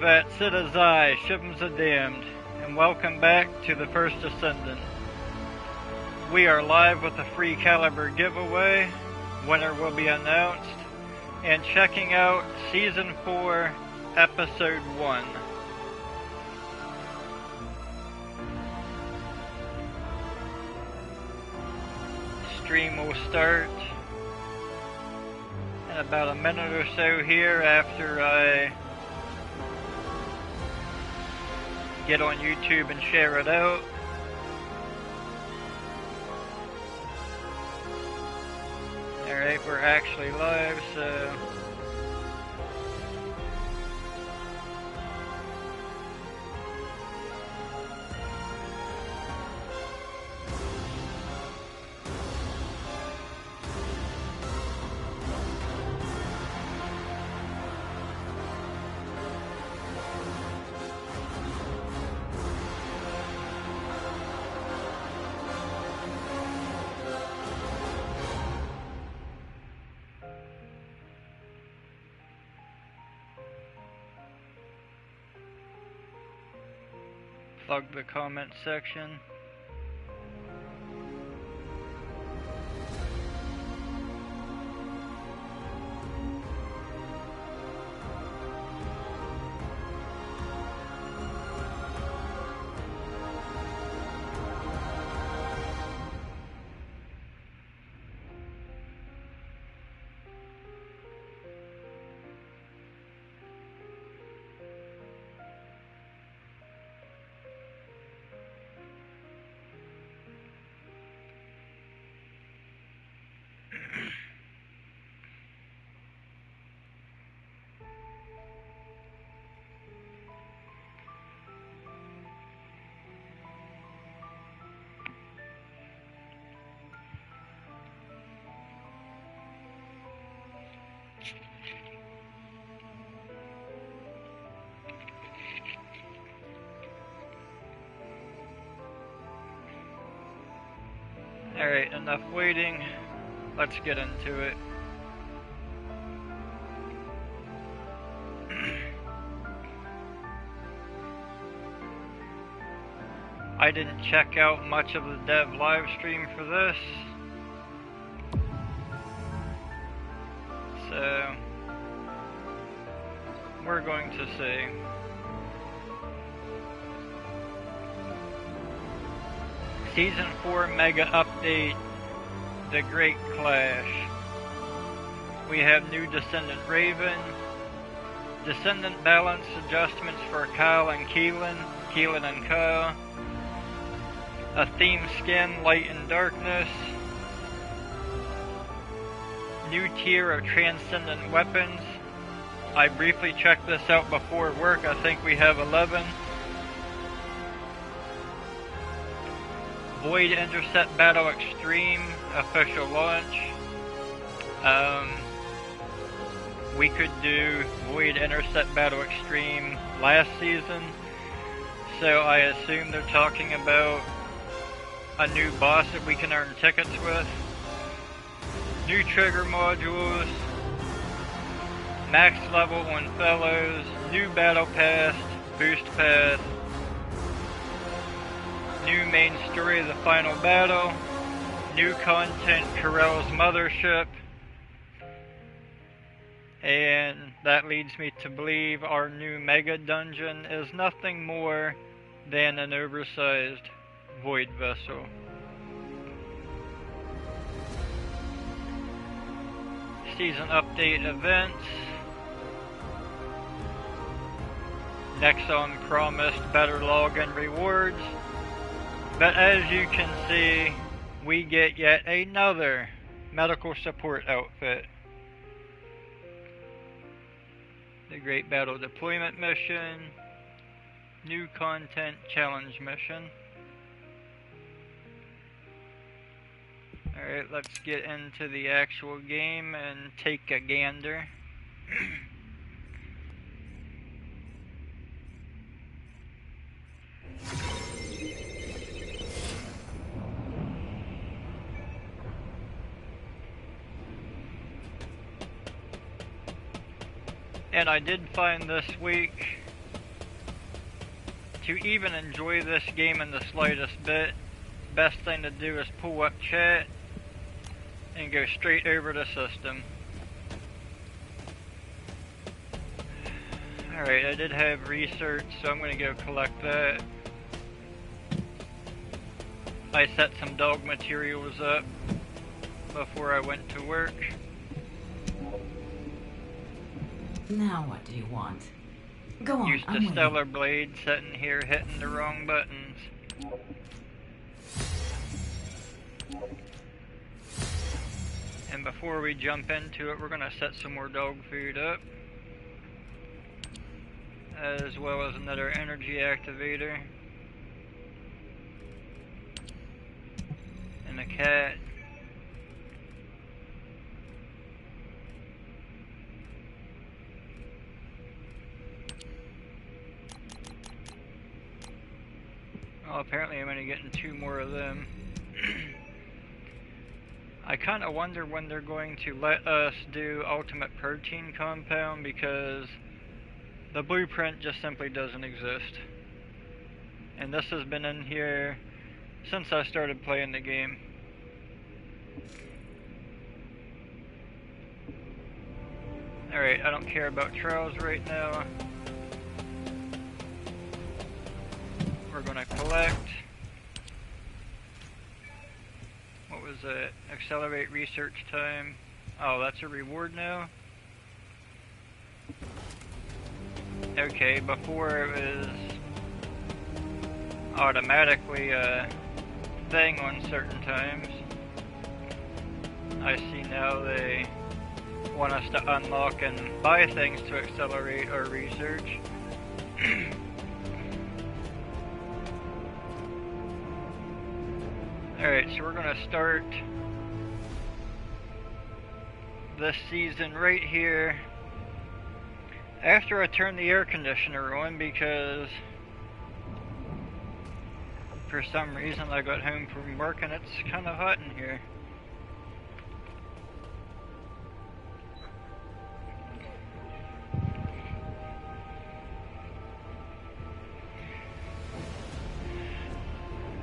That sit as I, Shivems the Damned, and welcome back to the First Descendant. We are live with a free caliber giveaway, winner will be announced, and checking out Season 4, Episode 1. Stream will start in about a minute or so here after I get on YouTube and share it out. Alright, we're actually live, so plug the comment section. Alright, enough waiting. Let's get into it. I didn't check out much of the dev live stream for this, so we're going to see. Season 4 Mega Update, The Great Clash. We have new Descendant Raven, Descendant balance adjustments for Kyle and Keelan and Kyle, a theme skin, Light and Darkness, new tier of Transcendent weapons. I briefly checked this out before work, I think we have 11. Void Intercept Battle Extreme official launch. We could do Void Intercept Battle Extreme last season, so I assume they're talking about a new boss that we can earn tickets with. New trigger modules, max level on fellows, new battle pass, boost pass, new main story of the final battle, new content, Corell's Mothership, and that leads me to believe our new Mega Dungeon is nothing more than an oversized Void Vessel. Season update events. Nexon promised better login rewards. But as you can see, we get yet another medical support outfit. The Great Battle Deployment Mission, new content challenge mission. Alright, let's get into the actual game and take a gander. And I did find this week to even enjoy this game in the slightest bit, best thing to do is pull up chat and go straight over to system. Alright, I did have research, so I'm going to go collect that. I set some dog materials up before I went to work. Now what do you want? Go on, Used the stellar blade sitting here hitting the wrong buttons. And before we jump into it, we're going to set some more dog food up, as well as another energy activator and a cat. Well, apparently I'm only getting 2 more of them. I kind of wonder when they're going to let us do Ultimate Protein Compound, because the blueprint just simply doesn't exist. And this has been in here since I started playing the game. Alright, I don't care about trials right now. We're gonna collect. What was it? Accelerate research time. Oh, that's a reward now? Okay, before it was automatically a thing on certain times. I see now they want us to unlock and buy things to accelerate our research. Alright, so we're gonna start this season right here after I turn the air conditioner on, because for some reason I got home from work and it's kind of hot in here.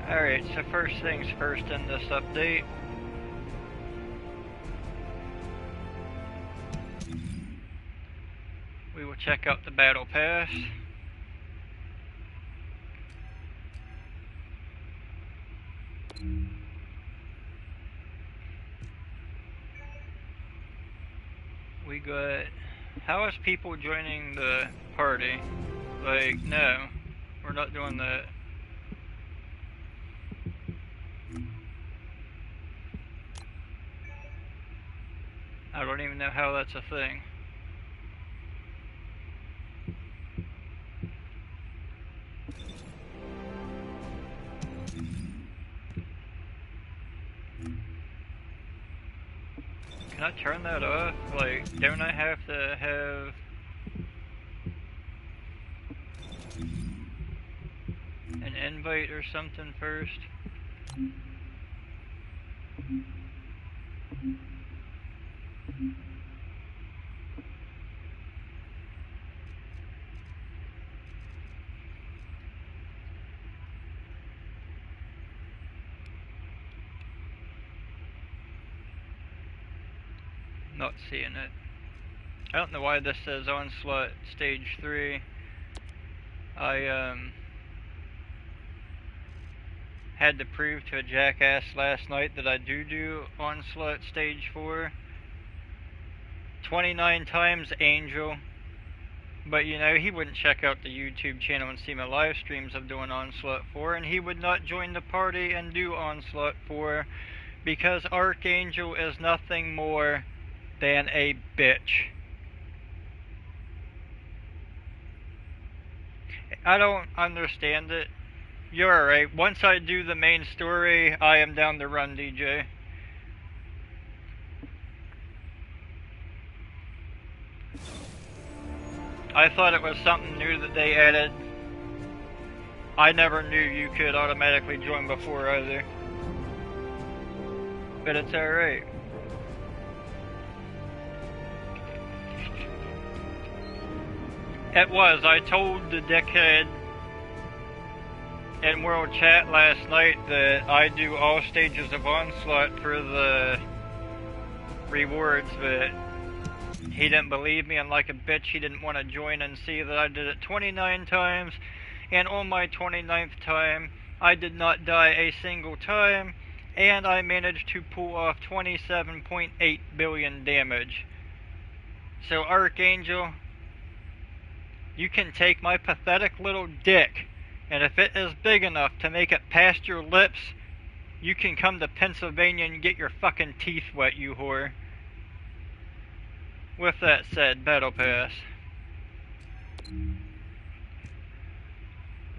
Alright, so first things first in this update. We will check out the battle pass. We got... How is people joining the party? Like, no, we're not doing that. I don't even know how that's a thing. Can I turn that off? Like, don't I have to have an invite or something first? Not seeing it. I don't know why this says Onslaught Stage 3. I had to prove to a jackass last night that I do Onslaught Stage 4 29 times Angel, but you know, he wouldn't check out the YouTube channel and see my live streams of doing Onslaught 4, and he would not join the party and do Onslaught 4 because Archangel is nothing more than a bitch. I don't understand it. You're alright. Once I do the main story, I am down to run, DJ. I thought it was something new that they added. I never knew you could automatically join before either. But it's alright. It was. I told the dickhead in World Chat last night that I do all stages of Onslaught for the rewards, but he didn't believe me, and like a bitch, he didn't want to join and see that I did it 29 times, and on my 29th time, I did not die a single time, and I managed to pull off 27.8 billion damage. So Archangel, you can take my pathetic little dick, and if it is big enough to make it past your lips, you can come to Pennsylvania and get your fucking teeth wet, you whore. With that said, Battle Pass.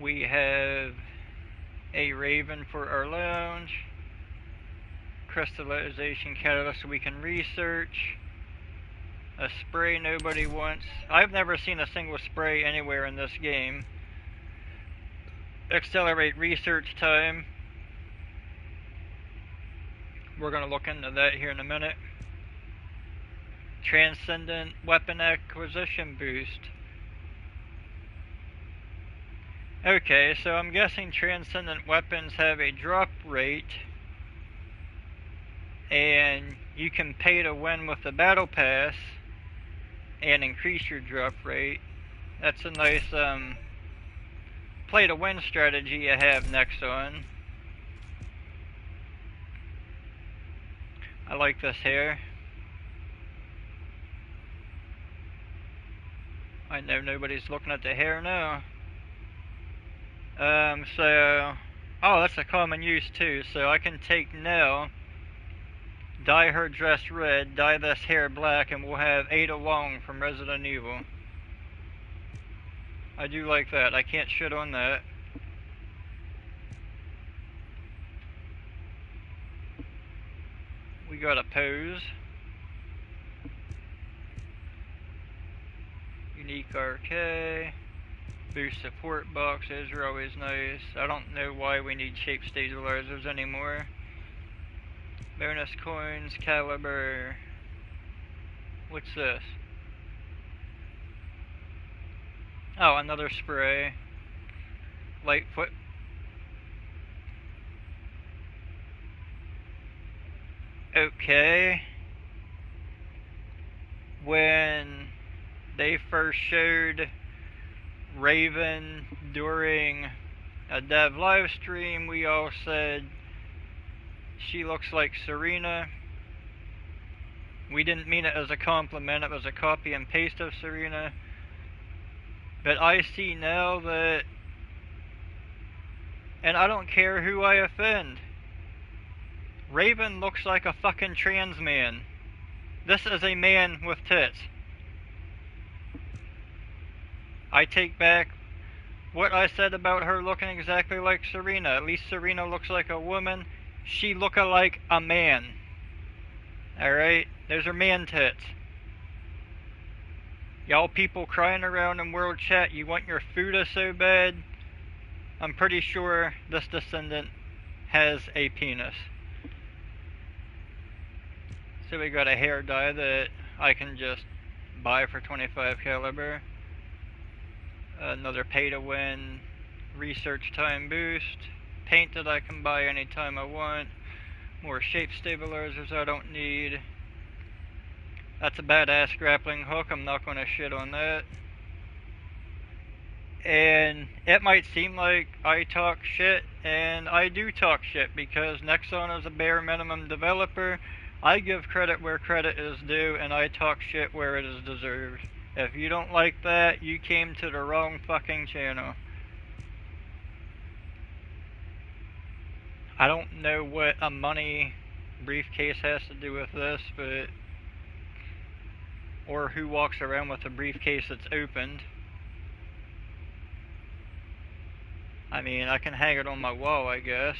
We have a Raven for our lounge, crystallization catalyst so we can research, a spray nobody wants. I've never seen a single spray anywhere in this game. Accelerate research time. We're going to look into that here in a minute. Transcendent weapon acquisition boost. Okay, so I'm guessing transcendent weapons have a drop rate, and you can pay to win with the battle pass and increase your drop rate. That's a nice play to win strategy you have Nexon. I like this hair. I know nobody's looking at the hair now. Oh, that's a common use too. So I can take Nell, dye her dress red, dye this hair black, and we'll have Ada Wong from Resident Evil. I do like that. I can't shit on that. We got a pose. Unique RK. Boost support boxes are always nice. I don't know why we need shape stabilizers anymore. Bonus coins, caliber. What's this? Oh, another spray. Lightfoot. Okay. When they first showed Raven during a dev live stream, we all said she looks like Serena. We didn't mean it as a compliment, it was a copy and paste of Serena. But I see now that, and I don't care who I offend, Raven looks like a fucking trans man. This is a man with tits. I take back what I said about her looking exactly like Serena. At least Serena looks like a woman. She look like a man. Alright? Those are man tits. Y'all people crying around in World Chat, you want your Fuda so bad? I'm pretty sure this Descendant has a penis. So we got a hair dye that I can just buy for 25 caliber. Another pay to win research time boost. Paint that I can buy anytime I want. More shape stabilizers I don't need. That's a badass grappling hook, I'm not going to shit on that. And it might seem like I talk shit, and I do talk shit, because Nexon is a bare minimum developer. I give credit where credit is due, and I talk shit where it is deserved. If you don't like that, you came to the wrong fucking channel. I don't know what a money briefcase has to do with this, but... or who walks around with a briefcase that's opened. I mean, I can hang it on my wall, I guess.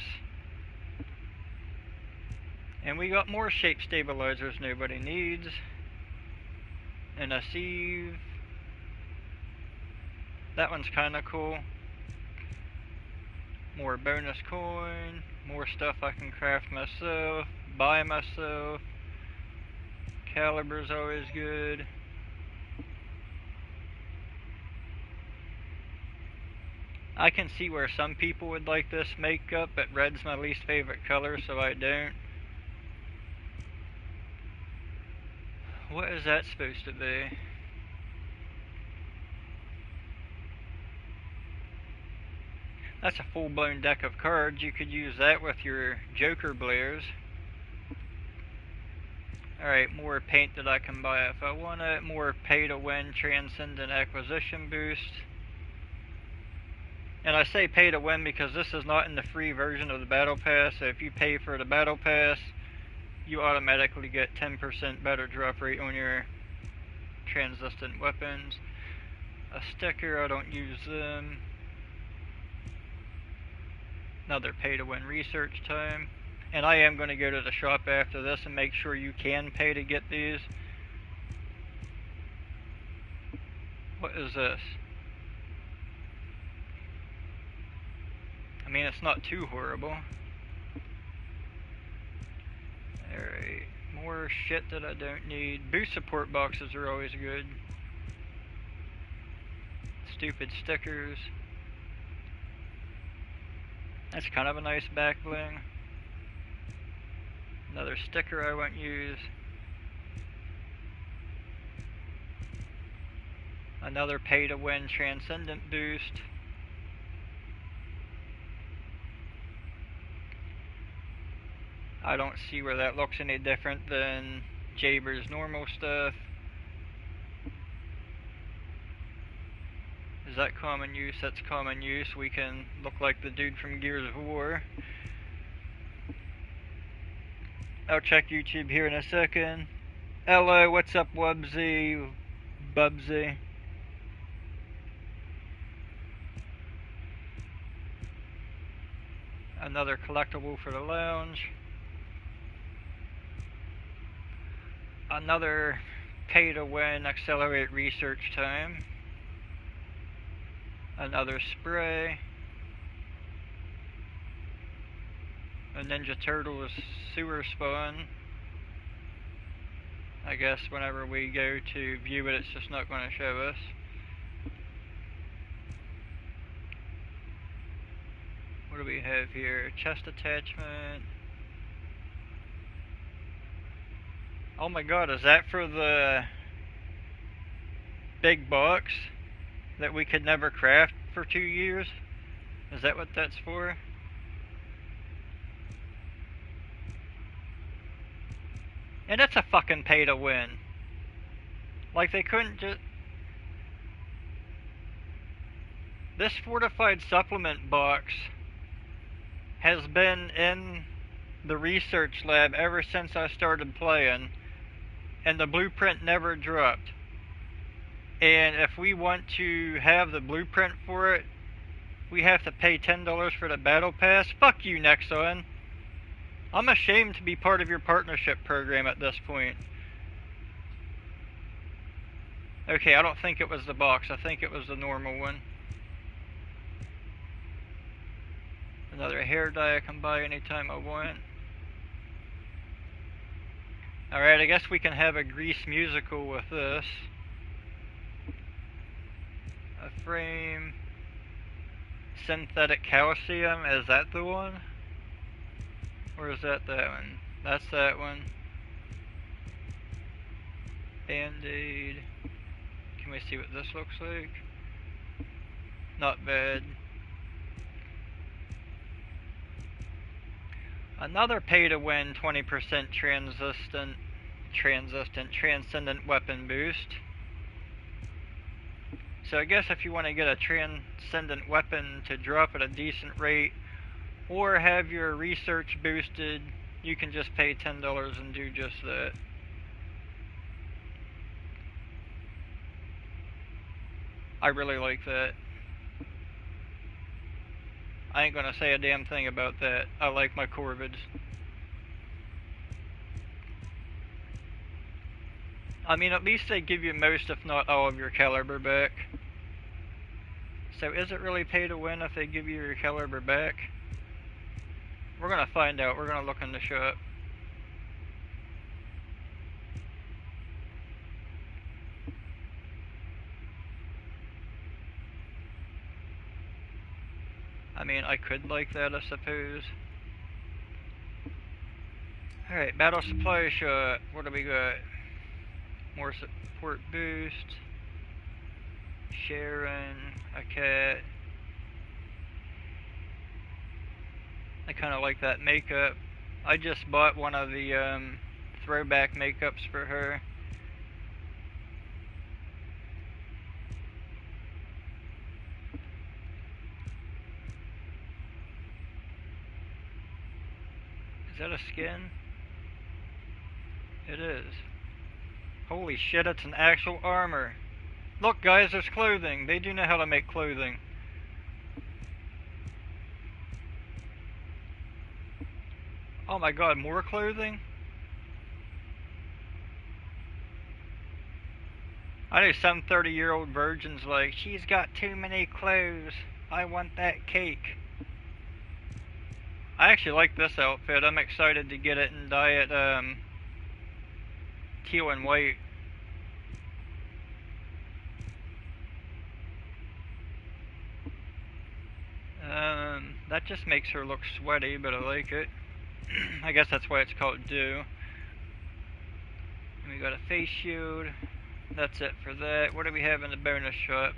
And we got more shape stabilizers nobody needs. And a sieve. That one's kinda cool. More bonus coin. More stuff I can craft myself. Buy myself. Caliber's always good. I can see where some people would like this makeup, but red's my least favorite color, so I don't. What is that supposed to be? That's a full-blown deck of cards. You could use that with your Joker Blares. Alright, more paint that I can buy if I want it. More pay-to-win Transcendent Acquisition Boost. And I say pay-to-win because this is not in the free version of the Battle Pass. So if you pay for the Battle Pass, you automatically get 10% better drop rate on your Transcendent weapons. A sticker, I don't use them. Another pay-to-win research time. And I am going to go to the shop after this and make sure you can pay to get these. What is this? I mean, it's not too horrible. Alright, more shit that I don't need. Boost support boxes are always good. Stupid stickers. That's kind of a nice back bling. Another sticker I won't use. Another pay-to-win Transcendent boost. I don't see where that looks any different than Jaber's normal stuff. Is that common use? That's common use. We can look like the dude from Gears of War. I'll check YouTube here in a second. Hello, what's up, Wubsy? Bubsy? Another collectible for the lounge. Another pay-to-win accelerate research time. Another spray. A Ninja Turtles sewer spawn. I guess whenever we go to view it, it's just not going to show us. What do we have here? Chest attachment. Oh my god, is that for the big box that we could never craft for 2 years? Is that what that's for? And it's a fucking pay to win. Like they couldn't just... This fortified supplement box has been in the research lab ever since I started playing, and the blueprint never dropped. And if we want to have the blueprint for it, we have to pay $10 for the battle pass. Fuck you, Nexon. I'm ashamed to be part of your partnership program at this point. Okay, I don't think it was the box. I think it was the normal one. Another hair dye I can buy anytime I want. Alright, I guess we can have a Grease musical with this. A frame. Synthetic calcium, is that the one? Or is that one? That's that one. Band-Aid. Can we see what this looks like? Not bad. Another pay-to-win 20% transcendent weapon boost. So I guess if you want to get a transcendent weapon to drop at a decent rate, or have your research boosted, you can just pay $10 and do just that. I really like that. I ain't gonna say a damn thing about that. I like my Corvids. I mean, at least they give you most, if not all, of your caliber back. So is it really pay to win if they give you your caliber back? We're gonna find out. We're gonna look in the shop. I mean, I could like that, I suppose. Alright, battle supply shot. What do we got? More support boost. Sharon, a cat. I kind of like that makeup. I just bought one of the throwback makeups for her. Is that a skin? It is. Holy shit, it's an actual armor. Look guys, there's clothing. They do know how to make clothing. Oh my god, more clothing? I know some 30-year-old virgin's like, she's got too many clothes. I want that cake. I actually like this outfit. I'm excited to get it and dye it teal and white. That just makes her look sweaty, but I like it. I guess that's why it's called dew. And we got a face shield. That's it for that. What do we have in the bonus shop?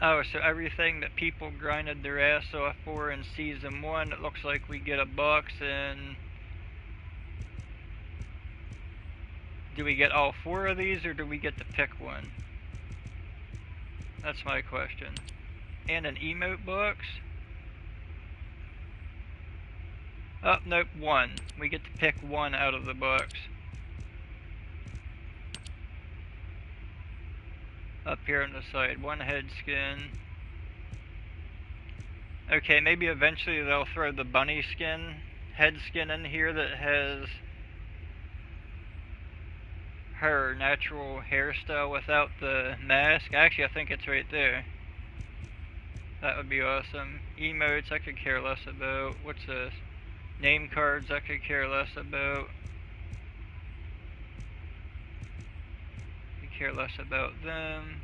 Oh, so everything that people grinded their ass off for in Season 1, it looks like we get a box, and... do we get all 4 of these, or do we get to pick one? That's my question. And an emote box? Oh, nope, 1. We get to pick 1 out of the box. Up here on the side, 1 head skin. Okay, maybe eventually they'll throw the bunny skin, head skin in here that has her natural hairstyle without the mask. Actually, I think it's right there. That would be awesome. Emotes, I could care less about. What's this? Name cards, I could care less about. Could care less about them.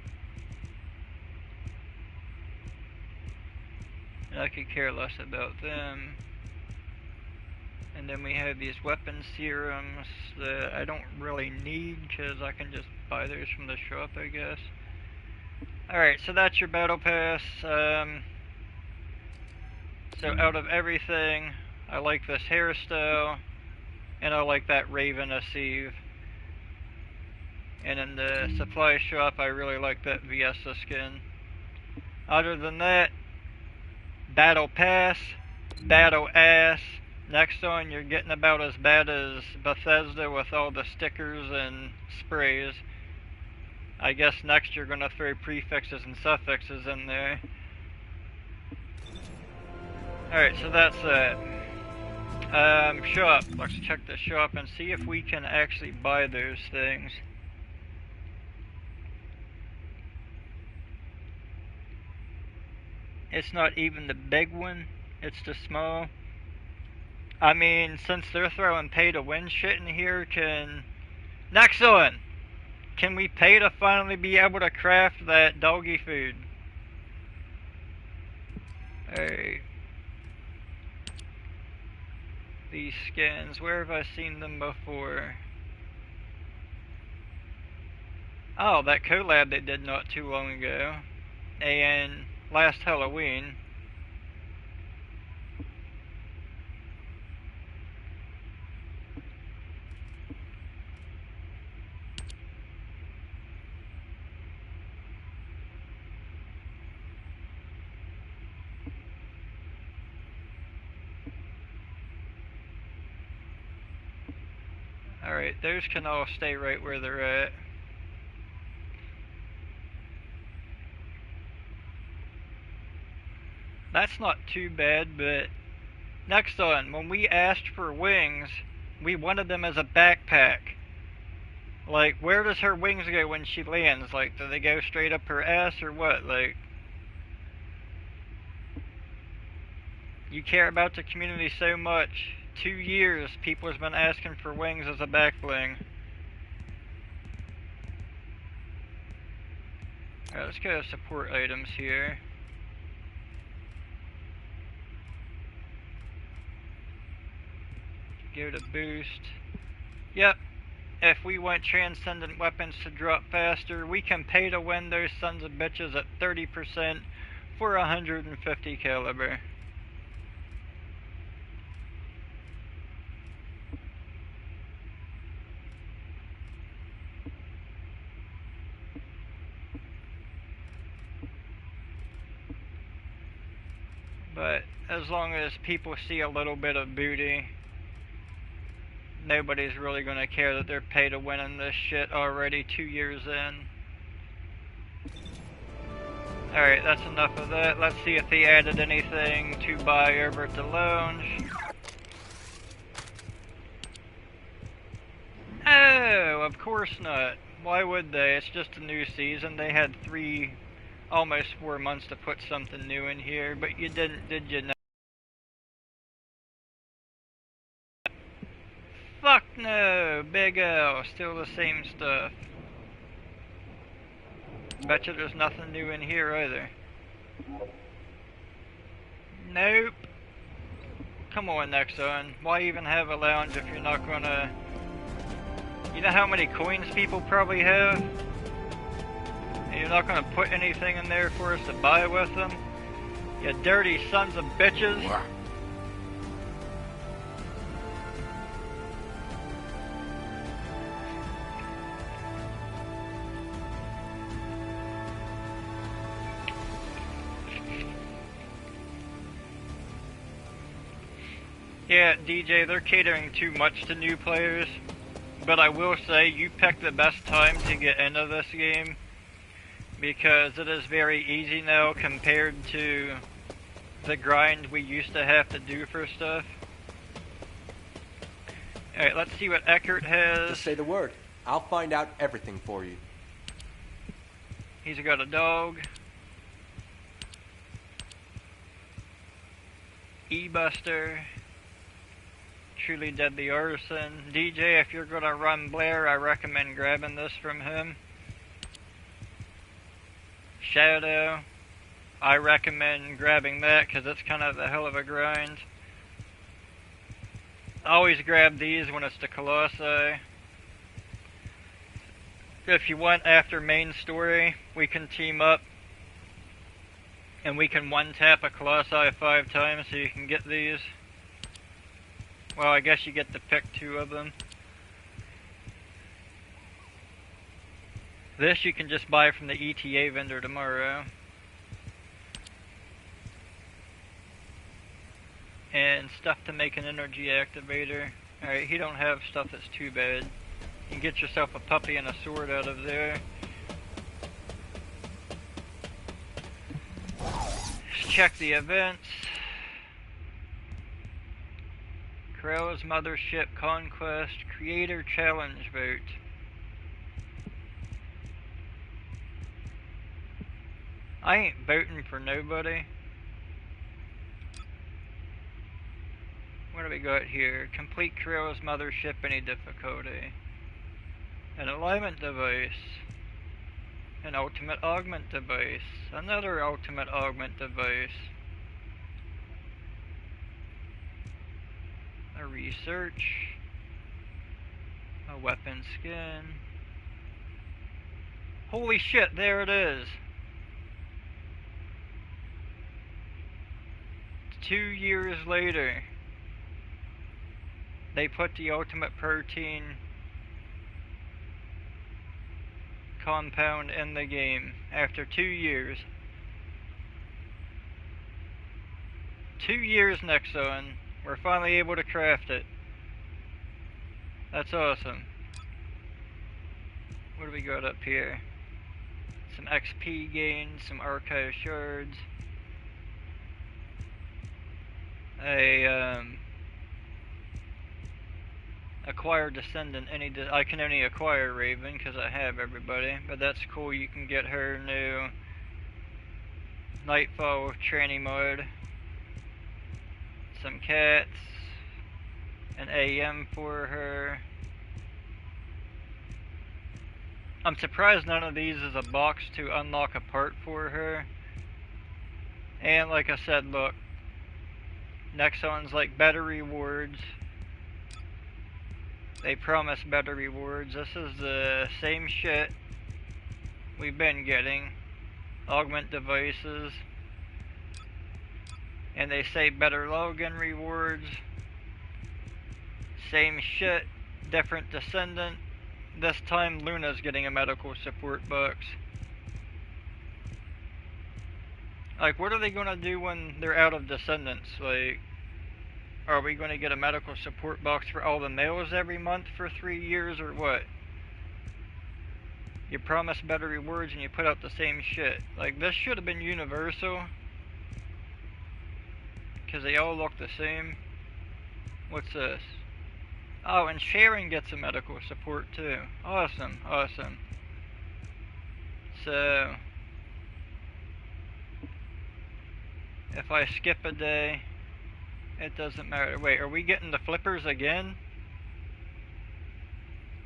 And I could care less about them. And then we have these weapon serums that I don't really need because I can just buy those from the shop, I guess. Alright, so that's your battle pass. So out of everything, I like this hairstyle, and I like that Raven Asive. And in the supply shop, I really like that Viessa skin. Other than that, battle pass, battle ass. Nexon, you're getting about as bad as Bethesda with all the stickers and sprays. I guess next you're gonna throw prefixes and suffixes in there. Alright, so that's it. Shop. Let's check the shop and see if we can actually buy those things. It's not even the big one, it's the small. I mean, since they're throwing pay to win shit in here, can Nexon, can we pay to finally be able to craft that doggy food? Alright. These skins, where have I seen them before? Oh, that collab they did not too long ago. And last Halloween. Alright, those can all stay right where they're at. That's not too bad, but next on, when we asked for wings, we wanted them as a backpack. Like, where does her wings go when she lands? Like, do they go straight up her ass or what? Like, you care about the community so much. 2 years, people has been asking for wings as a back bling. Alright, let's go to support items here. Go to boost. Yep. If we want transcendent weapons to drop faster, we can pay to win those sons of bitches at 30% for 150 caliber. But as long as people see a little bit of booty, nobody's really going to care that they're pay to win in this shit already 2 years in. Alright, that's enough of that. Let's see if they added anything to buy over at the lounge. Oh, of course not. Why would they? It's just a new season. They had almost 4 months to put something new in here, but you didn't, did you? Fuck no! Big L, still the same stuff. Betcha there's nothing new in here either. Nope. Come on, Nexon. Why even have a lounge if you're not gonna... You know how many coins people probably have? And you're not gonna put anything in there for us to buy with them? You dirty sons of bitches. What? Yeah, DJ, they're catering too much to new players, but I will say you picked the best time to get into this game, because it is very easy now compared to the grind we used to have to do for stuff. Alright, let's see what Eckert has. Just say the word. I'll find out everything for you. He's got a dog. E-Buster. Truly Deadly Artisan. DJ, if you're gonna run Blair, I recommend grabbing this from him. Shadow. I recommend grabbing that because it's kind of a hell of a grind. Always grab these when it's the Colossi. If you want after main story, we can team up and we can one-tap a Colossi 5 times so you can get these. Well, I guess you get to pick 2 of them. This you can just buy from the ETA vendor tomorrow. And stuff to make an energy activator. Alright, he don't have stuff that's too bad. You can get yourself a puppy and a sword out of there. Let's check the events. Corel's Mothership Conquest Creator Challenge vote. I ain't voting for nobody. What do we got here? Complete Corel's Mothership, any difficulty. An alignment device. An ultimate augment device. Another ultimate augment device. A research. A weapon skin. Holy shit, there it is. 2 years later, they put the ultimate protein compound in the game after 2 years. 2 years, Nexon. We're finally able to craft it. That's awesome. What do we got up here? Some XP gains, some archive shards. Acquire Descendant. I can only acquire Raven because I have everybody, but that's cool. You can get her new Nightfall tranny mode. Some cats. An AM for her. I'm surprised none of these is a box to unlock a part for her. And like I said, look, Nexon's like better rewards. They promise better rewards. This is the same shit we've been getting. Augment devices. And they say better login rewards. Same shit, different Descendant. This time Luna's getting a medical support box. Like, what are they gonna do when they're out of Descendants? Like, are we gonna get a medical support box for all the males every month for 3 years or what? You promise better rewards and you put out the same shit. Like, this should have been universal. Because they all look the same. What's this? Oh, and Sharon gets a medical support too. Awesome, awesome. So, if I skip a day, it doesn't matter. Wait, are we getting the flippers again?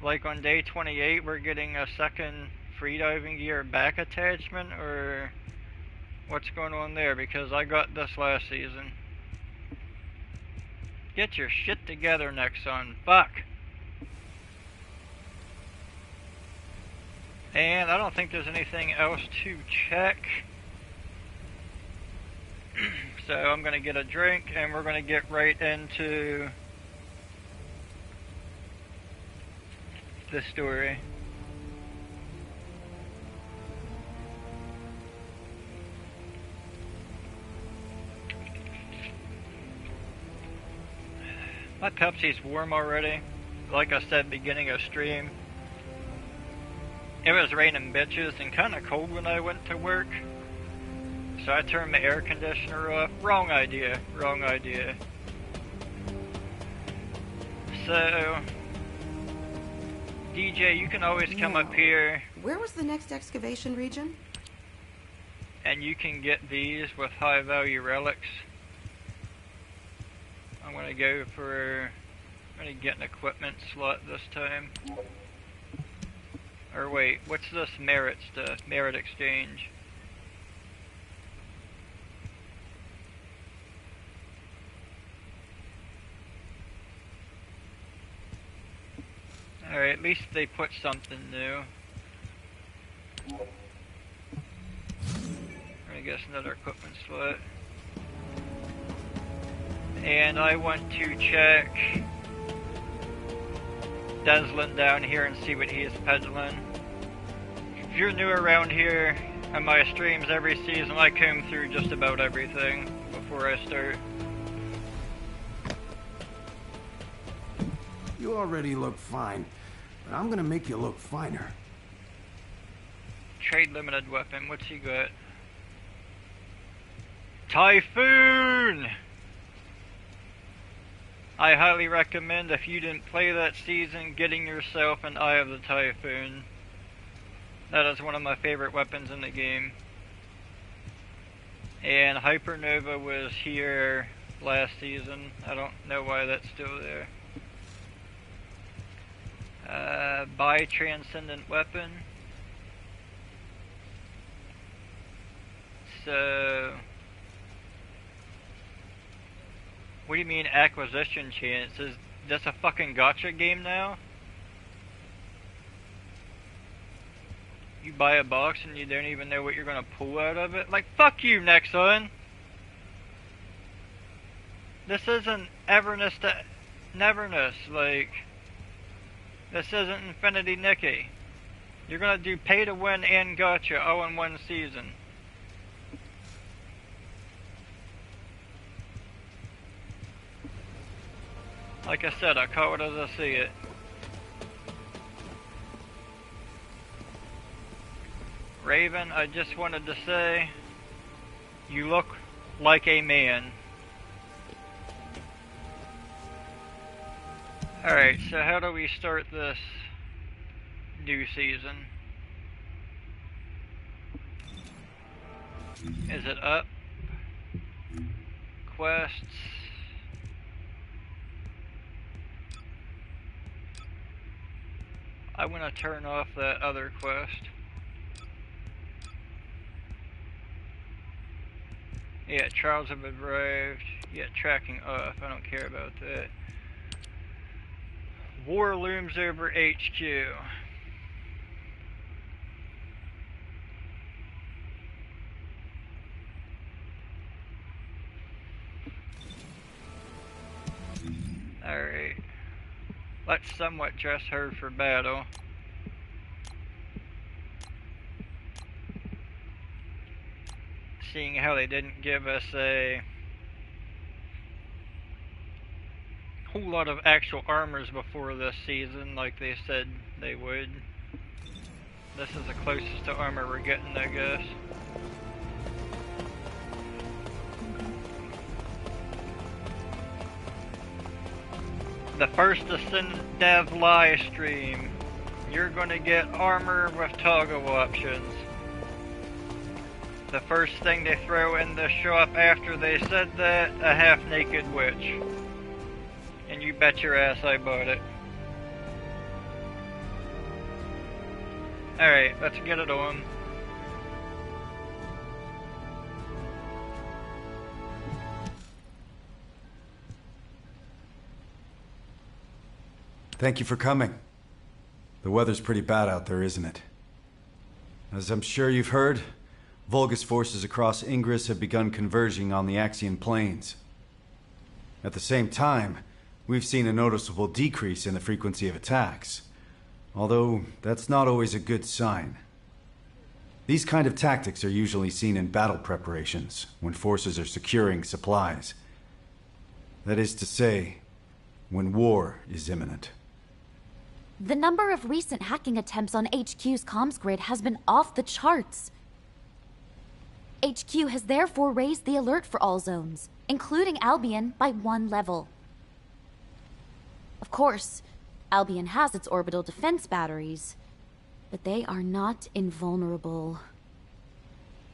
Like on day 28, we're getting a second freediving gear back attachment, or what's going on there? Because I got this last season. Get your shit together, Nexon. Fuck. And I don't think there's anything else to check. So I'm gonna get a drink and we're gonna get right into the story. My Pepsi's warm already. Like I said, beginning of stream. It was raining bitches and kinda cold when I went to work. So I turned the air conditioner off. Wrong idea. Wrong idea. So, DJ, you can always come up here. Where was the next excavation region? And you can get these with high value relics. I'm gonna go for, I'm gonna get an equipment slot this time. Or wait, what's this merit stuff? Merit exchange. Alright, at least they put something new. I guess another equipment slot. And I want to check Deslin down here and see what he is peddling. If you're new around here, on my streams every season, I comb through just about everything before I start. You already look fine, but I'm gonna make you look finer. Trade limited weapon, what's he got? Typhoon! I highly recommend, if you didn't play that season, getting yourself an Eye of the Typhoon. That is one of my favorite weapons in the game. And Hypernova was here last season. I don't know why that's still there. Buy Transcendent Weapon. So, what do you mean acquisition chance? Is this a fucking gacha game now? You buy a box and you don't even know what you're gonna pull out of it? Like, fuck you, Nexon! This isn't Everness to Neverness, like, this isn't Infinity Nikki. You're gonna do pay to win and gacha all in one season. Like I said, I call it as I see it. Raven, I just wanted to say, you look like a man. Alright, so how do we start this new season? Is it up? Quests? I want to turn off that other quest. Yeah, trials have arrived. Yeah, tracking off. I don't care about that. War looms over HQ. Alright. Let's somewhat dress her for battle. Seeing how they didn't give us a whole lot of actual armors before this season like they said they would. This is the closest to armor we're getting, I guess. The First Descendant Dev live stream. You're gonna get armor with toggle options. The first thing they throw in the shop after they said that, a half-naked witch. And you bet your ass I bought it. Alright, let's get it on. Thank you for coming. The weather's pretty bad out there, isn't it? As I'm sure you've heard, Vulgus forces across Ingress have begun converging on the Axian plains. At the same time, we've seen a noticeable decrease in the frequency of attacks, although that's not always a good sign. These kind of tactics are usually seen in battle preparations, when forces are securing supplies. That is to say, when war is imminent. The number of recent hacking attempts on HQ's comms grid has been off the charts. HQ has therefore raised the alert for all zones, including Albion, by 1 level. Of course, Albion has its orbital defense batteries, but they are not invulnerable.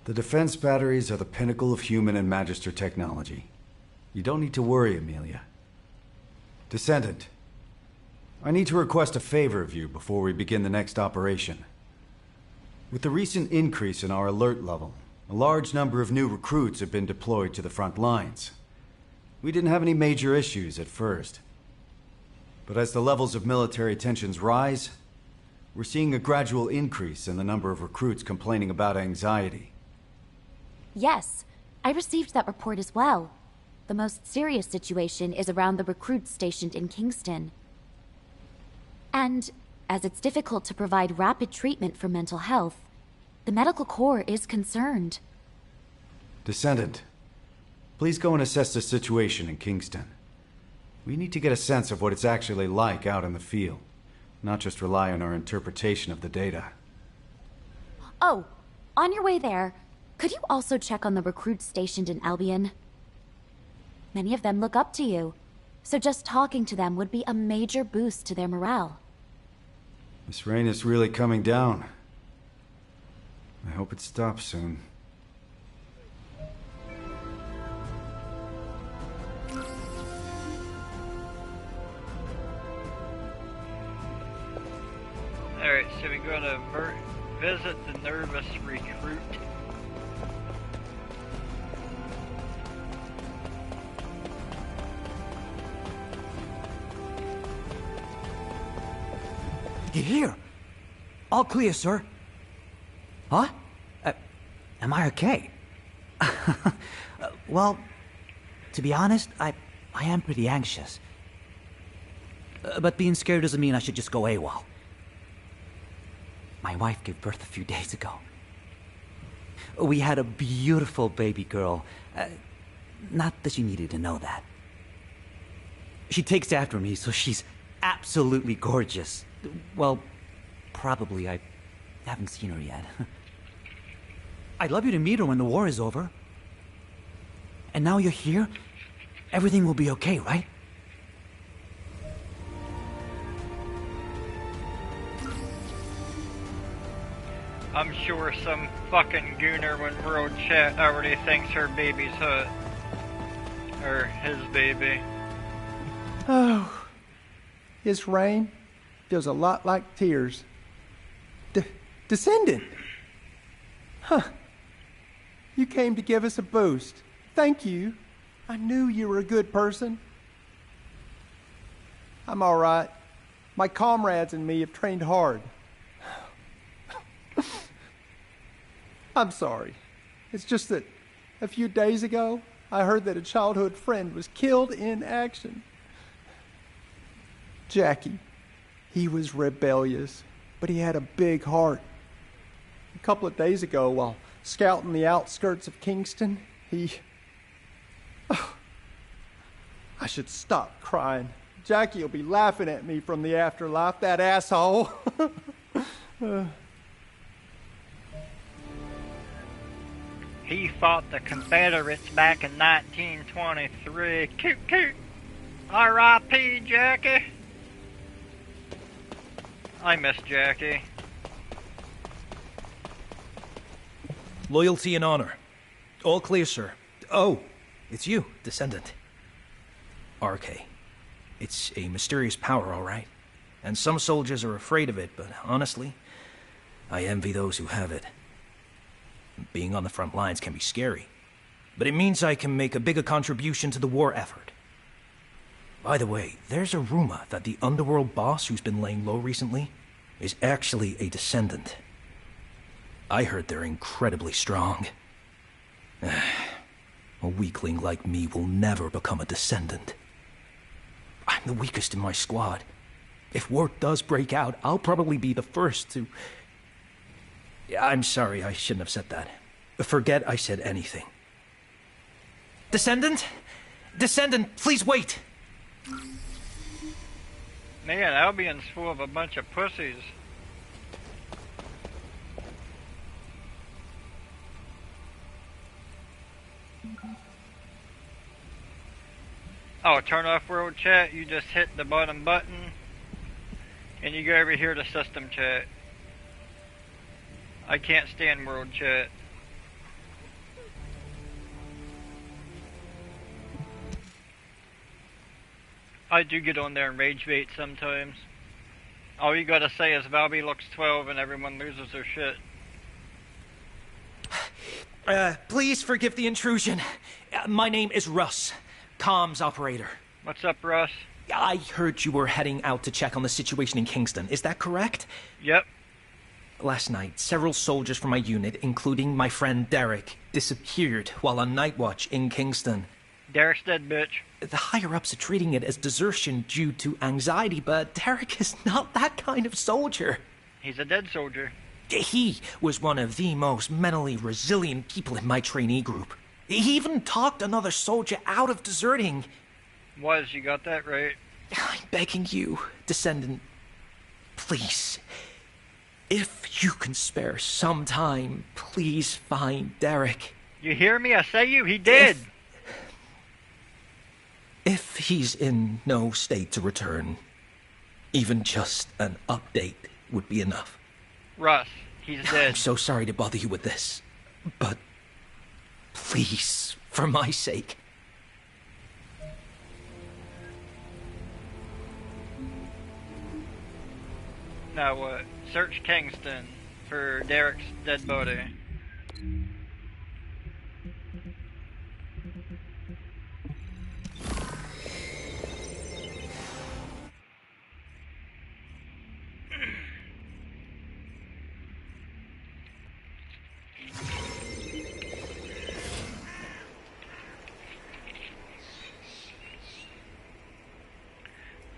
The defense batteries are the pinnacle of human and Magister technology. You don't need to worry, Amelia. Descendant, I need to request a favor of you before we begin the next operation. With the recent increase in our alert level, a large number of new recruits have been deployed to the front lines. We didn't have any major issues at first. But as the levels of military tensions rise, we're seeing a gradual increase in the number of recruits complaining about anxiety. Yes, I received that report as well. The most serious situation is around the recruits stationed in Kingston. And as it's difficult to provide rapid treatment for mental health, the medical corps is concerned. Descendant, please go and assess the situation in Kingston. We need to get a sense of what it's actually like out in the field, not just rely on our interpretation of the data. Oh, on your way there, could you also check on the recruits stationed in Albion? Many of them look up to you, so just talking to them would be a major boost to their morale. This rain is really coming down. I hope it stops soon. Alright, so we go to visit the nervous recruit. Get here. All clear, sir. Huh? Am I okay? Well, to be honest, I am pretty anxious. But being scared doesn't mean I should just go AWOL. My wife gave birth a few days ago. We had a beautiful baby girl. Not that she needed to know that. She takes after me, so she's absolutely gorgeous. Well, probably. I haven't seen her yet. I'd love you to meet her when the war is over. And now you're here, everything will be okay, right? I'm sure some fucking gooner in World Chat already thinks her baby's hot. Or his baby. Oh, is rain feels a lot like tears. Descendant! Huh. You came to give us a boost. Thank you. I knew you were a good person. I'm all right. My comrades and me have trained hard. I'm sorry. It's just that a few days ago, I heard that a childhood friend was killed in action. Jackie. He was rebellious, but he had a big heart. A couple of days ago, while scouting the outskirts of Kingston, Oh, I should stop crying. Jackie will be laughing at me from the afterlife, that asshole. He fought the Confederates back in 1923. Coot coot. R.I.P. Jackie. I miss Jackie. Loyalty and honor. All clear, sir. Oh, it's you, Descendant. RK. It's a mysterious power, all right. And some soldiers are afraid of it, but honestly, I envy those who have it. Being on the front lines can be scary, but it means I can make a bigger contribution to the war effort. By the way, there's a rumor that the underworld boss who's been laying low recently is actually a Descendant. I heard they're incredibly strong. A weakling like me will never become a Descendant. I'm the weakest in my squad. If war does break out, I'll probably be the first to... I'm sorry, I shouldn't have said that. Forget I said anything. Descendant? Descendant, please wait! Man, Albion's full of a bunch of pussies. Oh, turn off world chat, you just hit the bottom button, and you go over here to system chat. I can't stand world chat. I do get on there and rage bait sometimes. All you gotta say is Valby looks 12 and everyone loses their shit. Please forgive the intrusion. My name is Russ, comms operator. What's up, Russ? I heard you were heading out to check on the situation in Kingston. Is that correct? Yep. Last night, several soldiers from my unit, including my friend Derek, disappeared while on night watch in Kingston. Derek's dead, bitch. The higher-ups are treating it as desertion due to anxiety, but Derek is not that kind of soldier. He's a dead soldier. He was one of the most mentally resilient people in my trainee group. He even talked another soldier out of deserting. You got that right. I'm begging you, Descendant, please. If you can spare some time, please find Derek. You hear me? I say you, he did. If he's in no state to return, even just an update would be enough. Russ, he's dead. I'm so sorry to bother you with this, but please, for my sake. Now what? Search Kingston for Derek's dead body.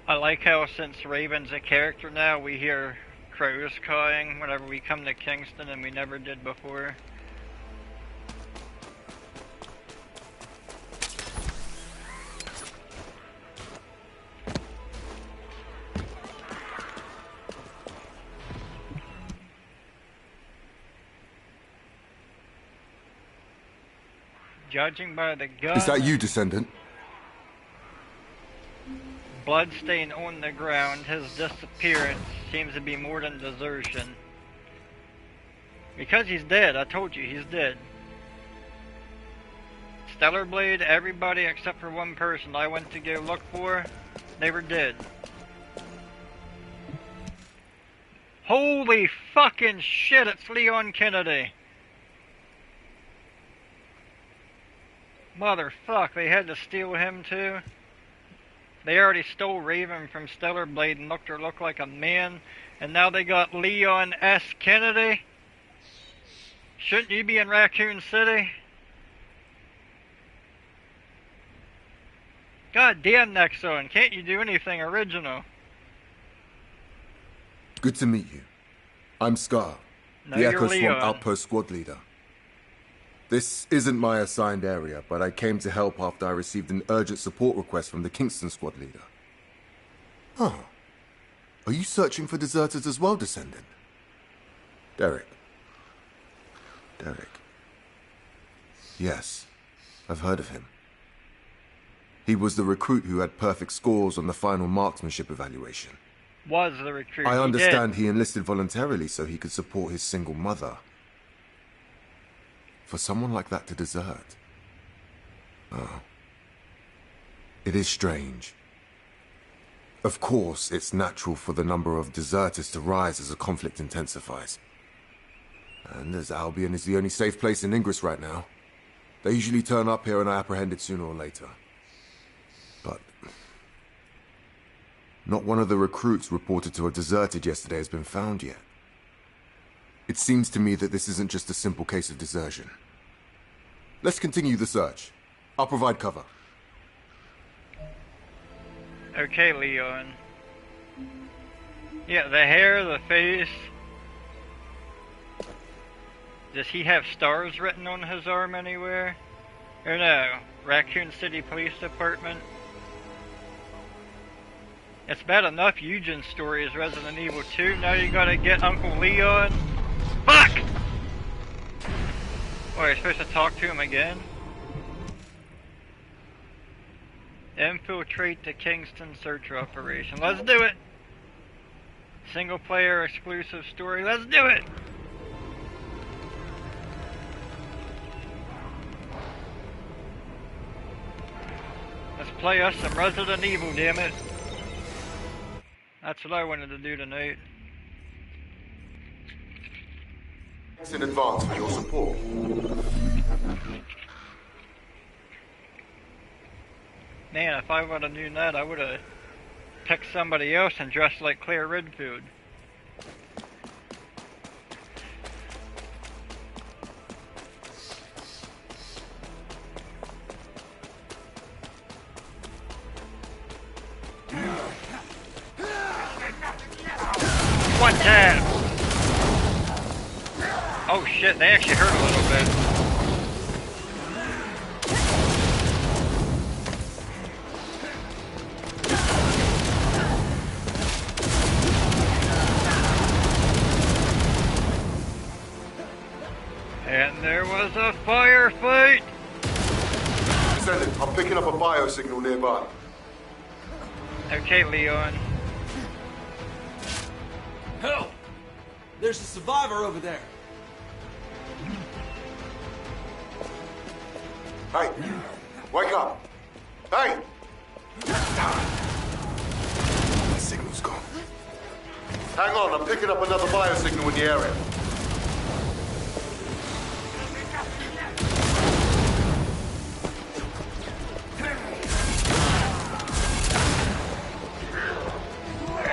I like how since Raven's a character now, we hear crows cawing whenever we come to Kingston, and we never did before. Judging by the gun... Is that you, Descendant? Bloodstain on the ground, his disappearance seems to be more than desertion. Because he's dead, I told you, he's dead. Stellar Blade, everybody except for one person I went to go look for, they were dead. Holy fucking shit, it's Leon Kennedy. Motherfuck, they had to steal him too. They already stole Raven from Stellar Blade and looked her look like a man, and now they got Leon S. Kennedy? Shouldn't you be in Raccoon City? God damn, Nexon, can't you do anything original? Good to meet you. I'm Scar, No, the you're Echo Leon. Swamp Outpost Squad Leader. This isn't my assigned area, but I came to help after I received an urgent support request from the Kingston Squad Leader. Huh. Are you searching for deserters as well, Descendant? Derek. Yes, I've heard of him. He was the recruit who had perfect scores on the final marksmanship evaluation. Was the recruit. I understand he enlisted voluntarily so he could support his single mother. For someone like that to desert. Oh. It is strange. Of course, it's natural for the number of deserters to rise as the conflict intensifies. And as Albion is the only safe place in Ingress right now, they usually turn up here and are apprehended sooner or later. But not one of the recruits reported to have deserted yesterday has been found yet. It seems to me that this isn't just a simple case of desertion. Let's continue the search. I'll provide cover. Okay, Leon. Yeah, the hair, the face. Does he have stars written on his arm anywhere? Or no? Raccoon City Police Department? It's bad enough Eugen's story is Resident Evil 2, now you gotta get Uncle Leon? Fuck! Oh, you're supposed to talk to him again? Infiltrate the Kingston search operation. Let's do it! Single player exclusive story, let's do it! Let's play us some Resident Evil, damn it. That's what I wanted to do tonight. Thanks in advance for your support. Man, if I would have known that, I would have picked somebody else and dressed like Claire Redfield. One tap! Oh shit, they actually hurt a little bit. And there was a firefight! Descendant, I'm picking up a biosignal nearby. Okay, Leon. Help! There's a survivor over there. Hey, wake up. Hey! The signal's gone. Hang on, I'm picking up another biosignal in the area.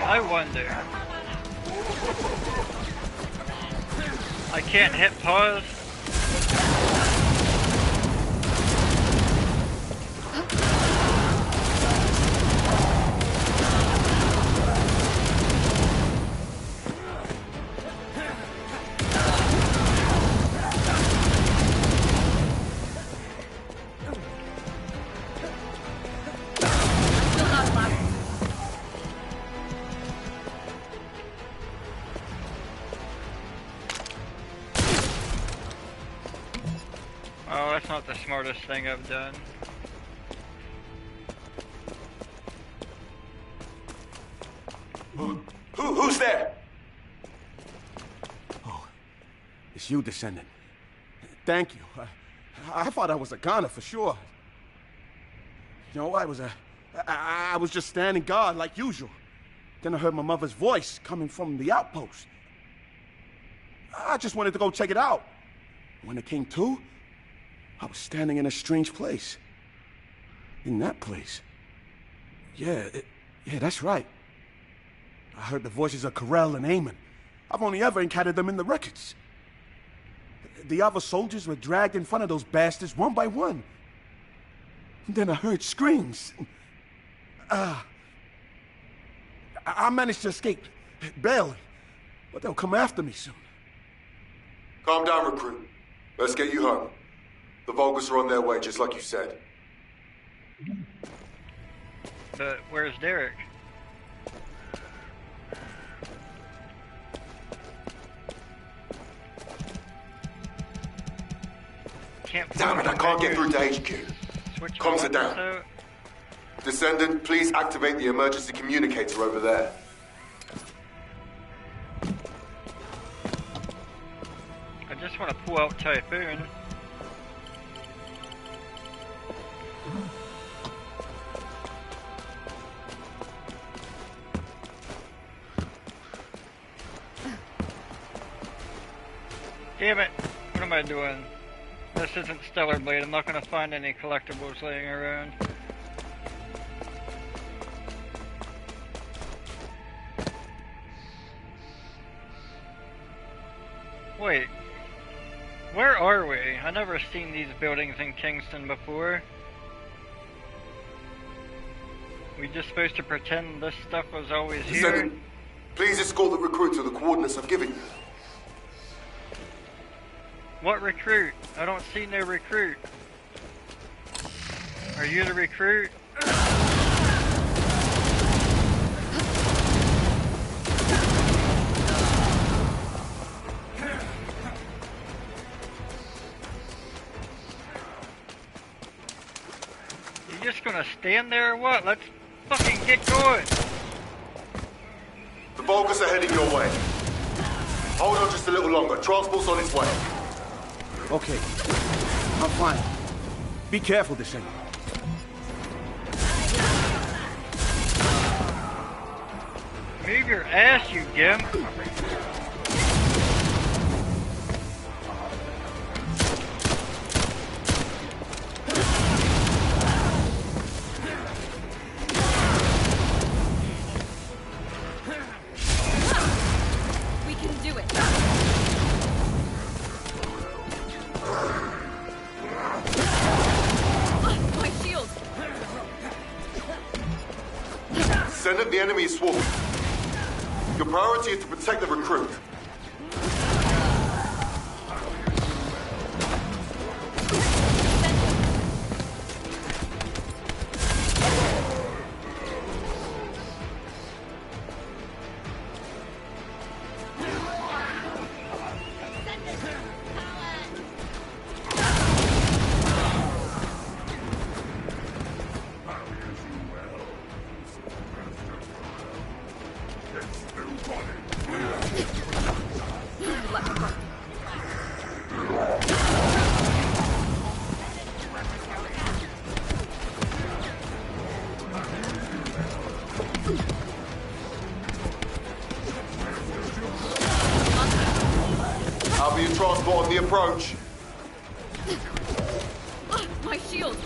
I wonder. I can't hit pause. Oh, that's not the smartest thing I've done. Who's there? Oh, it's you, Descendant. Thank you. I thought I was a goner for sure. You know, I was just standing guard like usual. Then I heard my mother's voice coming from the outpost. I just wanted to go check it out. When it came to, I was standing in a strange place. In that place. Yeah, that's right. I heard the voices of Corell and Eamon. I've only ever encountered them in the records. The other soldiers were dragged in front of those bastards one by one. Then I heard screams. I managed to escape, barely. But they'll come after me soon. Calm down, recruit. Let's get you home. The Vulgus are on their way, just like you said. But where's Derek? Damn it, I can't get through to HQ. Switch Comms are down. out. Descendant, please activate the emergency communicator over there. I just want to pull out Typhoon. Damn it! What am I doing? This isn't Stellar Blade. I'm not going to find any collectibles laying around. Wait. Where are we? I never seen these buildings in Kingston before. We just supposed to pretend this stuff was always here? Descendant, please escort the recruit to the coordinates I've given you. What recruit? I don't see no recruit. Are you the recruit? You just gonna stand there or what? Let's fucking get going. The Vulgus are heading your way. Hold on just a little longer. Transport's on its way. Okay. I'm fine. Be careful, Descendant. Move your ass, you gimp. We can do it. My shield. Descendant, the enemy is swarming. Your priority is to protect the recruit. I'll be in transport on the approach. My shield.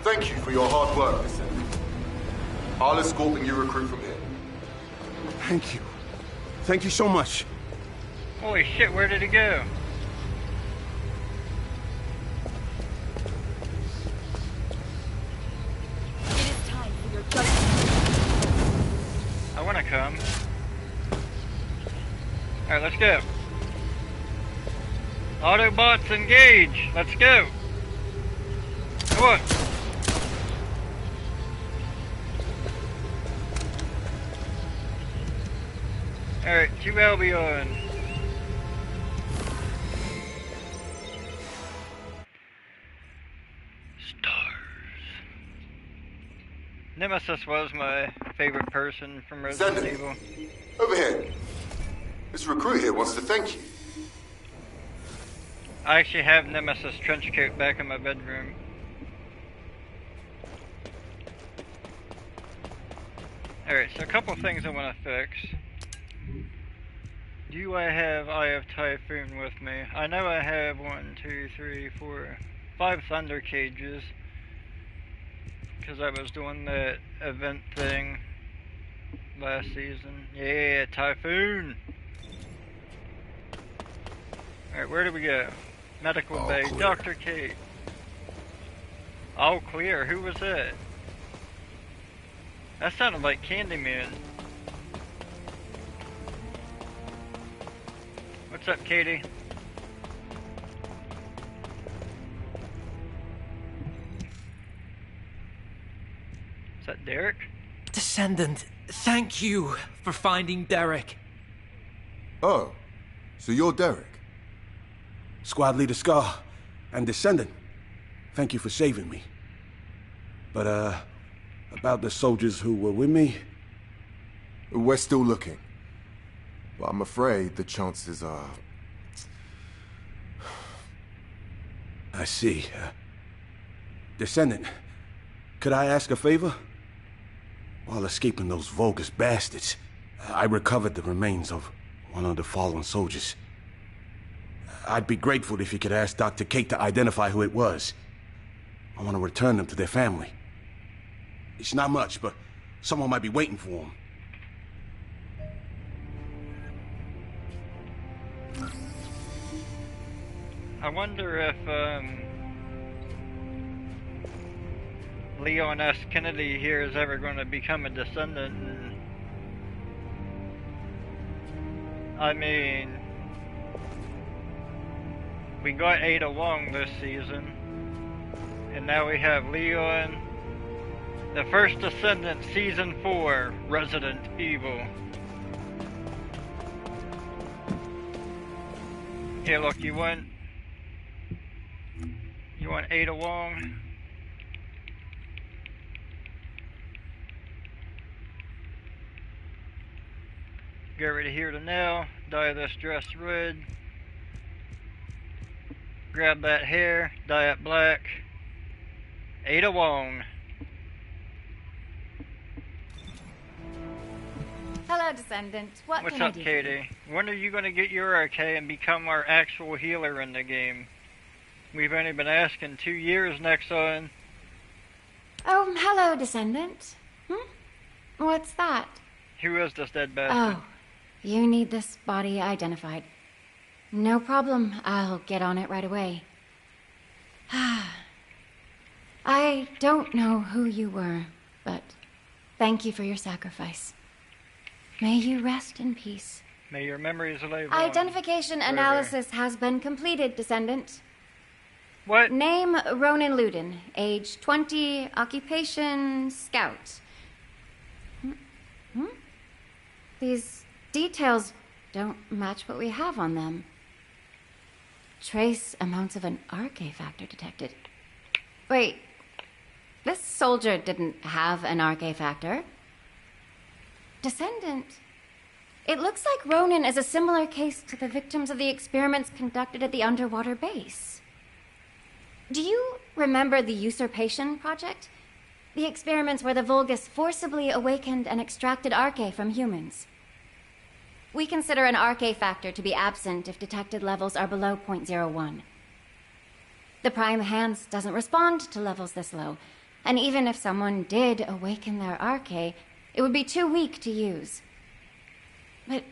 Thank you for your hard work, Descendant. I'll escort the new recruit from here. Thank you. Thank you so much. Holy shit, where did it go? It is time for your judgment. I wanna come. Alright, let's go. Autobots engage! Let's go! Come on! Alright, to Albion. Nemesis was my favorite person from Resident Evil. Over here. This recruit here wants to thank you. I actually have Nemesis trench coat back in my bedroom. Alright, so a couple things I want to fix. Do I have Eye of Typhoon with me? I know I have 5 Thunder Cages. Because I was doing that event thing last season. Yeah, Typhoon! Alright, where do we go? Medical Bay, clear. Dr. Kate. All clear, who was that? That sounded like Candyman. What's up, Katie? Is that Derek? Descendant, thank you for finding Derek. Oh, so you're Derek? Squad Leader Scar and Descendant, thank you for saving me. But, about the soldiers who were with me? We're still looking. But I'm afraid the chances are... I see. Descendant, could I ask a favor? While escaping those Vulgus bastards, I recovered the remains of one of the fallen soldiers. I'd be grateful if you could ask Dr. Kate to identify who it was. I want to return them to their family. It's not much, but someone might be waiting for them. I wonder if, Leon S. Kennedy here is ever going to become a descendant. And, I mean, we got Ada Wong this season, and now we have Leon, the First Descendant, Season 4, Resident Evil. Here, look, you want Ada Wong? Get ready here to now. Dye this dress red. Grab that hair. Dye it black. Ada Wong. Hello, Descendant. What What's can I up, do? Katie? When are you going to get your RK and become our actual healer in the game? We've only been asking 2 years, Nexon. Oh, hello, Descendant. What's that? Who is this dead bastard? Oh, you need this body identified. No problem. I'll get on it right away. I don't know who you were, but thank you for your sacrifice. May you rest in peace. May your memories live on. Identification analysis has been completed, Descendant. What? Name, Ronan Luden. Age 20. Occupation, Scout. These details don't match what we have on them. Trace amounts of an RK factor detected. Wait, this soldier didn't have an RK factor. Descendant, it looks like Ronan is a similar case to the victims of the experiments conducted at the underwater base. Do you remember the Usurpation Project? The experiments where the Vulgus forcibly awakened and extracted RK from humans. We consider an RK factor to be absent if detected levels are below 0.01. The Prime Hands doesn't respond to levels this low, and even if someone did awaken their RK, it would be too weak to use. But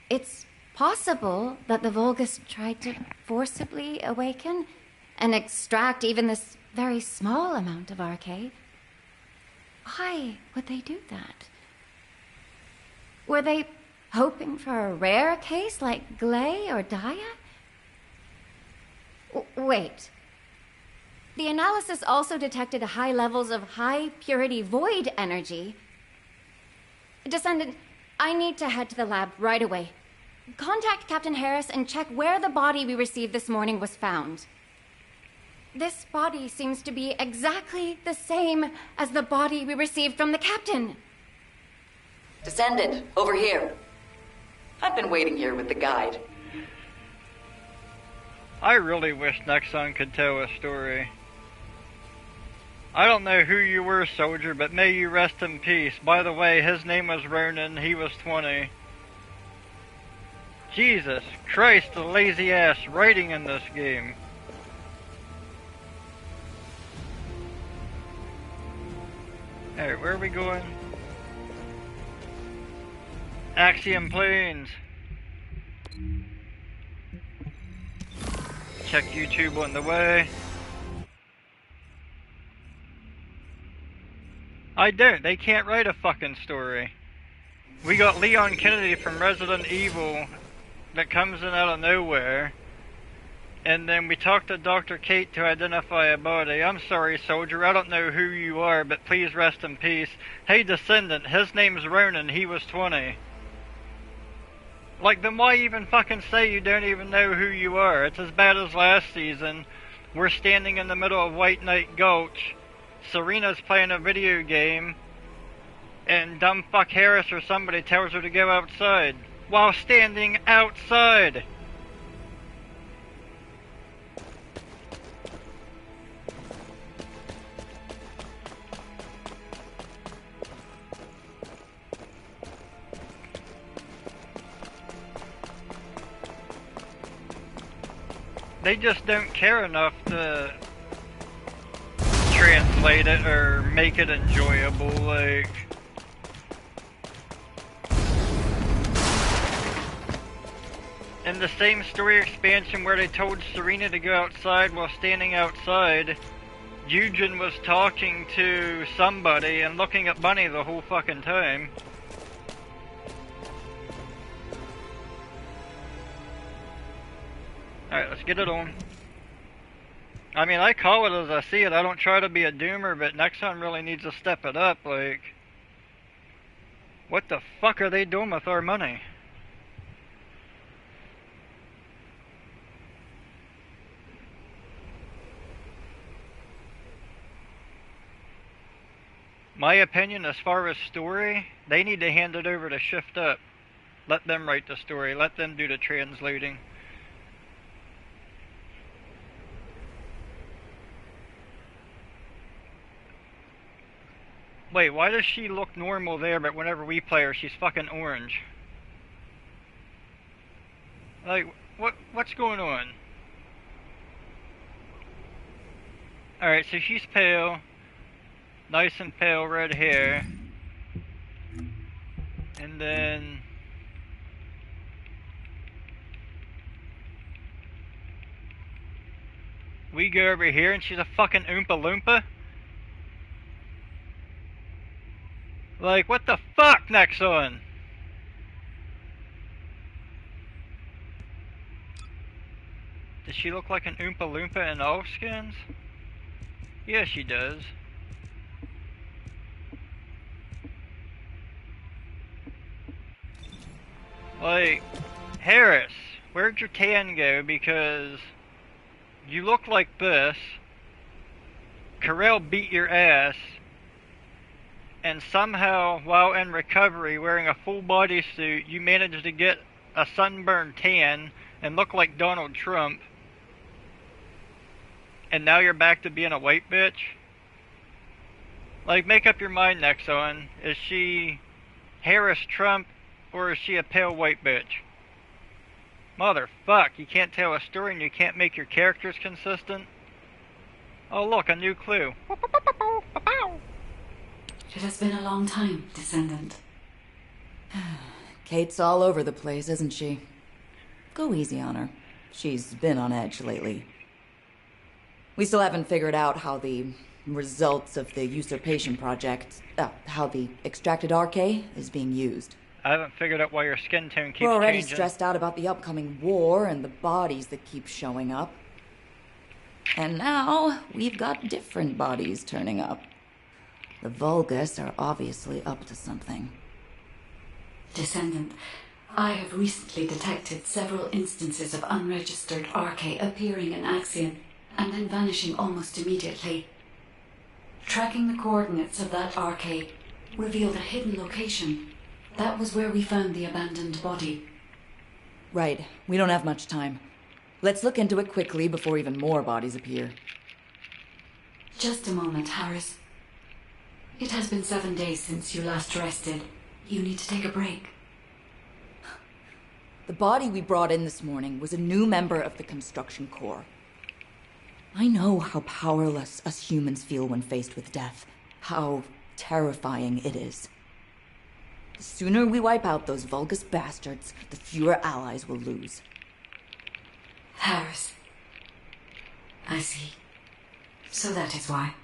it's possible that the Vulgus tried to forcibly awaken and extract even this very small amount of RK. Why would they do that? Were they hoping for a rare case like Glay or Daya? Wait. The analysis also detected high levels of high-purity void energy. Descendant, I need to head to the lab right away. Contact Captain Harris and check where the body we received this morning was found. This body seems to be exactly the same as the body we received from the captain. Descendant, over here. I've been waiting here with the guide. I really wish Nexon could tell a story. I don't know who you were, soldier, but may you rest in peace. By the way, his name was Ronan, he was 20. Jesus Christ, the lazy ass writing in this game. Alright, where are we going? Axiom Plains. Check YouTube on the way. I don't. They can't write a fucking story. We got Leon Kennedy from Resident Evil that comes in out of nowhere. And then we talked to Dr. Kate to identify a body. I'm sorry, soldier. I don't know who you are, but please rest in peace. Hey, Descendant. His name's Ronan. He was 20. Like, then why even fucking say you don't even know who you are? It's as bad as last season. We're standing in the middle of White Knight Gulch. Serena's playing a video game, and dumb fuck Harris or somebody tells her to go outside while standing outside. They just don't care enough to translate it or make it enjoyable. Like, in the same story expansion where they told Serena to go outside while standing outside, Eugen was talking to somebody and looking at Bunny the whole fucking time. Alright, let's get it on. I mean, I call it as I see it. I don't try to be a doomer, but Nexon really needs to step it up. Like, what the fuck are they doing with our money? My opinion, as far as story, they need to hand it over to Shift Up. Let them write the story. Let them do the translating. Wait, why does she look normal there, but whenever we play her, she's fucking orange? Like, what's going on? Alright, so she's pale. Nice and pale red hair. And then... we go over here and she's a fucking Oompa Loompa? Like, what the fuck, Nexon? Does she look like an Oompa Loompa in all skins? Yeah, she does. Like, Harris, where'd your tan go? Because you look like this. Carell beat your ass. And somehow, while in recovery, wearing a full bodysuit, you managed to get a sunburned tan and look like Donald Trump. And now you're back to being a white bitch? Like, make up your mind, Nexon. Is she Harris Trump, or is she a pale white bitch? Motherfuck, you can't tell a story and you can't make your characters consistent? Oh look, a new clue. It has been a long time, Descendant. Kate's all over the place, isn't she? Go easy on her. She's been on edge lately. We still haven't figured out how the results of the usurpation project, how the extracted RK is being used. I haven't figured out why your skin tone keeps changing. We're already stressed out about the upcoming war and the bodies that keep showing up. And now, we've got different bodies turning up. The Vulgus are obviously up to something. Descendant, I have recently detected several instances of unregistered RK appearing in Axion and then vanishing almost immediately. Tracking the coordinates of that RK revealed a hidden location. That was where we found the abandoned body. Right. We don't have much time. Let's look into it quickly before even more bodies appear. Just a moment, Harris. It has been 7 days since you last rested. You need to take a break. The body we brought in this morning was a new member of the Construction Corps. I know how powerless us humans feel when faced with death. How terrifying it is. The sooner we wipe out those Vulgus bastards, the fewer allies we'll lose. Harris. I see. So that is why.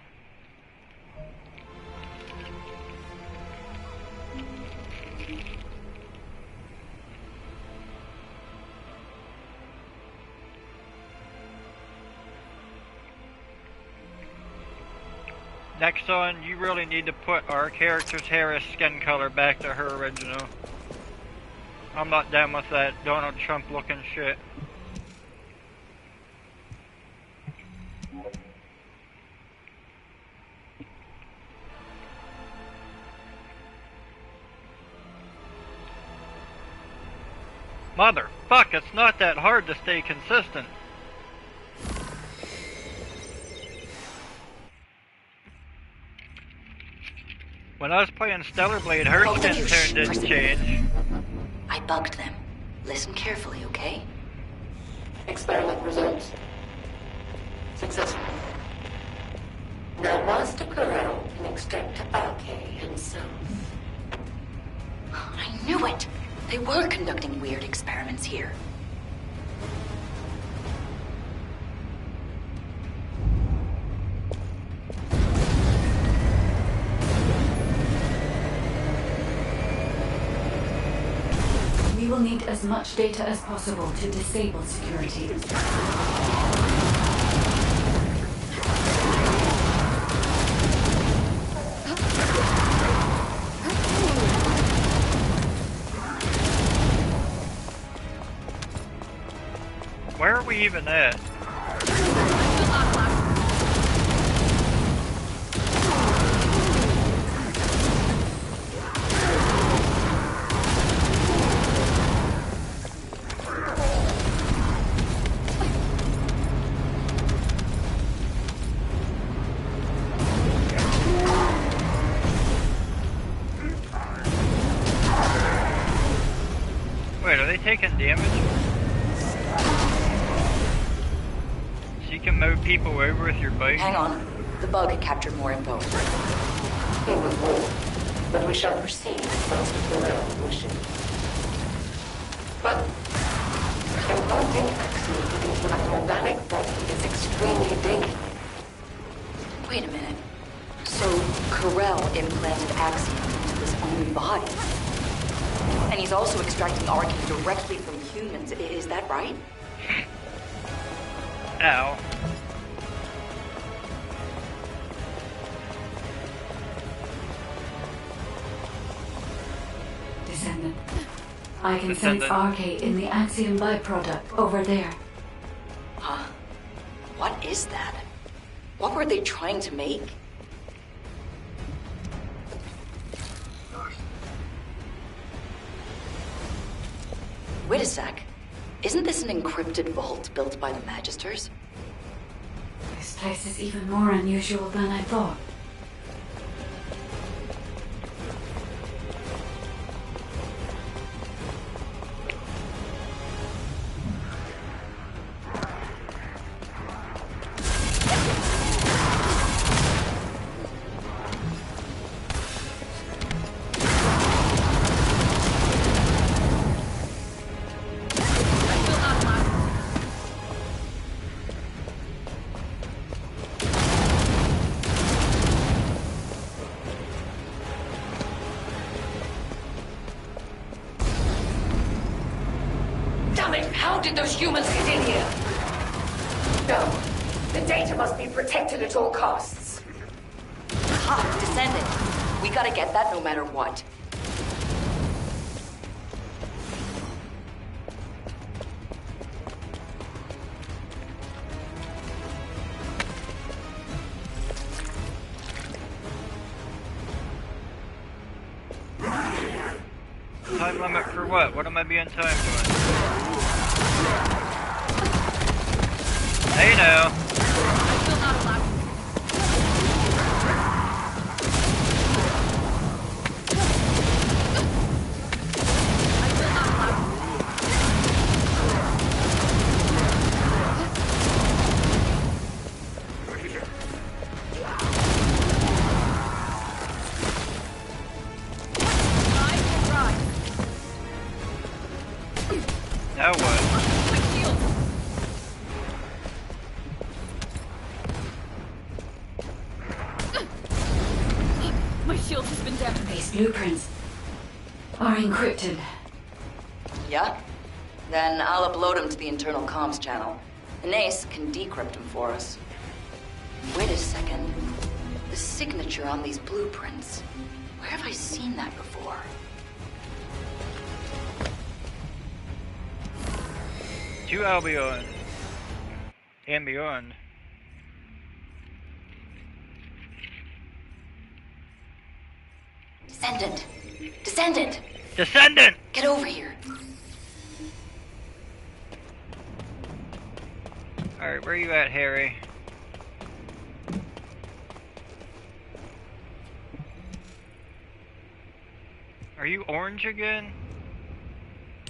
Nexon, you really need to put our character's Harris skin color back to her original. I'm not down with that Donald Trump looking shit. Motherfuck, it's not that hard to stay consistent. When I was playing Stellar Blade, her skin tone didn't change. I bugged them. Listen carefully, okay? Experiment results. Successful. Now Master Corral can extract Arcade himself. I knew it! They were conducting weird experiments here. We will need as much data as possible to disable security. Where are we even at? Wait, are they taking damage? So you can mow people over with your bike? Hang on. The bug captured more info. He will move, but we shall proceed as Master Corral wishes. But implanting Axiom into an organic body is extremely dangerous. Wait a minute. So, Corell implanted Axiom into his own body. And he's also extracting Arcane directly from humans. Is that right? Ow. Descendant. I can sense Arcane in the Axiom byproduct over there. Huh? What is that? What were they trying to make? Wait a sec. Isn't this an encrypted vault built by the Magisters? This place is even more unusual than I thought. Damn it! How did those humans get in here? No. The data must be protected at all costs. Ha! Descendant! We gotta get that no matter what. Time limit for what? What am I being timed on? Hey now. Now what? My shield has been damaged. These blueprints are encrypted. Yeah? Then I'll upload them to the internal comms channel. And Ace can decrypt them for us. Wait a second. The signature on these blueprints. Where have I seen that before? To Albion. And beyond. Descendant! Descendant! Descendant! Get over here! Alright, where you at, Harry? Are you orange again?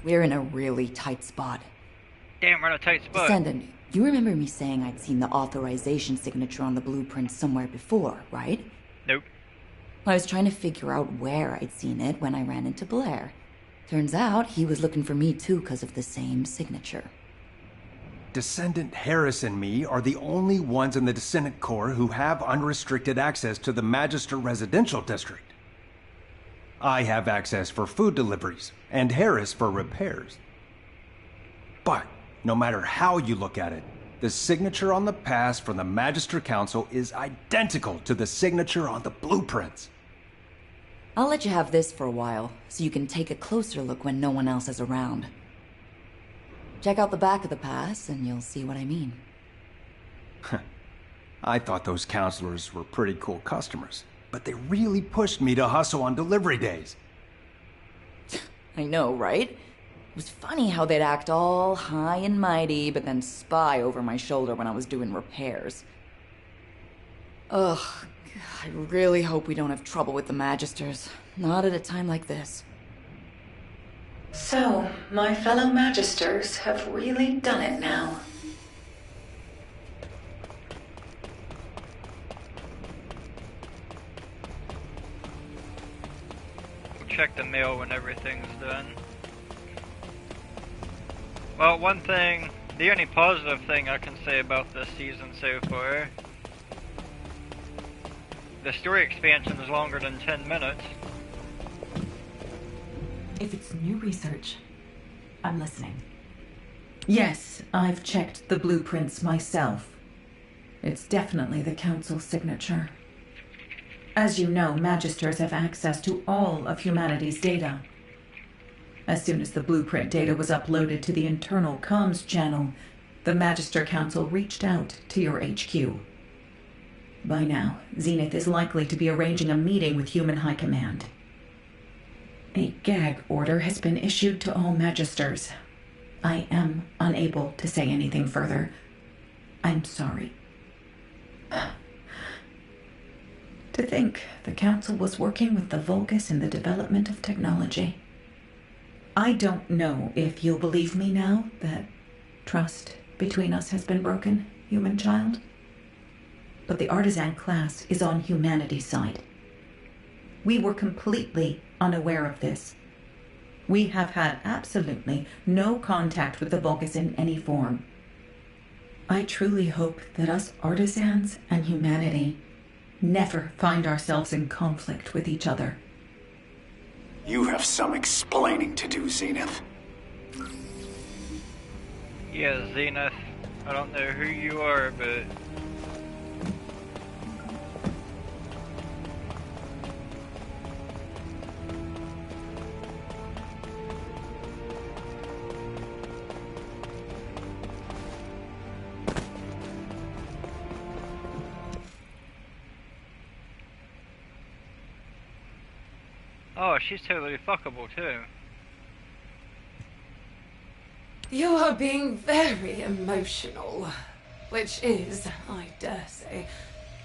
We're in a really tight spot. Damn, we're in a tight spot. Descendant, you remember me saying I'd seen the authorization signature on the blueprint somewhere before, right? Nope. I was trying to figure out where I'd seen it when I ran into Blair. Turns out he was looking for me too because of the same signature. Descendant Harris and me are the only ones in the Descendant Corps who have unrestricted access to the Magister Residential District. I have access for food deliveries, and Harris for repairs. But, no matter how you look at it, the signature on the pass from the Magister Council is identical to the signature on the blueprints. I'll let you have this for a while, so you can take a closer look when no one else is around. Check out the back of the pass, and you'll see what I mean. I thought those counselors were pretty cool customers, but they really pushed me to hustle on delivery days. I know, right? It was funny how they'd act all high and mighty, but then spy over my shoulder when I was doing repairs. Ugh, I really hope we don't have trouble with the Magisters. Not at a time like this. So, my fellow Magisters have really done it now. We'll check the mail when everything's done. Well, one thing, the only positive thing I can say about this season so far, the story expansion is longer than 10 minutes. If it's new research, I'm listening. Yes, I've checked the blueprints myself. It's definitely the Council's signature. As you know, Magisters have access to all of humanity's data. As soon as the blueprint data was uploaded to the internal comms channel, the Magister Council reached out to your HQ. By now, Zenith is likely to be arranging a meeting with Human High Command. A gag order has been issued to all Magisters. I am unable to say anything further. I'm sorry. To think the Council was working with the Vulgus in the development of technology. I don't know if you'll believe me now that trust between us has been broken, human child. But the artisan class is on humanity's side. We were completely unaware of this. We have had absolutely no contact with the Vulgus in any form. I truly hope that us artisans and humanity never find ourselves in conflict with each other. You have some explaining to do, Zenith. Yeah, Zenith. I don't know who you are, but... Oh, she's totally fuckable too. You are being very emotional. Which is, I dare say,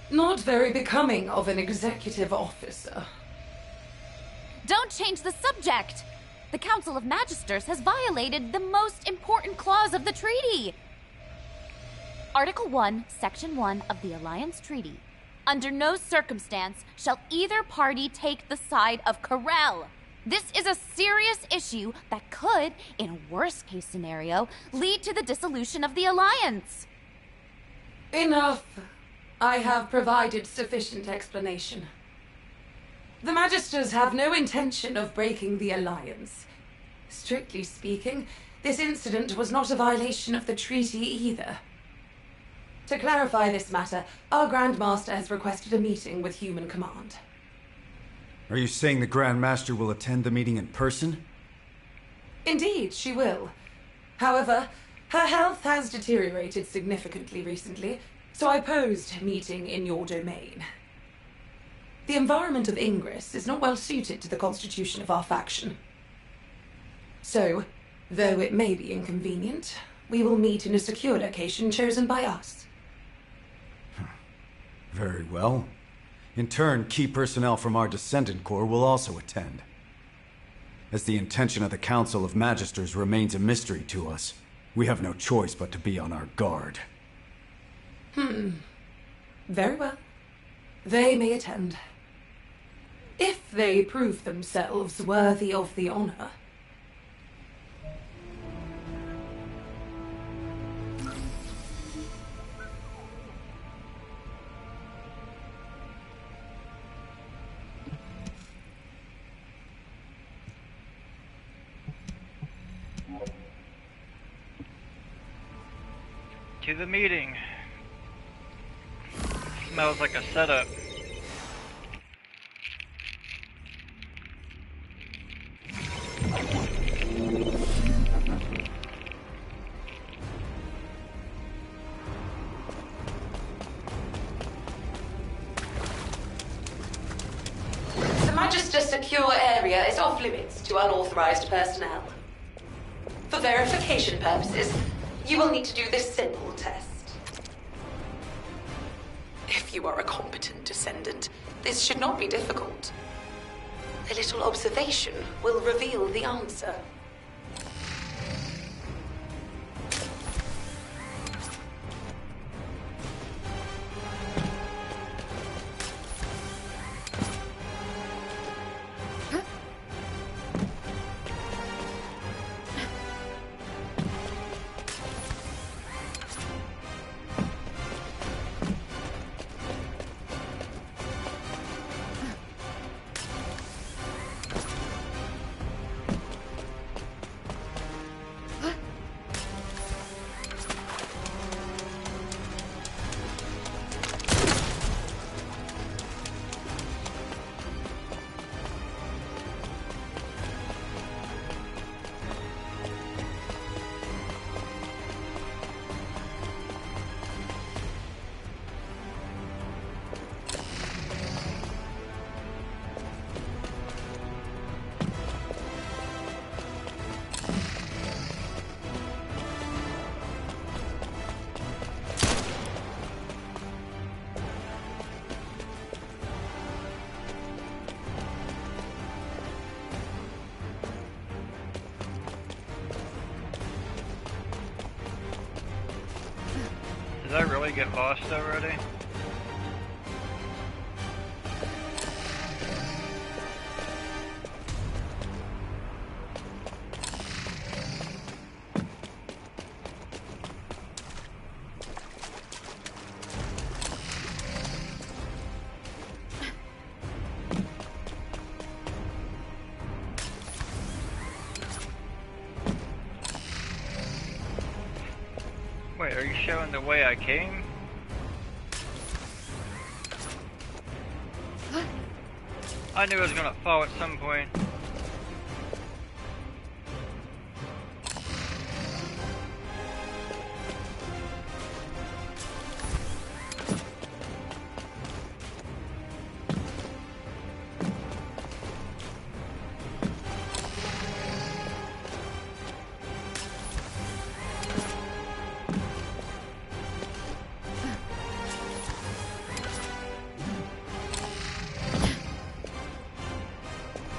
not very becoming of an executive officer. Don't change the subject! The Council of Magisters has violated the most important clause of the treaty! Article 1, Section 1 of the Alliance Treaty. Under no circumstance shall either party take the side of Corel. This is a serious issue that could, in a worst-case scenario, lead to the dissolution of the Alliance. Enough. I have provided sufficient explanation. The Magisters have no intention of breaking the Alliance. Strictly speaking, this incident was not a violation of the treaty either. To clarify this matter, our Grand Master has requested a meeting with Human Command. Are you saying the Grand Master will attend the meeting in person? Indeed, she will. However, her health has deteriorated significantly recently, so I posed meeting in your domain. The environment of Ingress is not well suited to the constitution of our faction. So, though it may be inconvenient, we will meet in a secure location chosen by us. Very well. In turn, key personnel from our Descendant Corps will also attend. As the intention of the Council of Magisters remains a mystery to us, we have no choice but to be on our guard. Very well. They may attend. If they prove themselves worthy of the honor. To the meeting. Smells like a setup. The Magister secure area is off limits to unauthorized personnel. For verification purposes, you will need to do this simple test. If you are a competent Descendant, this should not be difficult. A little observation will reveal the answer. Did I really get lost already? Wait, are you showing the way I came? I knew I was gonna fall at some point.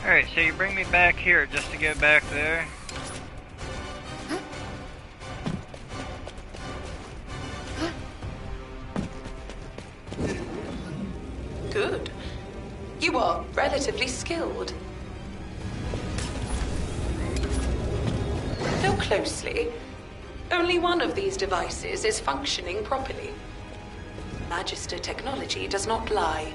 Alright, so you bring me back here just to go back there? Good. You are relatively skilled. Look closely. Only one of these devices is functioning properly. Magister technology does not lie.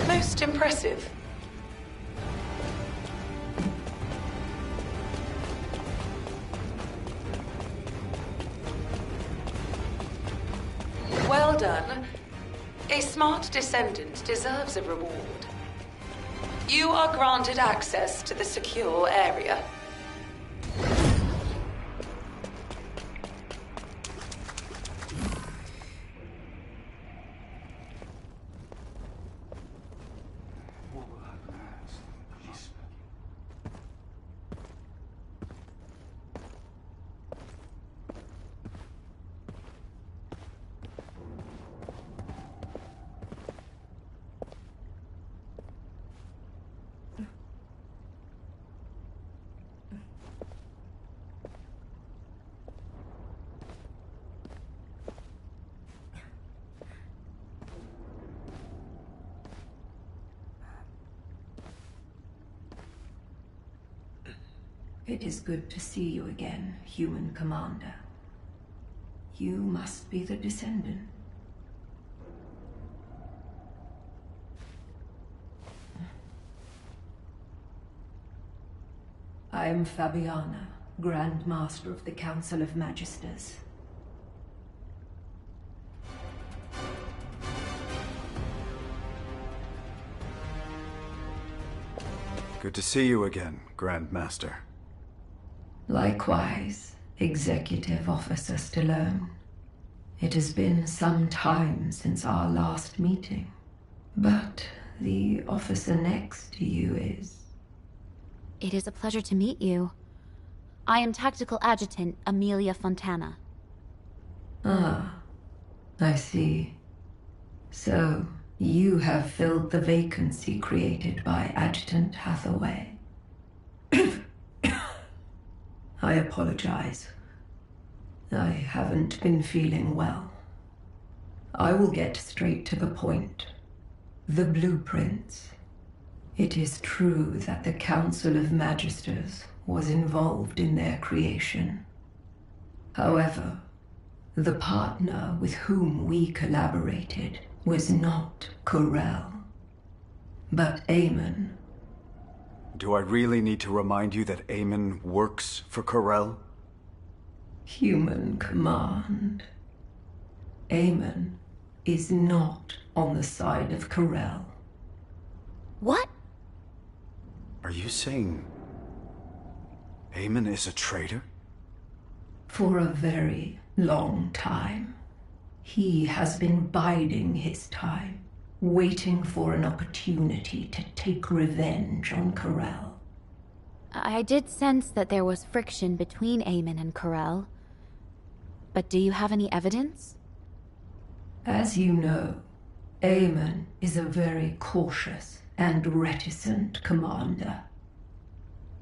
Most impressive. Well done. A smart descendant deserves a reward. You are granted access to the secure area. It is good to see you again, human commander. You must be the Descendant. I am Fabiana, Grand Master of the Council of Magisters. Good to see you again, Grand Master. Likewise, Executive Officer Stallone. It has been some time since our last meeting, but the officer next to you is... It is a pleasure to meet you. I am Tactical Adjutant Amelia Fontana. Ah, I see. So, you have filled the vacancy created by Adjutant Hathaway. I apologize. I haven't been feeling well. I will get straight to the point. The blueprints. It is true that the Council of Magisters was involved in their creation. However, the partner with whom we collaborated was not Corel, but Eamon. Do I really need to remind you that Eamon works for Corel? Human command. Eamon is not on the side of Corel. What? Are you saying Eamon is a traitor? For a very long time. He has been biding his time, waiting for an opportunity to take revenge on Corel. I did sense that there was friction between Eamon and Corel. But do you have any evidence? As you know, Eamon is a very cautious and reticent commander.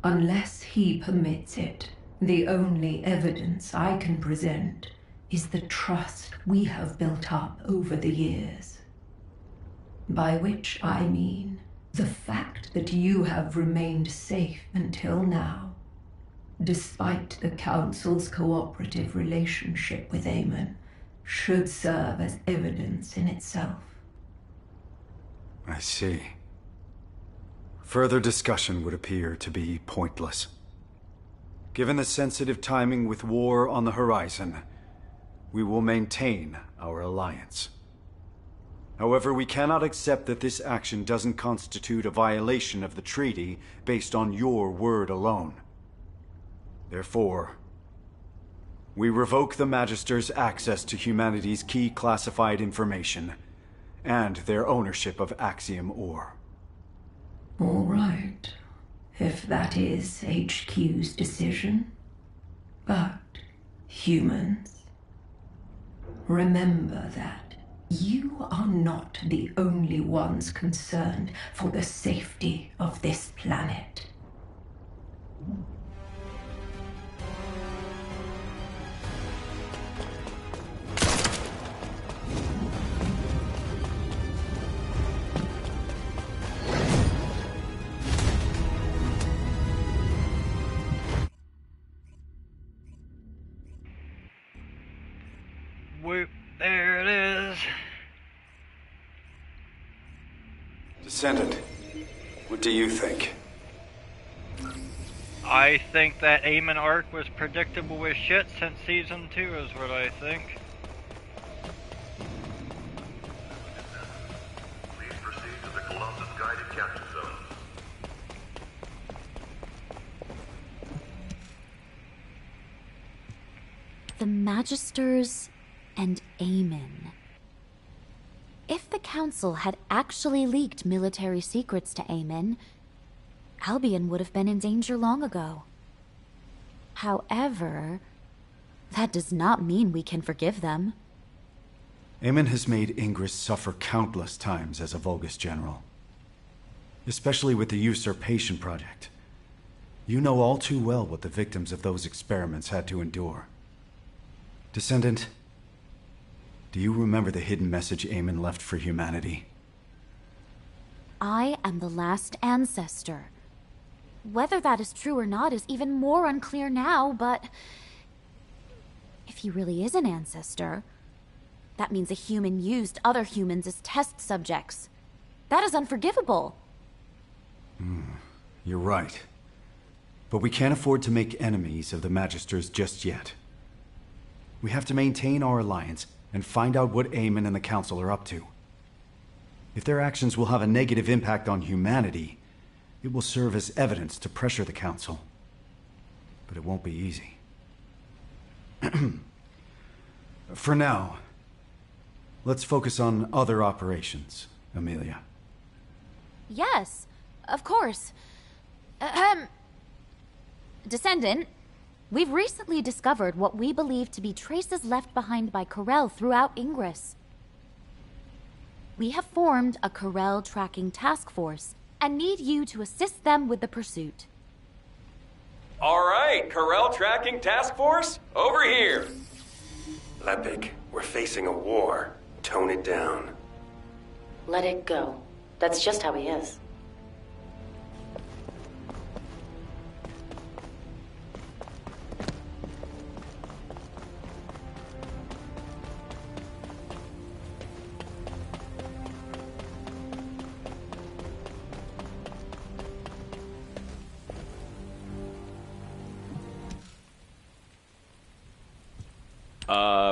Unless he permits it, the only evidence I can present is the trust we have built up over the years. By which I mean the fact that you have remained safe until now, despite the Council's cooperative relationship with Eamon, should serve as evidence in itself. I see. Further discussion would appear to be pointless. Given the sensitive timing with war on the horizon, we will maintain our alliance. However, we cannot accept that this action doesn't constitute a violation of the treaty based on your word alone. Therefore, we revoke the Magister's access to humanity's key classified information and their ownership of Axiom ore. All right, if that is HQ's decision. But, humans, remember that you are not the only ones concerned for the safety of this planet. Whoop, there it is. Descendant, what do you think? I think that Eamon arc was predictable as shit since Season 2 is what I think. Please proceed to the Colossus guided capture zone. The Magisters and Eamon. If the Council had actually leaked military secrets to Eamon, Albion would have been in danger long ago. However, that does not mean we can forgive them. Eamon has made Ingress suffer countless times as a Vulgus general. Especially with the Usurpation Project. You know all too well what the victims of those experiments had to endure. Descendant, do you remember the hidden message Eamon left for humanity? I am the last ancestor. Whether that is true or not is even more unclear now, but if he really is an ancestor, that means a human used other humans as test subjects. That is unforgivable. You're right. But we can't afford to make enemies of the Magisters just yet. We have to maintain our alliance and find out what Eamon and the Council are up to. If their actions will have a negative impact on humanity, it will serve as evidence to pressure the Council. But it won't be easy. For now, let's focus on other operations, Amelia. Yes, of course. Descendant, we've recently discovered what we believe to be traces left behind by Corel throughout Ingress. We have formed a Corel tracking task force and need you to assist them with the pursuit. All right, Corel tracking task force, over here. Lepik, we're facing a war. Tone it down. Let it go. That's just how he is.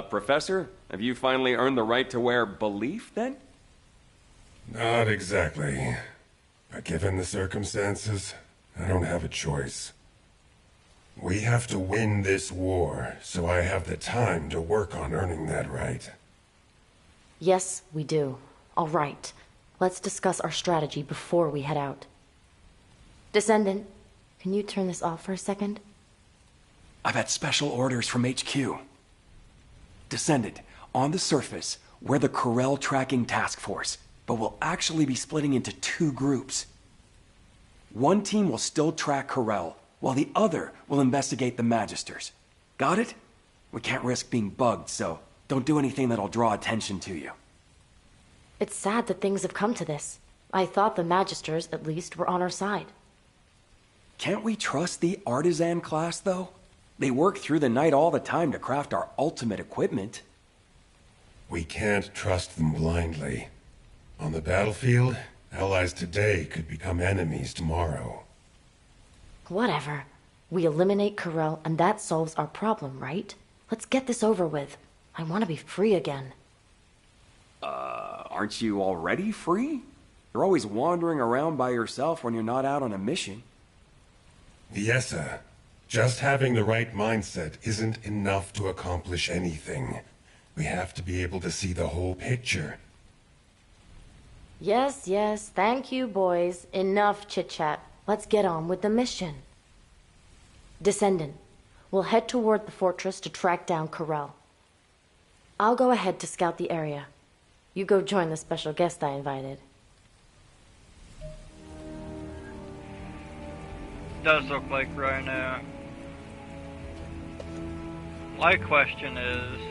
Professor, have you finally earned the right to wear belief, then? Not exactly. But given the circumstances, I don't have a choice. We have to win this war, so I have the time to work on earning that right. Yes, we do. All right. Let's discuss our strategy before we head out. Descendant, can you turn this off for a second? I've had special orders from HQ. Descendant, on the surface, we're the Corel tracking task force, but we'll actually be splitting into two groups. One team will still track Corel, while the other will investigate the Magisters. Got it? We can't risk being bugged, so don't do anything that'll draw attention to you. It's sad that things have come to this. I thought the Magisters, at least, were on our side. Can't we trust the Artisan class, though? They work through the night all the time to craft our ultimate equipment. We can't trust them blindly. On the battlefield, allies today could become enemies tomorrow. Whatever. We eliminate Corel, and that solves our problem, right? Let's get this over with. I want to be free again. Aren't you already free? You're always wandering around by yourself when you're not out on a mission. Viessa, just having the right mindset isn't enough to accomplish anything. We have to be able to see the whole picture. Yes, yes, thank you, boys. Enough chit-chat. Let's get on with the mission. Descendant, we'll head toward the fortress to track down Corel. I'll go ahead to scout the area. You go join the special guest I invited. Does look like Rhino. My question is,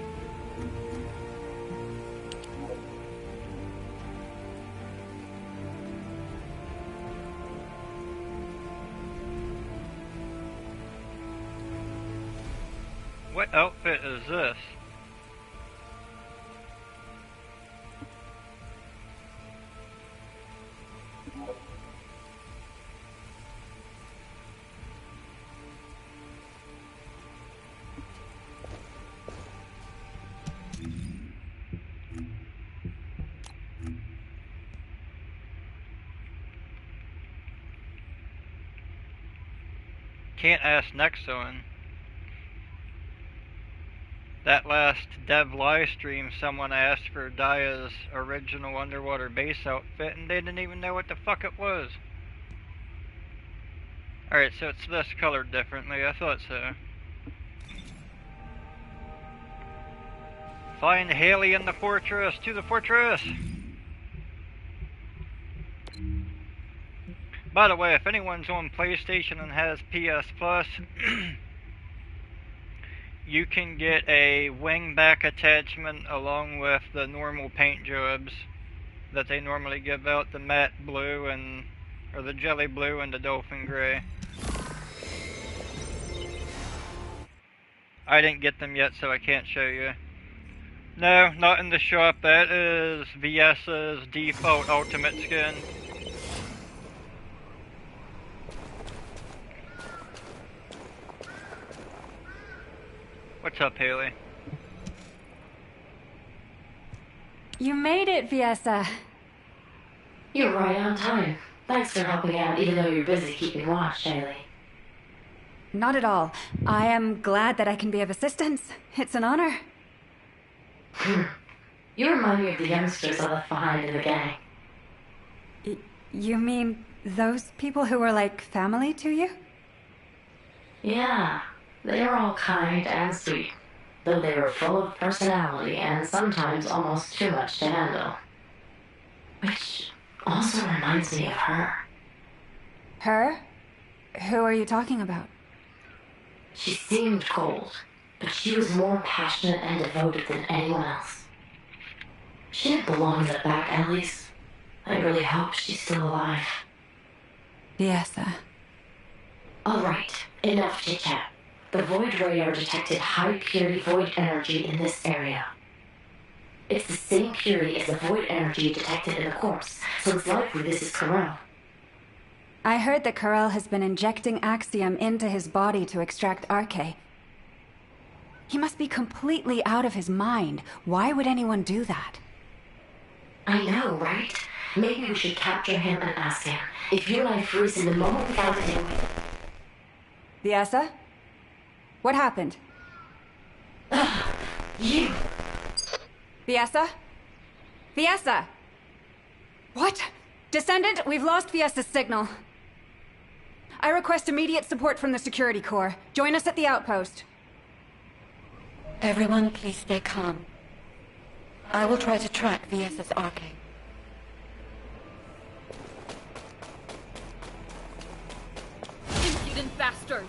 what outfit is this? Can't ask Nexon. That last dev livestream, someone asked for Daya's original underwater base outfit, and they didn't even know what the fuck it was. Alright, so it's this colored differently. I thought so. Find Haley in the fortress. To the fortress! By the way, if anyone's on PlayStation and has PS Plus, you can get a wingback attachment along with the normal paint jobs that they normally give out, the matte blue or the jelly blue and the dolphin gray. I didn't get them yet, so I can't show you. No, not in the shop. That is VS's default ultimate skin. What's up, Haley? You made it, Viesa. You're right on time. Thanks for helping out, even though you're busy keeping watch, Haley. Not at all. I am glad that I can be of assistance. It's an honor. You remind me of the youngsters I left behind in the gang. You mean those people who were like family to you? Yeah, they were all kind and sweet, though they were full of personality and sometimes almost too much to handle. Which also reminds me of her. Her? Who are you talking about? She seemed cold, but she was more passionate and devoted than anyone else. She didn't belong in the back alleys. I really hope she's still alive. Viesa. Alright, enough chit-chat. The Void radar detected high purity Void energy in this area. It's the same purity as the Void energy detected in the corpse, so it's likely this is Corel. I heard that Corel has been injecting Axiom into his body to extract Arche. He must be completely out of his mind. Why would anyone do that? I know, right? Maybe we should capture him and ask him. If you and I freeze him the moment we found him... Viesa? What happened? You! Viesa? Viesa! What? Descendant, we've lost Viesa's signal. I request immediate support from the Security Corps. Join us at the outpost. Everyone, please stay calm. I will try to track Viesa's Arche. Impudent bastards!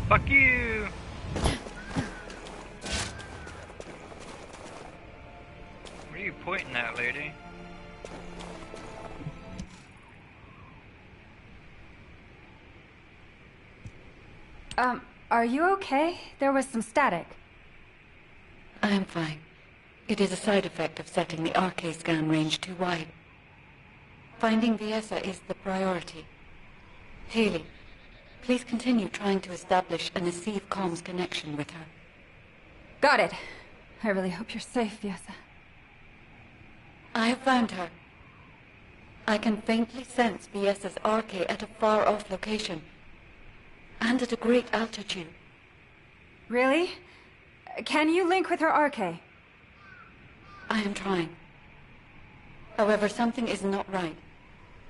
Fuck you! What are you pointing at, lady? Are you okay? There was some static. I am fine. It is a side effect of setting the Arche scan range too wide. Finding Viesa is the priority. Haley, please continue trying to establish a Nasiv comms connection with her. Got it. I really hope you're safe, Viesa. I have found her. I can faintly sense VS's arcade at a far-off location. And at a great altitude. Really? Can you link with her arcade? I am trying. However, something is not right.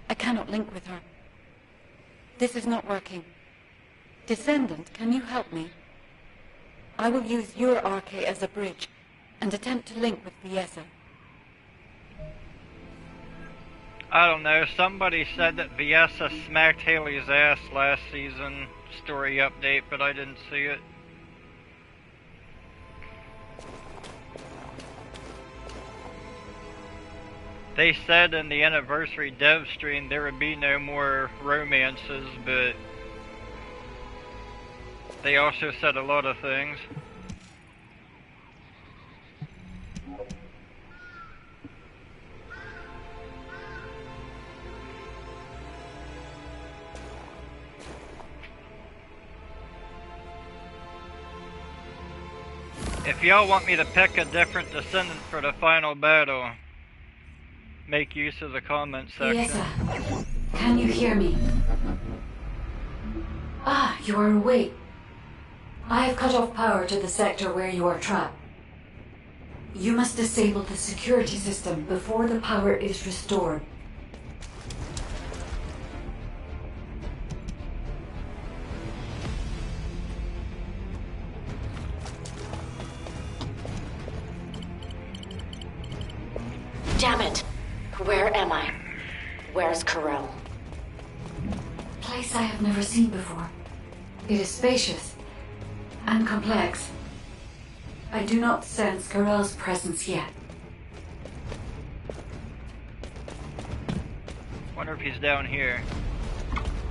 I cannot link with her. This is not working. Descendant, can you help me? I will use your arcade as a bridge and attempt to link with Viesa. I don't know, somebody said that Viesa smacked Haley's ass last season, story update, but I didn't see it. They said in the anniversary dev stream there would be no more romances, but they also said a lot of things. If y'all want me to pick a different descendant for the final battle, make use of the comment section. Viesa, can you hear me? Ah, you are awake. I have cut off power to the sector where you are trapped. You must disable the security system before the power is restored. Damn it! Where am I? Where's Corel? A place I have never seen before. It is spacious and complex. I do not sense Corel's presence yet. Wonder if he's down here.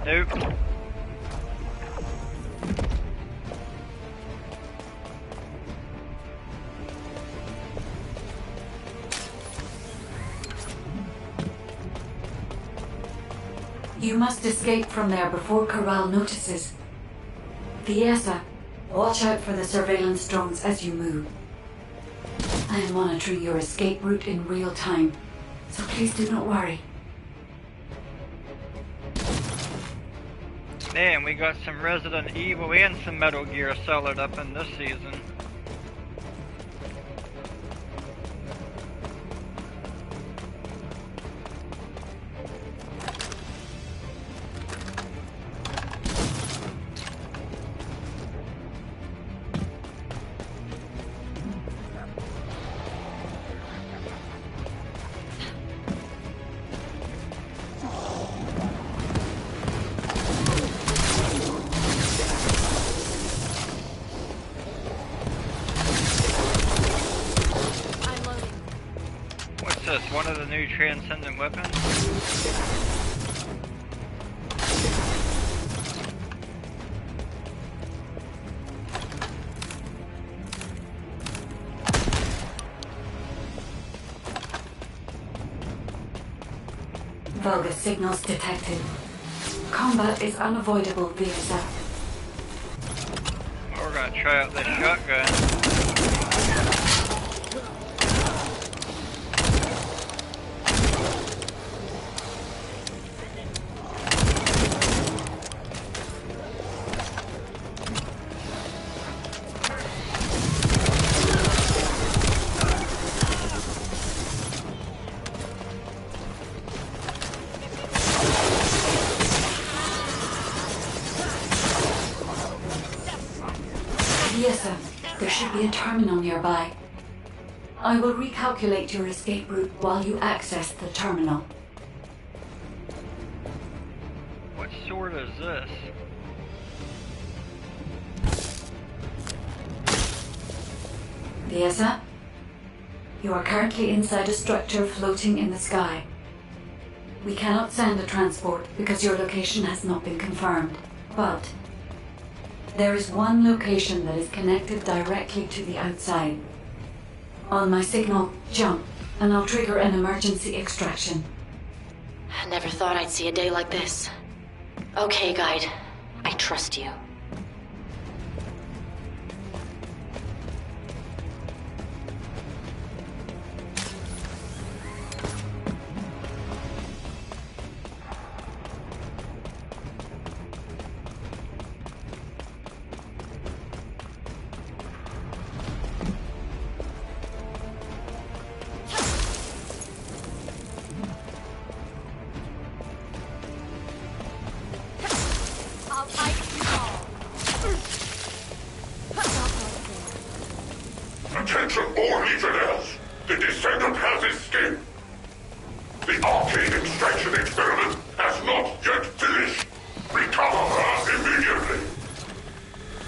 Nope. You must escape from there before Corel notices. Viesa, watch out for the surveillance drones as you move. I am monitoring your escape route in real time, so please do not worry. Man, we got some Resident Evil and some Metal Gear Solid up in this season. One of the new transcendent weapons? Vulgus signals detected. Combat is unavoidable, Viesa. We're gonna try out this shotgun. Viesa, there should be a terminal nearby. I will recalculate your escape route while you access the terminal. What sword is this? Viesa, you are currently inside a structure floating in the sky. We cannot send a transport because your location has not been confirmed, but there is one location that is connected directly to the outside. On my signal, jump, and I'll trigger an emergency extraction. I never thought I'd see a day like this. Okay, guide. I trust you. Attention all Legionnaires! The Descendant has his skin! The arcane extraction experiment has not yet finished! Recover her immediately!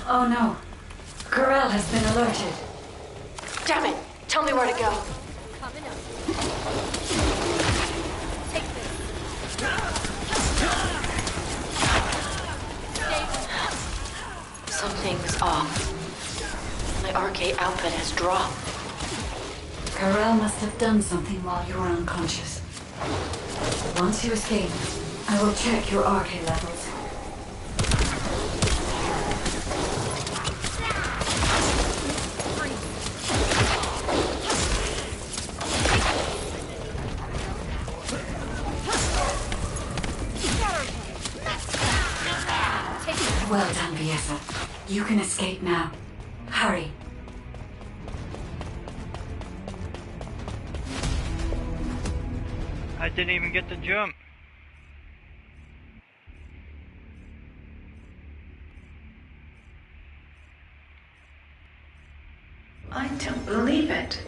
Oh no. Corel has been alerted. Damn it! Tell me where to go. Coming up. Take this. Something's off. My arcade output has dropped. Corel must have done something while you were unconscious. Once you escape, I will check your RK levels. Well done, Viesa. You can escape now. Hurry. I didn't even get to jump. I don't believe it.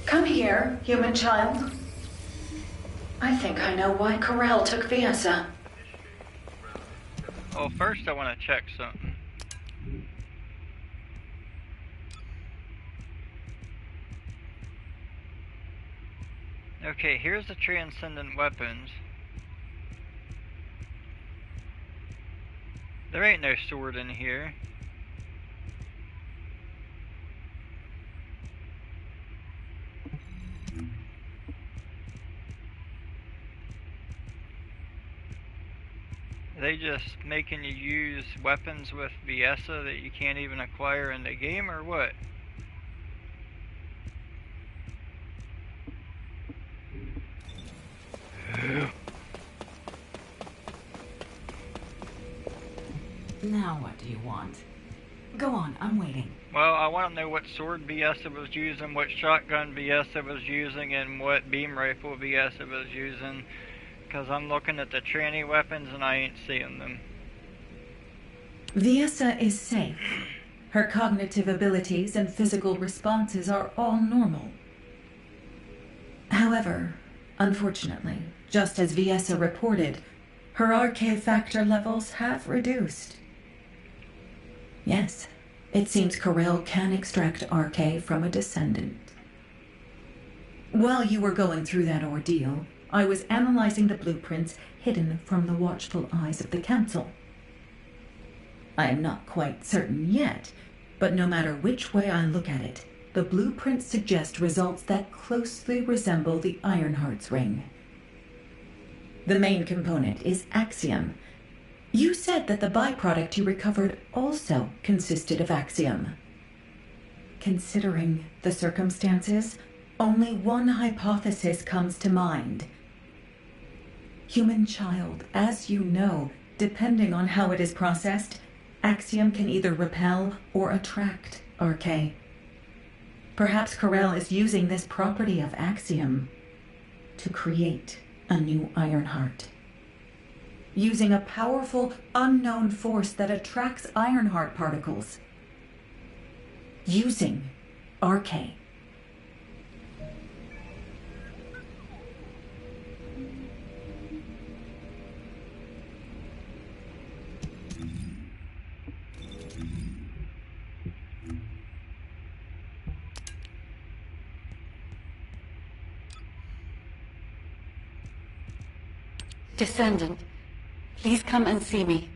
Come here, human child. I think I know why Corel took Viesa. Well, first I want to check something. Okay, here's the transcendent weapons. There ain't no sword in here. Are they just making you use weapons with Viesa that you can't even acquire in the game, or what? Now what do you want? Go on, I'm waiting. Well, I want to know what sword Viesa was using, what shotgun Viesa was using, and what beam rifle Viesa was using. Because I'm looking at the tranny weapons and I ain't seeing them. Viesa is safe. Her cognitive abilities and physical responses are all normal. However, unfortunately, just as Viesa reported, her RK factor levels have reduced. Yes, it seems Corel can extract RK from a descendant. While you were going through that ordeal, I was analyzing the blueprints hidden from the watchful eyes of the Council. I am not quite certain yet, but no matter which way I look at it, the blueprints suggest results that closely resemble the Ironheart's ring. The main component is Axiom. You said that the byproduct you recovered also consisted of Axiom. Considering the circumstances, only one hypothesis comes to mind. Human child, as you know, depending on how it is processed, Axiom can either repel or attract RK. Perhaps Corel is using this property of Axiom to create a new Ironheart. Using a powerful, unknown force that attracts Ironheart particles. Using RK. Descendant, please come and see me.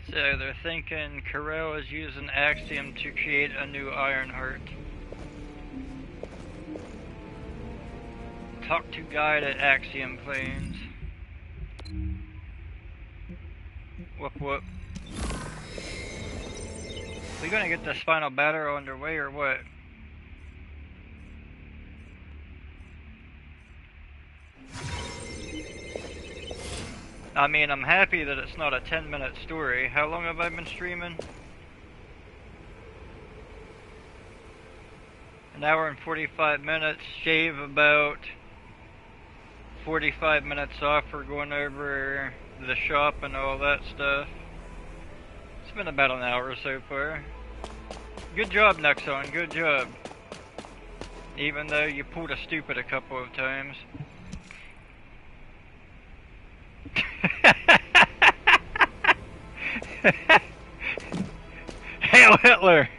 So they're thinking Corel is using Axiom to create a new Ironheart. Talk to guide at Axiom Plains. Whoop whoop. We gonna get this final battle underway or what? I mean, I'm happy that it's not a 10-minute story. How long have I been streaming? An hour and 45 minutes. Shave about 45 minutes off for going over the shop and all that stuff. It's been about an hour so far. Good job, Nexon, good job. Even though you pulled a stupid a couple of times. Hail Hitler!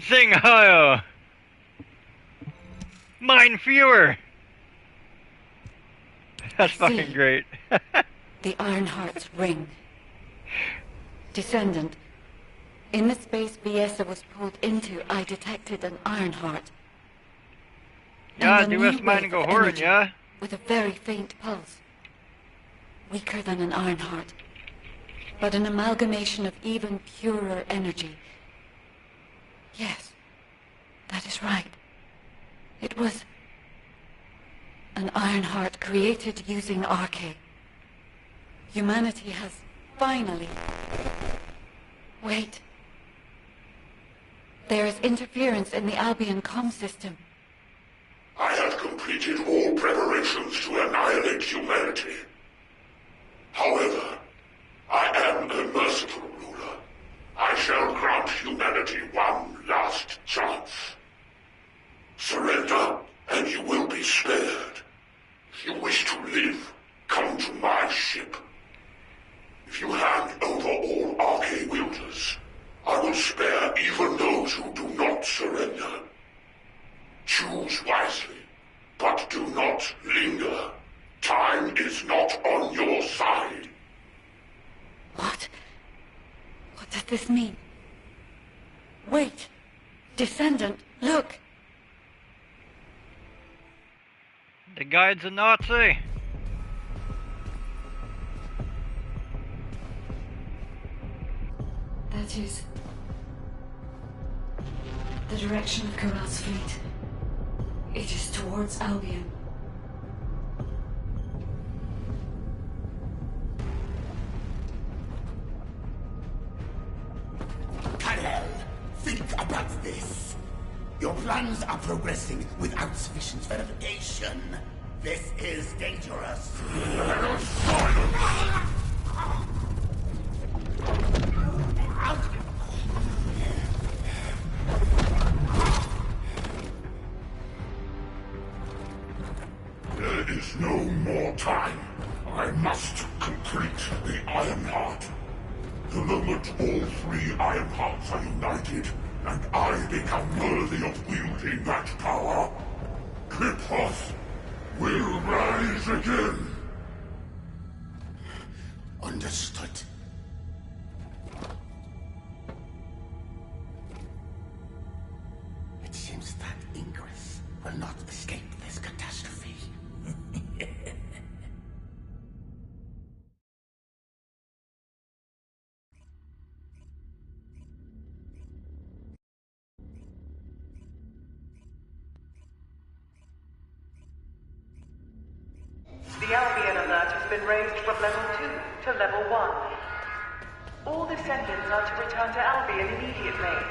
Sing Heil! Mein Führer! That's fucking great. The Ironheart's ring. Descendant, in the space Viesa was pulled into, I detected an Ironheart. Ja, du hast meinen gehört, ja? With a very faint pulse. Weaker than an Ironheart, but an amalgamation of even purer energy. Yes, that is right. It was an Ironheart created using Arche. Humanity has finally... Wait. There is interference in the Albion comm system. I have completed all preparations to annihilate humanity. However, I am a merciful ruler. I shall grant humanity one last chance. Surrender, and you will be spared. If you wish to live, come to my ship. If you hand over all Arche wielders, I will spare even those who do not surrender. Choose wisely, but do not linger. Time is not on your side. What? What does this mean? Wait! Descendant, look! The guide's a Nazi! That is... the direction of Corral's fleet. It is towards Albion. Karel, think about this. Your plans are progressing without sufficient verification. This is dangerous. There is no more time. I must complete the Ironheart. The moment all three Ironhearts are united, and I become worthy of wielding that power, Cliphoth will rise again. Understood. It seems that Ingress will not escape this catastrophe. The Albion alert has been raised from level 2 to level 1. All descendants are to return to Albion immediately.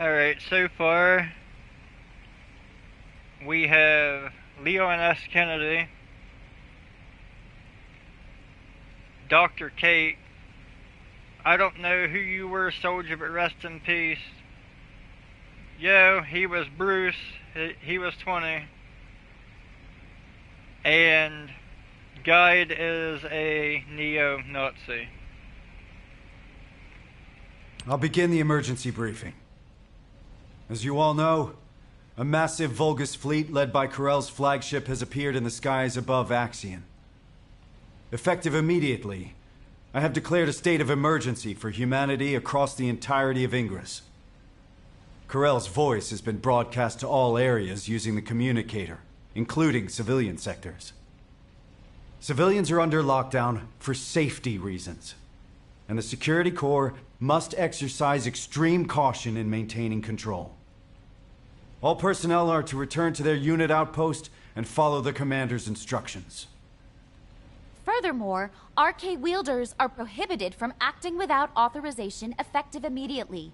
Alright, so far we have Leon S. Kennedy, Dr. Kate. I don't know who you were, soldier, but rest in peace. Yo, he was Bruce. He was 20. And Guide is a neo-Nazi. I'll begin the emergency briefing. As you all know, a massive Vulgus fleet led by Corell's flagship has appeared in the skies above Axion. Effective immediately, I have declared a state of emergency for humanity across the entirety of Ingress. Corell's voice has been broadcast to all areas using the communicator, including civilian sectors. Civilians are under lockdown for safety reasons, and the Security Corps must exercise extreme caution in maintaining control. All personnel are to return to their unit outpost and follow the commander's instructions. Furthermore, RK wielders are prohibited from acting without authorization effective immediately.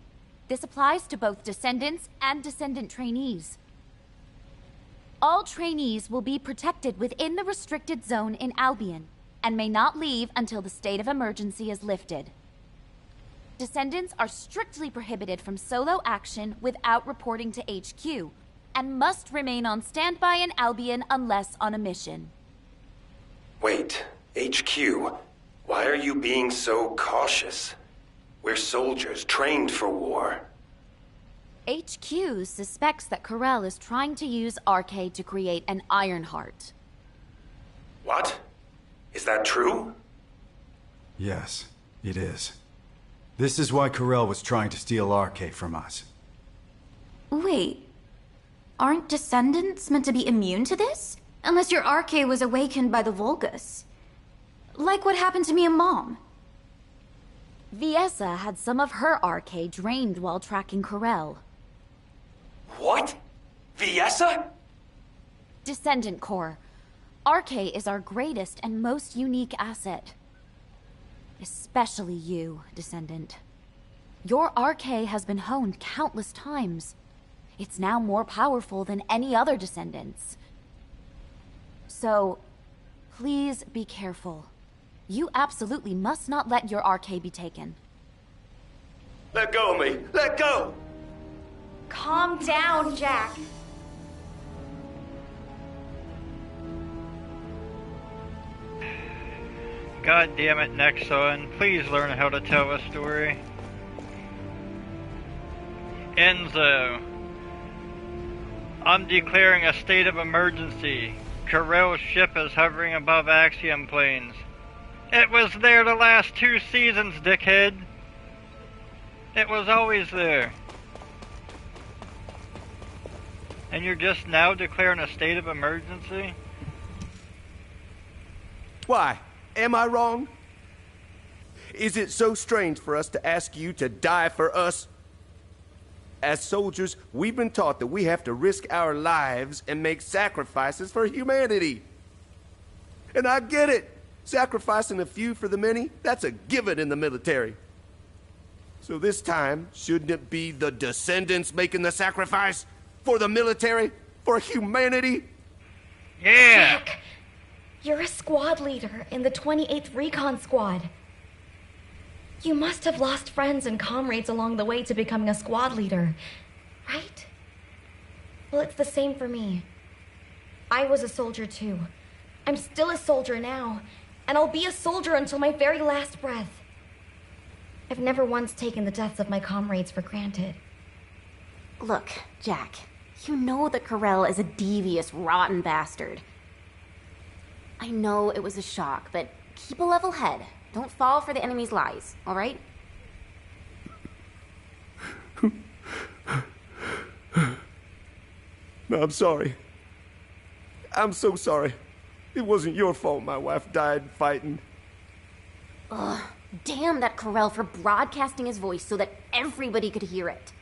This applies to both Descendants and Descendant trainees. All trainees will be protected within the restricted zone in Albion, and may not leave until the state of emergency is lifted. Descendants are strictly prohibited from solo action without reporting to HQ, and must remain on standby in Albion unless on a mission. Wait, HQ, why are you being so cautious? We're soldiers trained for war. HQ suspects that Corell is trying to use RK to create an Ironheart. What? Is that true? Yes, it is. This is why Corell was trying to steal RK from us. Wait, aren't Descendants meant to be immune to this? Unless your RK was awakened by the Vulgus. Like what happened to me and Mom. Viessa had some of her RK drained while tracking Corell. What? Viessa? Descendant Corps. RK is our greatest and most unique asset. Especially you, Descendant. Your RK has been honed countless times. It's now more powerful than any other Descendants. So, please be careful. You absolutely must not let your RK be taken. Let go of me! Let go! Calm down, Jack. God damn it, Nexon. Please learn how to tell a story. Enzo. I'm declaring a state of emergency. Corell's ship is hovering above Axiom Plains. It was there the last 2 seasons, dickhead. It was always there. And you're just now declaring a state of emergency? Why? Am I wrong? Is it so strange for us to ask you to die for us? As soldiers, we've been taught that we have to risk our lives and make sacrifices for humanity. And I get it. Sacrificing a few for the many, that's a given in the military. So this time, shouldn't it be the Descendants making the sacrifice? For the military? For humanity? Yeah! Jack, you're a squad leader in the 28th Recon Squad. You must have lost friends and comrades along the way to becoming a squad leader, right? Well, it's the same for me. I was a soldier too. I'm still a soldier now, and I'll be a soldier until my very last breath. I've never once taken the deaths of my comrades for granted. Look, Jack, you know that Corell is a devious, rotten bastard. I know it was a shock, but keep a level head. Don't fall for the enemy's lies, all right? No, I'm sorry. I'm so sorry. It wasn't your fault my wife died fighting. Ugh, damn that Corell for broadcasting his voice so that everybody could hear it.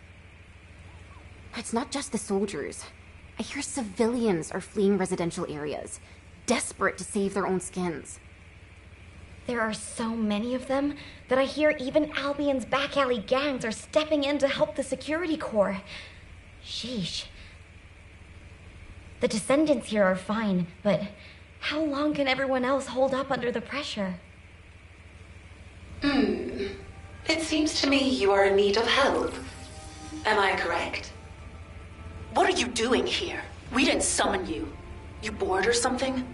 It's not just the soldiers. I hear civilians are fleeing residential areas, desperate to save their own skins. There are so many of them that I hear even Albion's back alley gangs are stepping in to help the security corps. Sheesh. The Descendants here are fine, but how long can everyone else hold up under the pressure? It seems to me you are in need of help. Am I correct? What are you doing here? We didn't summon you. You bored or something?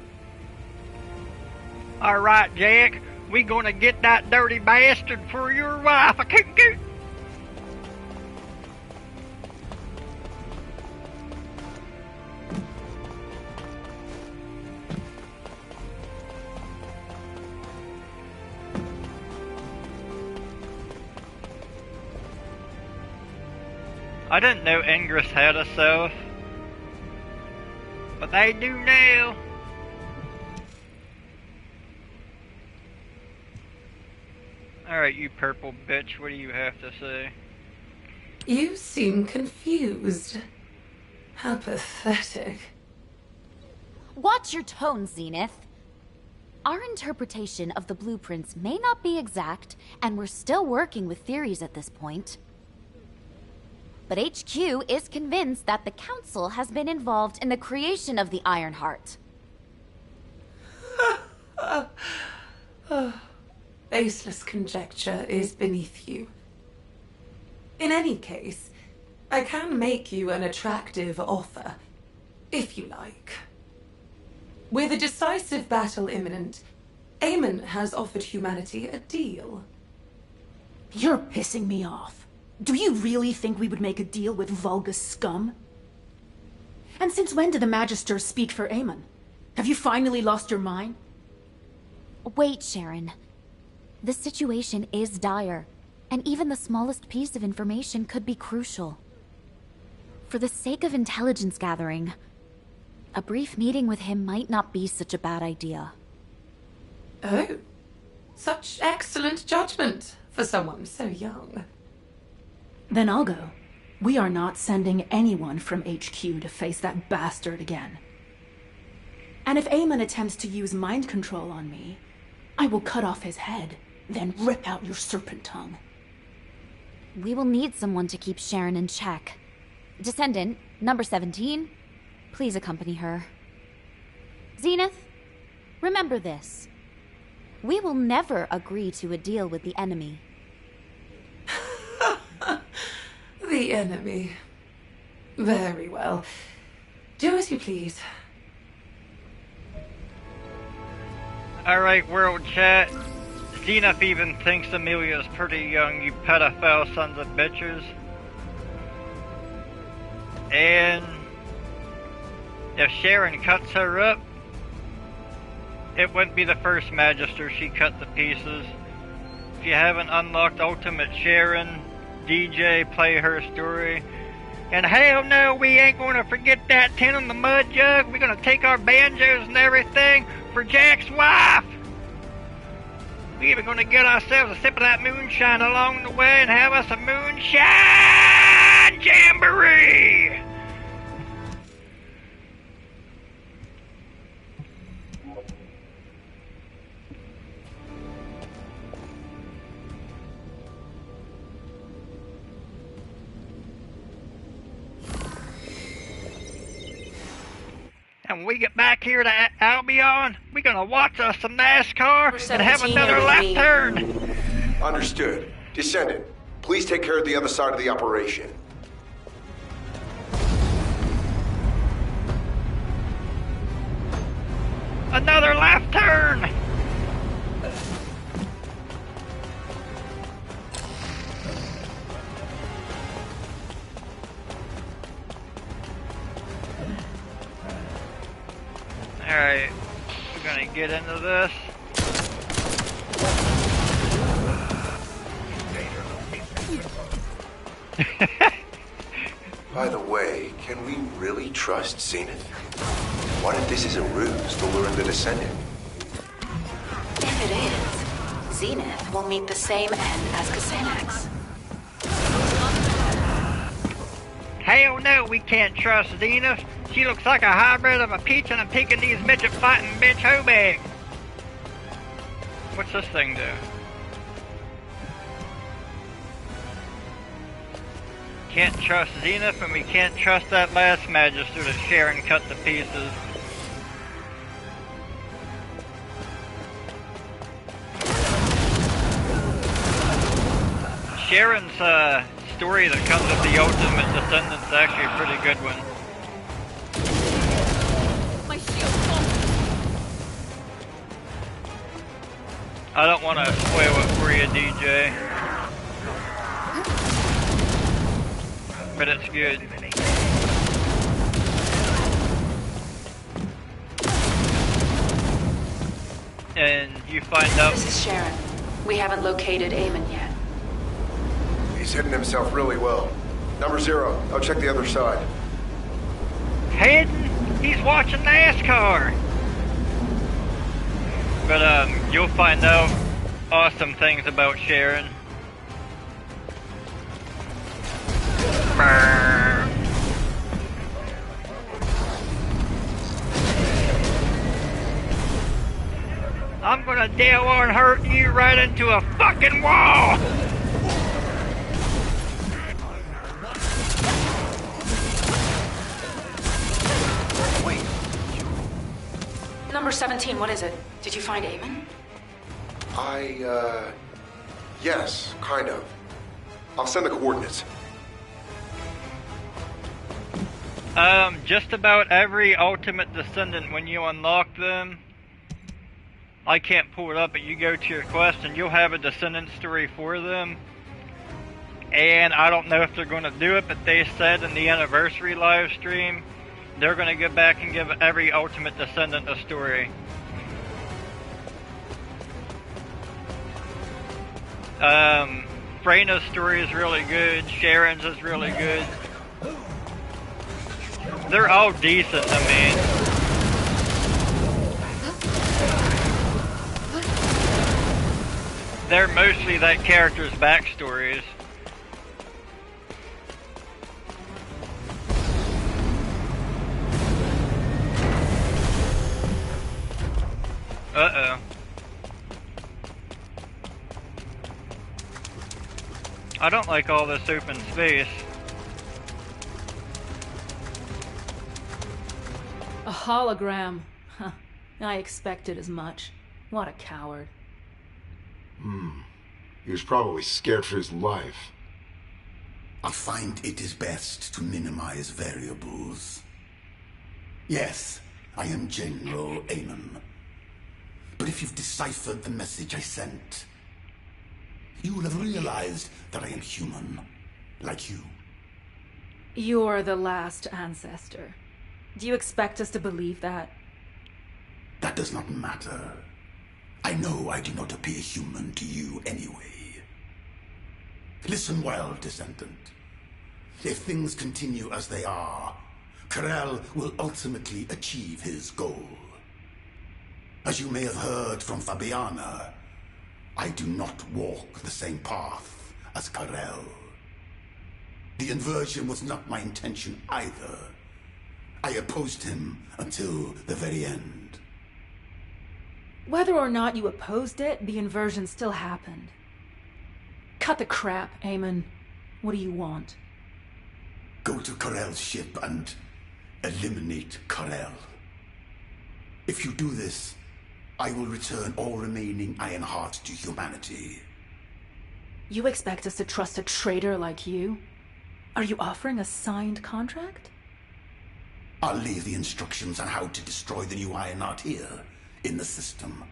Alright, Jack. We gonna get that dirty bastard for your wife. I can't get... I didn't know Ingress had a self, but they do now. Alright, you purple bitch, what do you have to say? You seem confused. How pathetic. Watch your tone, Zenith. Our interpretation of the blueprints may not be exact, and we're still working with theories at this point. But HQ is convinced that the Council has been involved in the creation of the Ironheart. Baseless conjecture is beneath you. In any case, I can make you an attractive offer, if you like. With a decisive battle imminent, Eamon has offered humanity a deal. You're pissing me off. Do you really think we would make a deal with Vulgus scum? And since when did the Magisters speak for Eamon? Have you finally lost your mind? Wait, Sharon. The situation is dire, and even the smallest piece of information could be crucial. For the sake of intelligence gathering, a brief meeting with him might not be such a bad idea. Oh, such excellent judgment for someone so young. Then I'll go. We are not sending anyone from HQ to face that bastard again. And if Eamon attempts to use mind control on me, I will cut off his head, then rip out your serpent tongue. We will need someone to keep Sharon in check. Descendant, number 17, please accompany her. Zenith, remember this. We will never agree to a deal with the enemy. The enemy. Very well. Do as you please. Alright, world chat. Zenith even thinks Amelia's pretty young, you pedophile sons of bitches. And if Sharon cuts her up, it wouldn't be the first Magister she cut to pieces. If you haven't unlocked Ultimate Sharon, DJ, play her story. And hell no, we ain't gonna forget that 10 on the mud jug. We're gonna take our banjos and everything for Jack's wife. We even gonna get ourselves a sip of that moonshine along the way and have us a moonshine jamboree. And when we get back here to Albion, we're gonna watch us some NASCAR and have another left turn. Understood. Descendant, please take care of the other side of the operation. Another left turn! Alright, we're gonna get into this. By the way, can we really trust Zenith? What if this is a ruse to lure in the Descendant? If it is, Zenith will meet the same end as Cassanax. Hell no, we can't trust Zenith. She looks like a hybrid of a peach and a Pekingese midget fighting bitch Hobag. What's this thing do? Can't trust Zenith, and we can't trust that last Magister that Sharon cut to pieces. Sharon's story that comes with the Ultimate Descendant is actually a pretty good one. My shield. I don't want to spoil it for you, DJ. But it's good. And you find out... This is Sharon. We haven't located Eamon yet. He's hidden himself really well. Number 0, I'll check the other side. Hidden? He's watching NASCAR! But, you'll find out awesome things about Sharon. I'm gonna deal and hurt you right into a fucking wall! Wait. Number 17, what is it? Did you find Eamon? Yes, kind of. I'll send the coordinates. Just about every Ultimate Descendant, when you unlock them, I can't pull it up, but you go to your quest and you'll have a Descendant story for them. And I don't know if they're going to do it, but they said in the anniversary live stream, they're going to go back and give every Ultimate Descendant a story. Freyna's story is really good, Sharon's is really good. They're all decent, I mean. They're mostly that character's backstories. Uh-oh. I don't like all this open space. A hologram. Huh. I expected as much. What a coward. He was probably scared for his life. I find it is best to minimize variables. Yes, I am General Eamon. But if you've deciphered the message I sent, you will have realized that I am human, like you. You're the last ancestor. Do you expect us to believe that? That does not matter. I know I do not appear human to you anyway. Listen well, Descendant. If things continue as they are, Karel will ultimately achieve his goal. As you may have heard from Fabiana, I do not walk the same path as Karel. The inversion was not my intention either. I opposed him until the very end. Whether or not you opposed it, the inversion still happened. Cut the crap, Eamon. What do you want? Go to Karel's ship and eliminate Karel. If you do this, I will return all remaining Ironheart to humanity. You expect us to trust a traitor like you? Are you offering a signed contract? I'll leave the instructions on how to destroy the new Ironheart here, in the system.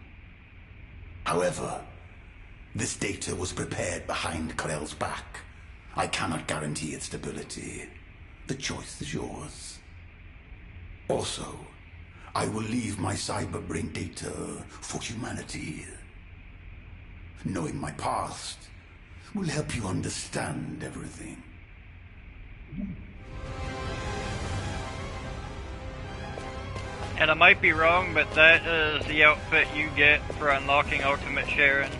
However, this data was prepared behind Karel's back. I cannot guarantee its stability. The choice is yours. Also, I will leave my cyberbrain data for humanity. Knowing my past will help you understand everything. And I might be wrong, but that is the outfit you get for unlocking Ultimate Sharon.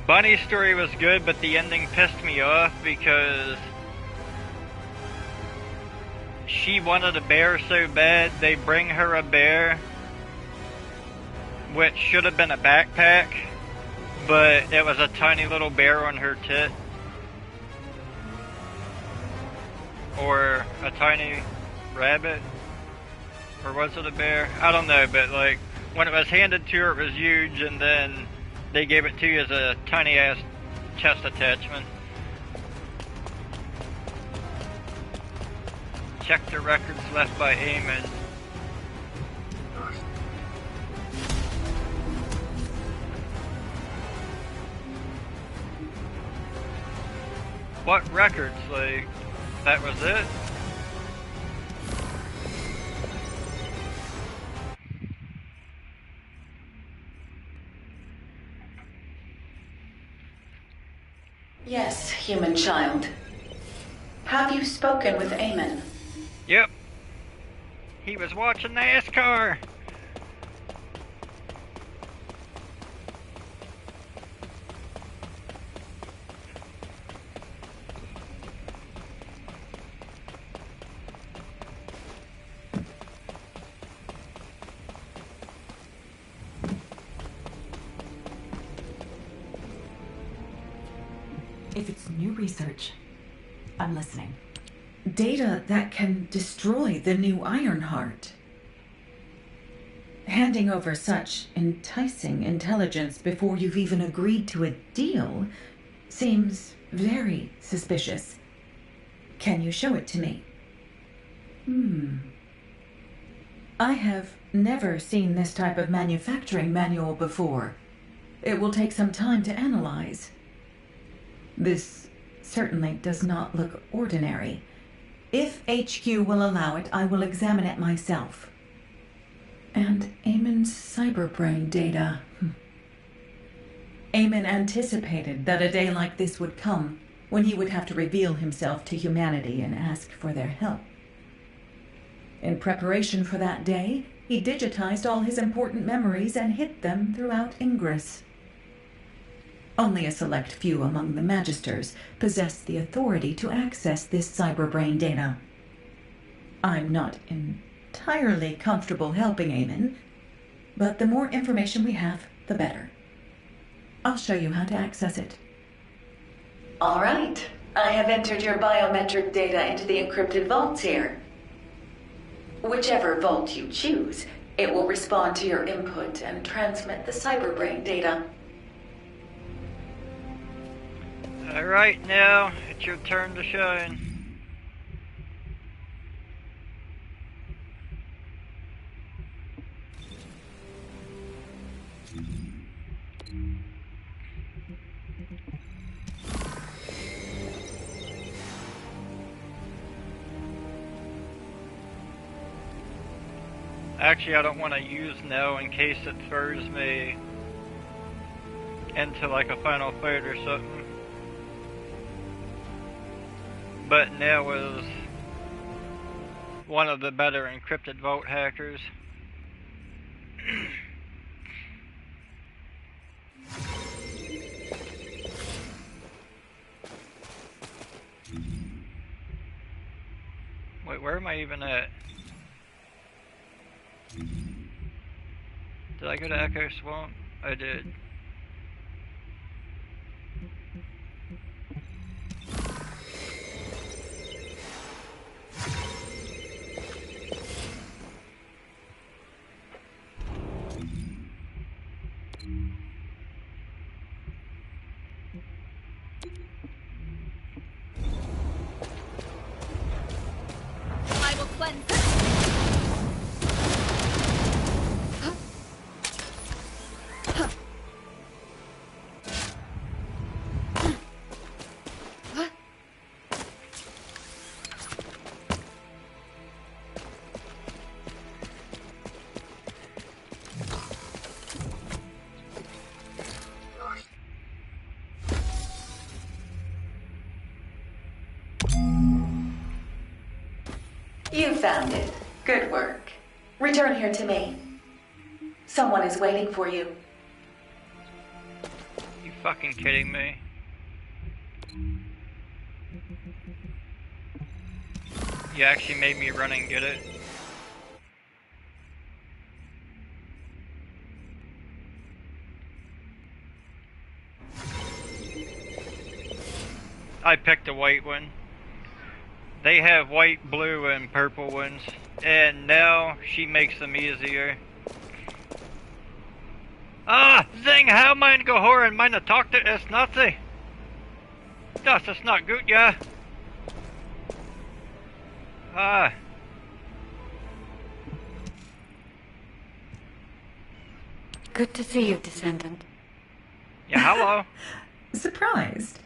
Bunny's story was good, but the ending pissed me off because she wanted a bear so bad, they bring her a bear, which should have been a backpack, but it was a tiny little bear on her tit. Or a tiny rabbit. Or was it a bear? I don't know, but like, when it was handed to her, it was huge, and then they gave it to you as a tiny ass chest attachment. Check the records left by Eamon. What records? Like, that was it? Yes, human child. Have you spoken with Eamon? Yep. He was watching NASCAR. If it's new research, I'm listening. Data that can destroy the new Ironheart. Handing over such enticing intelligence before you've even agreed to a deal seems very suspicious. Can you show it to me? I have never seen this type of manufacturing manual before. It will take some time to analyze. This certainly does not look ordinary. If HQ will allow it, I will examine it myself. And Eamon's cyberbrain data. Eamon anticipated that a day like this would come, when he would have to reveal himself to humanity and ask for their help. In preparation for that day, he digitized all his important memories and hid them throughout Ingress. Only a select few among the Magisters possess the authority to access this cyberbrain data. I'm not entirely comfortable helping Eamon, but the more information we have, the better. I'll show you how to access it. All right. I have entered your biometric data into the encrypted vaults here. Whichever vault you choose, it will respond to your input and transmit the cyberbrain data. Alright, now, it's your turn to shine. Actually, I don't want to use now in case it throws me into like a final fight or something. But now is one of the better encrypted vault hackers. Wait, where am I even at? Did I go to Echo Swamp? I did. I will cleanse it. You found it. Good work. Return here to me. Someone is waiting for you. You fucking kidding me? You actually made me run and get it? I picked a white one. They have white, blue, and purple ones, and now she makes them easier. Ah, Zing, how mein gehören meine Tochter ist Nazi? Das ist not gut, ja. Ah. Good to see you, Descendant. Yeah, hello. Surprised.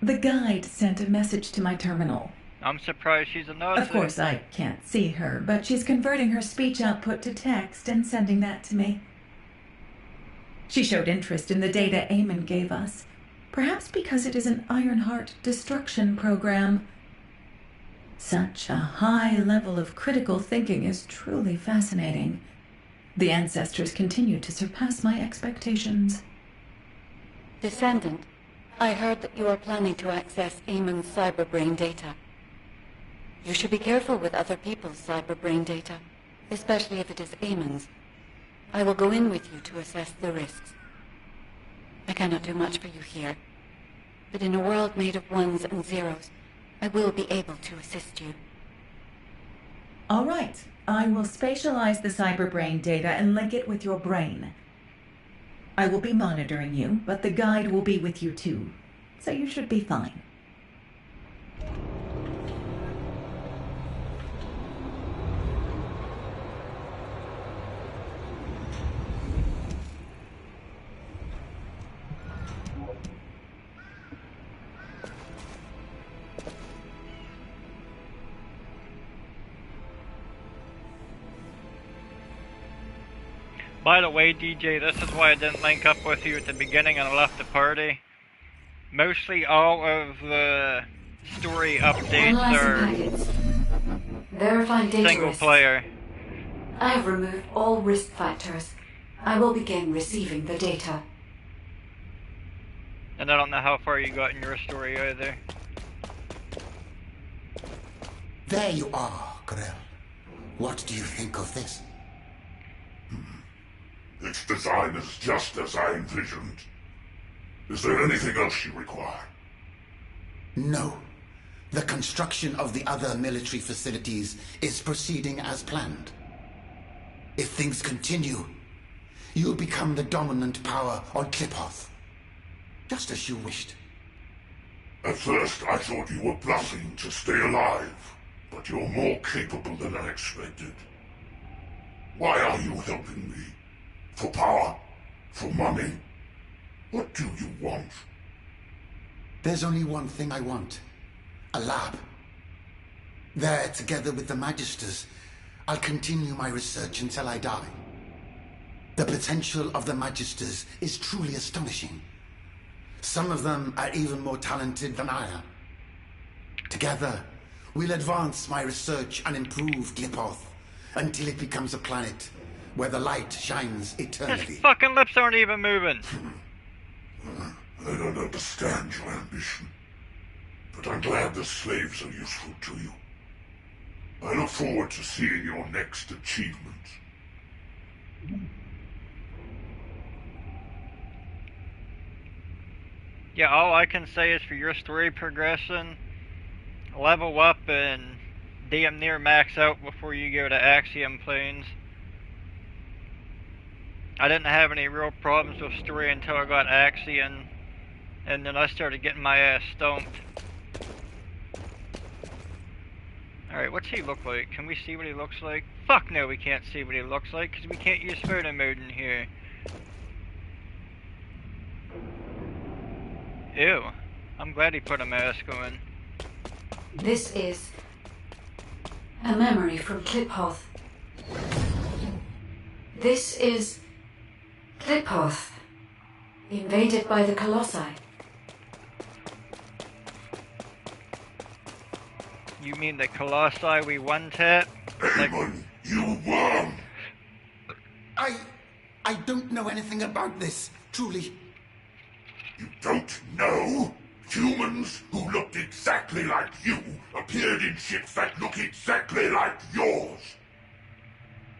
The guide sent a message to my terminal. I'm surprised she's a Nazi. Of course, I can't see her, but she's converting her speech output to text and sending that to me. She showed interest in the data Eamon gave us, perhaps because it is an Ironheart destruction program. Such a high level of critical thinking is truly fascinating. The ancestors continue to surpass my expectations. Descendant, I heard that you are planning to access Eamon's cyberbrain data. You should be careful with other people's cyberbrain data, especially if it is Eamon's. I will go in with you to assess the risks. I cannot do much for you here, but in a world made of ones and zeros, I will be able to assist you. All right. I will spatialize the cyberbrain data and link it with your brain. I will be monitoring you, but the guide will be with you too, so you should be fine. By the way, DJ, this is why I didn't link up with you at the beginning and I left the party. Mostly all of the story updates are Verifying data single risks. player. I have removed all risk factors. I will begin receiving the data. And I don't know how far you got in your story either. There you are, Grell. What do you think of this? Its design is just as I envisioned. Is there anything else you require? No. The construction of the other military facilities is proceeding as planned. If things continue, you'll become the dominant power on Kliphoth. Just as you wished. At first, I thought you were bluffing to stay alive, but you're more capable than I expected. Why are you helping me? For power? For money? What do you want? There's only one thing I want. A lab. There, together with the Magisters, I'll continue my research until I die. The potential of the Magisters is truly astonishing. Some of them are even more talented than I am. Together, we'll advance my research and improve Kliphoth until it becomes a planet where the light shines eternally. His fucking lips aren't even moving. I don't understand your ambition, but I'm glad the slaves are useful to you. I look forward to seeing your next achievement. Yeah, all I can say is for your story progression, level up and damn near max out before you go to Axiom Plains. I didn't have any real problems with story until I got Axiom, and then I started getting my ass stomped. Alright, what's he look like? Can we see what he looks like? Fuck no, we can't see what he looks like, because we can't use photo mode in here. Ew. I'm glad he put a mask on. This is a memory from Kliphoth. This is Kliphoth, invaded by the Colossi. You mean the Colossi we one-tap? Eamon, you worm! I don't know anything about this, truly. You don't know? Humans who looked exactly like you appeared in ships that look exactly like yours.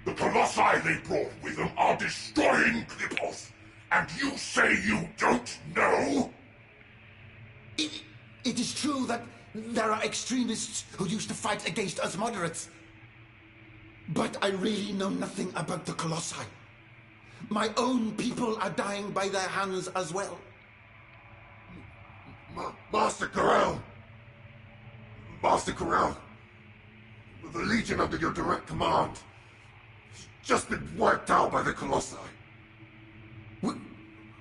The Colossi they brought with them are destroying Kliphoth, and you say you don't know? It is true that there are extremists who used to fight against us moderates. But I really know nothing about the Colossi. My own people are dying by their hands as well. Master Corel! Master Corel! The Legion under your direct command has just been wiped out by the Colossi.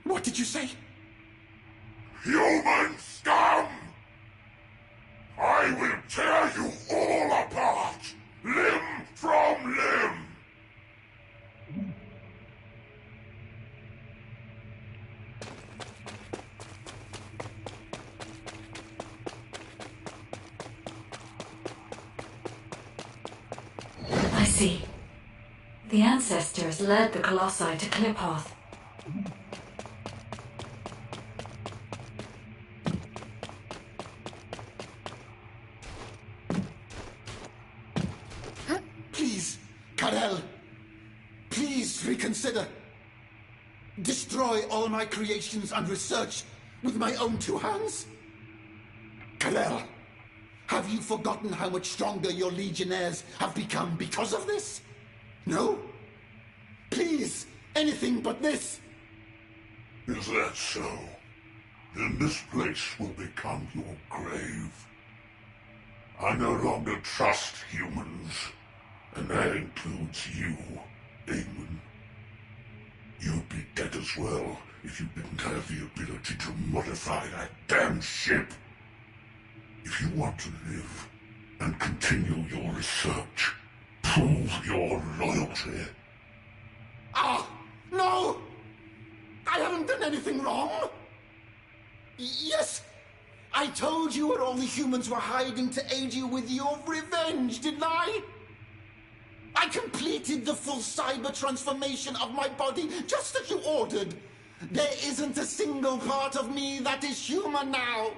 What did you say? Human scum! I will tear you all apart, limb from limb! I see. The ancestors led the Colossi to Kliphoth. Please, Karel. Please reconsider. Destroy all my creations and research with my own two hands? Karel, have you forgotten how much stronger your legionnaires have become because of this? No? Please, anything but this. Is that so? Then this place will become your grave. I no longer trust humans, and that includes you, Eamon. You'd be dead as well if you didn't have the ability to modify that damn ship. If you want to live and continue your research, prove your loyalty. Ah, no! I haven't done anything wrong. Yes, I told you where all the humans were hiding to aid you with your revenge, didn't I? I completed the full cyber transformation of my body just as you ordered. There isn't a single part of me that is human now.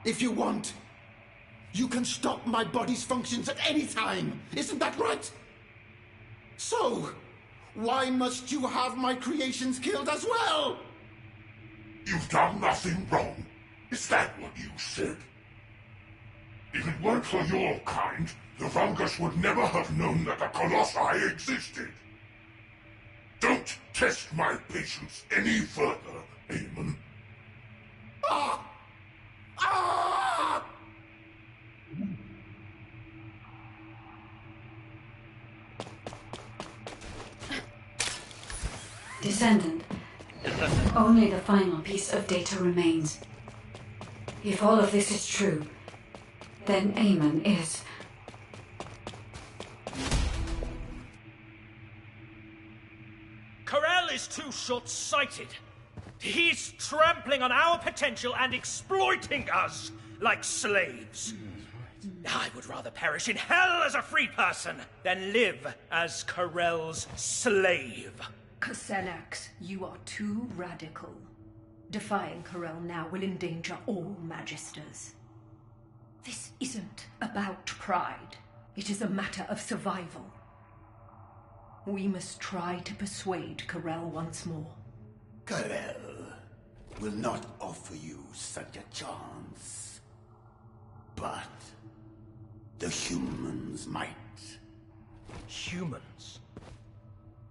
If you want, you can stop my body's functions at any time. Isn't that right? So, why must you have my creations killed as well? You've done nothing wrong. Is that what you said? If it weren't for your kind, the Vulgus would never have known that the Colossi existed. Don't test my patience any further, Eamon. Ah! Ah! Descendant. Only the final piece of data remains. If all of this is true, then Eamon is... Corel is too short-sighted. He's trampling on our potential and exploiting us like slaves. I would rather perish in hell as a free person than live as Corel's slave. Xenax, you are too radical. Defying Corel now will endanger all Magisters. This isn't about pride. It is a matter of survival. We must try to persuade Corel once more. Corel will not offer you such a chance. But the humans might. Humans?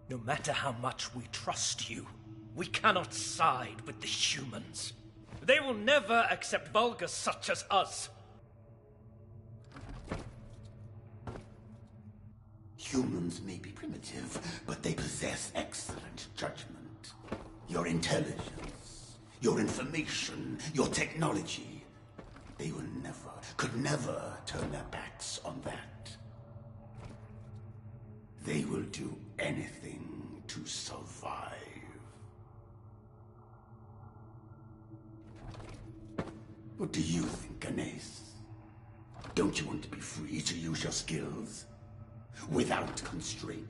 No matter how much we trust you, we cannot side with the humans. They will never accept Vulgus such as us. Humans may be primitive, but they possess excellent judgment. Your intelligence, your information, your technology. They will never, could never turn their backs on that. They will do anything to survive. What do you think, Ganes? Don't you want to be free to use your skills? Without constraint?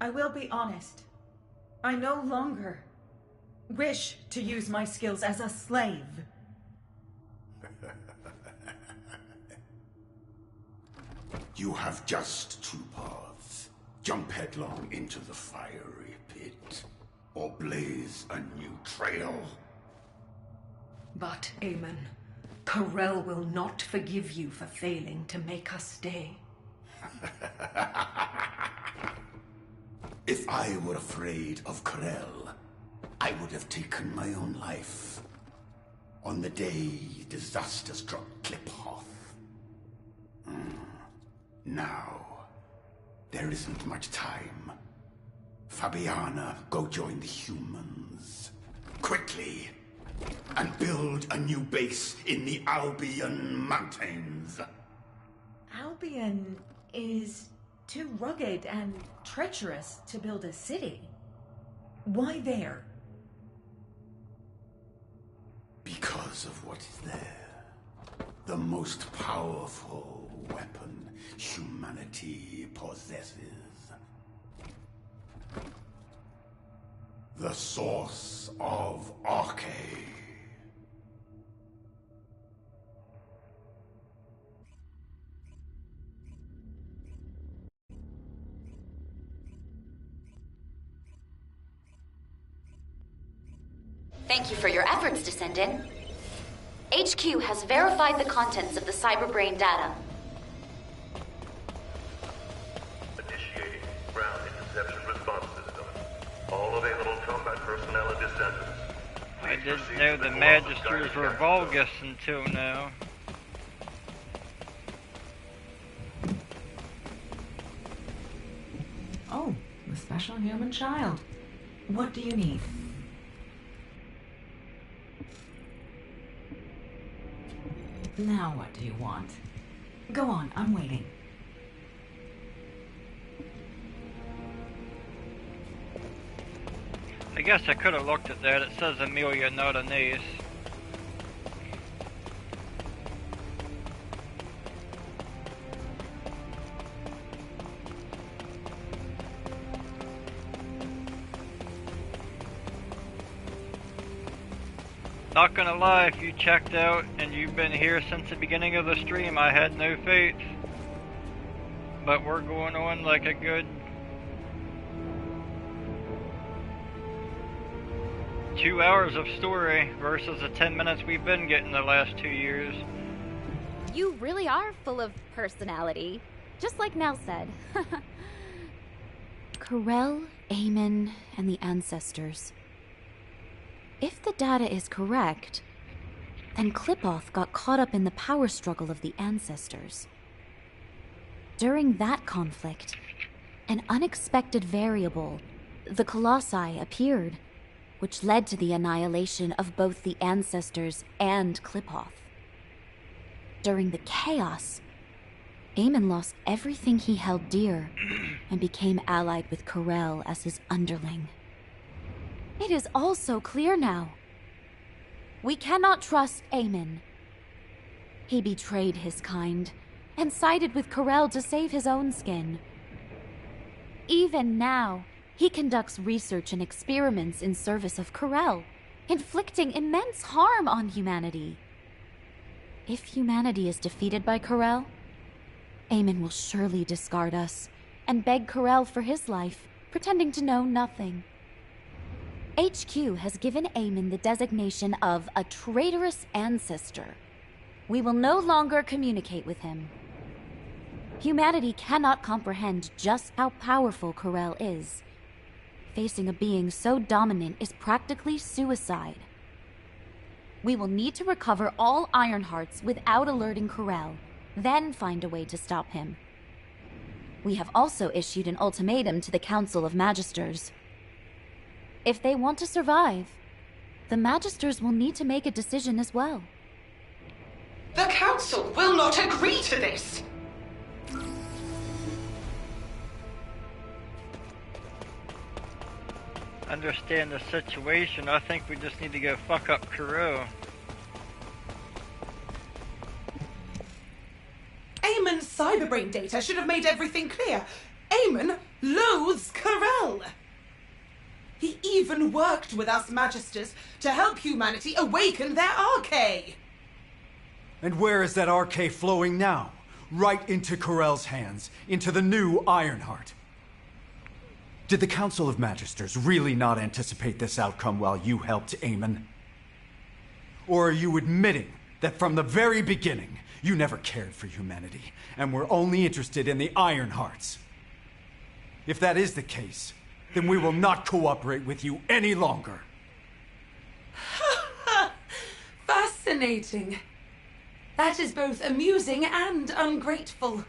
I will be honest. I no longer wish to use my skills as a slave. You have just two paths. Jump headlong into the fiery pit, or blaze a new trail. But, Aemon, Corel will not forgive you for failing to make us stay. If I were afraid of Corel, I would have taken my own life on the day disaster struck Kliphoth. Now, there isn't much time. Fabiana, go join the humans. Quickly! And build a new base in the Albion Mountains. Albion is too rugged and treacherous to build a city. Why there? Because of what is there. The most powerful weapon humanity possesses. The source of Arche. Thank you for your efforts, Descendant. HQ has verified the contents of the Cyberbrain data. Initiating ground interception response system. All available combat personnel and descendants. I didn't know the Magisters were Vulgus until now. Oh, the special human child. What do you need? Now what do you want? Go on, I'm waiting. I guess I could have looked at that. It says Amelia, not Anais. Not gonna lie, if you checked out and you've been here since the beginning of the stream, I had no faith. But we're going on like a good 2 hours of story versus the 10 minutes we've been getting the last 2 years. You really are full of personality, just like Nell said. Corel, Aemon, and the Ancestors. If the data is correct, then Kliphoth got caught up in the power struggle of the Ancestors. During that conflict, an unexpected variable, the Colossi, appeared, which led to the annihilation of both the Ancestors and Kliphoth. During the chaos, Aemon lost everything he held dear and became allied with Corel as his underling. It is all so clear now. We cannot trust Aemon. He betrayed his kind and sided with Corel to save his own skin. Even now, he conducts research and experiments in service of Corel, inflicting immense harm on humanity. If humanity is defeated by Corel, Aemon will surely discard us and beg Corel for his life, pretending to know nothing. HQ has given Aemon the designation of a traitorous ancestor. We will no longer communicate with him. Humanity cannot comprehend just how powerful Corel is. Facing a being so dominant is practically suicide. We will need to recover all Ironhearts without alerting Corel, then find a way to stop him. We have also issued an ultimatum to the Council of Magisters. If they want to survive, the Magisters will need to make a decision as well. The Council will not agree to this! Understand the situation. I think we just need to go fuck up Kuro. Aemon's cyberbrain data should have made everything clear. Aemon loathes Corel. He even worked with us Magisters to help humanity awaken their Arche. And where is that Arche flowing now? Right into Corel's hands, into the new Ironheart. Did the Council of Magisters really not anticipate this outcome while you helped Aemon? Or are you admitting that from the very beginning, you never cared for humanity, and were only interested in the Iron Hearts? If that is the case, then we will not cooperate with you any longer. Fascinating. That is both amusing and ungrateful.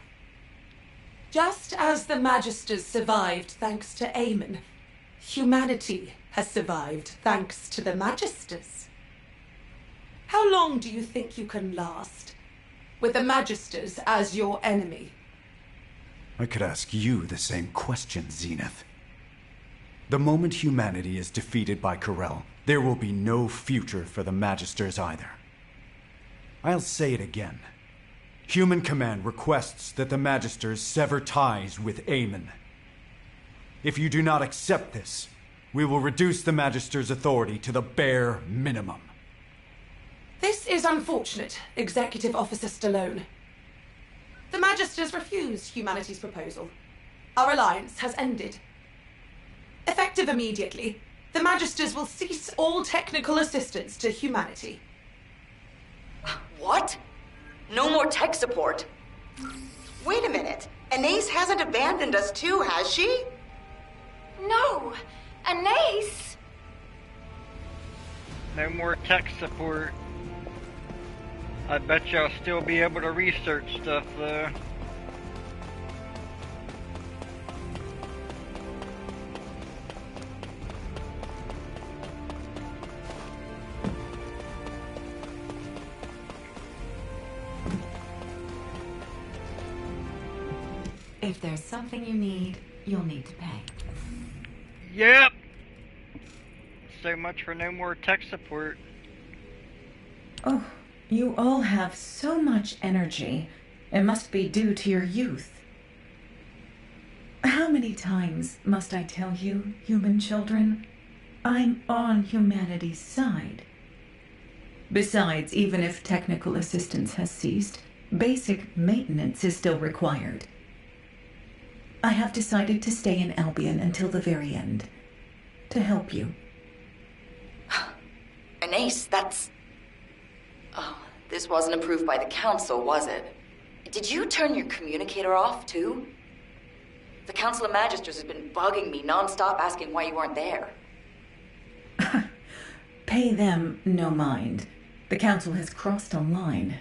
Just as the Magisters survived thanks to Aemon, humanity has survived thanks to the Magisters. How long do you think you can last, with the Magisters as your enemy? I could ask you the same question, Zenith. The moment humanity is defeated by Corel, there will be no future for the Magisters either. I'll say it again. Human Command requests that the Magisters sever ties with Aemon. If you do not accept this, we will reduce the Magisters' authority to the bare minimum. This is unfortunate, Executive Officer Stallone. The Magisters refuse humanity's proposal. Our alliance has ended. Effective immediately, the Magisters will cease all technical assistance to humanity. What? No more tech support? Wait a minute. Anais hasn't abandoned us too, has she? No! Anais! No more tech support. I bet you I'll still be able to research stuff though. If there's something you need, you'll need to pay. Yep! So much for no more tech support. Oh, you all have so much energy. It must be due to your youth. How many times must I tell you, human children? I'm on humanity's side. Besides, even if technical assistance has ceased, basic maintenance is still required. I have decided to stay in Albion until the very end. To help you. Anais, that's... Oh, this wasn't approved by the Council, was it? Did you turn your communicator off, too? The Council of Magisters has been bugging me non-stop asking why you weren't there. Pay them no mind. The Council has crossed a line.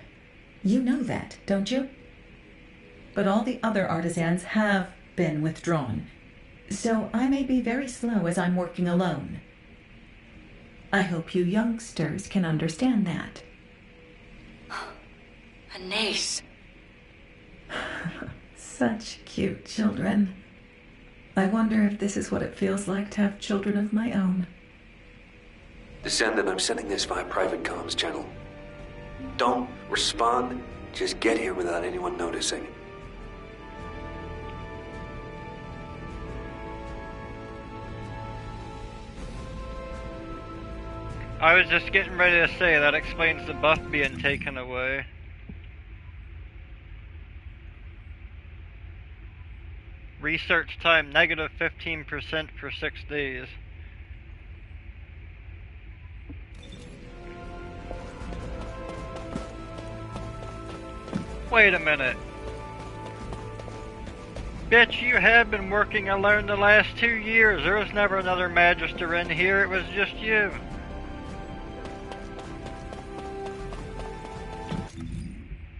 You know that, don't you? But all the other artisans have been withdrawn, so I may be very slow as I'm working alone. I hope you youngsters can understand that. Anais. Such cute children. I wonder if this is what it feels like to have children of my own. Descendant, I'm sending this via private comms channel. Don't respond. Just get here without anyone noticing. I was just getting ready to say that explains the buff being taken away. Research time negative 15% for 6 days. Wait a minute. Bitch, you have been working alone the last 2 years. There was never another Magister in here, it was just you.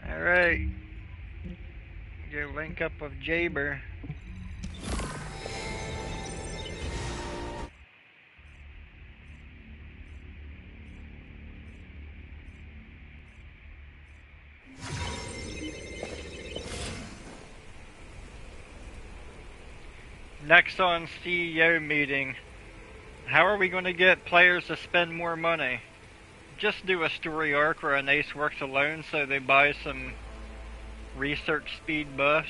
Alright. Go link up with Jaber. Nexon CEO meeting. How are we going to get players to spend more money? Just do a story arc where Anais works alone so they buy some research speed buffs.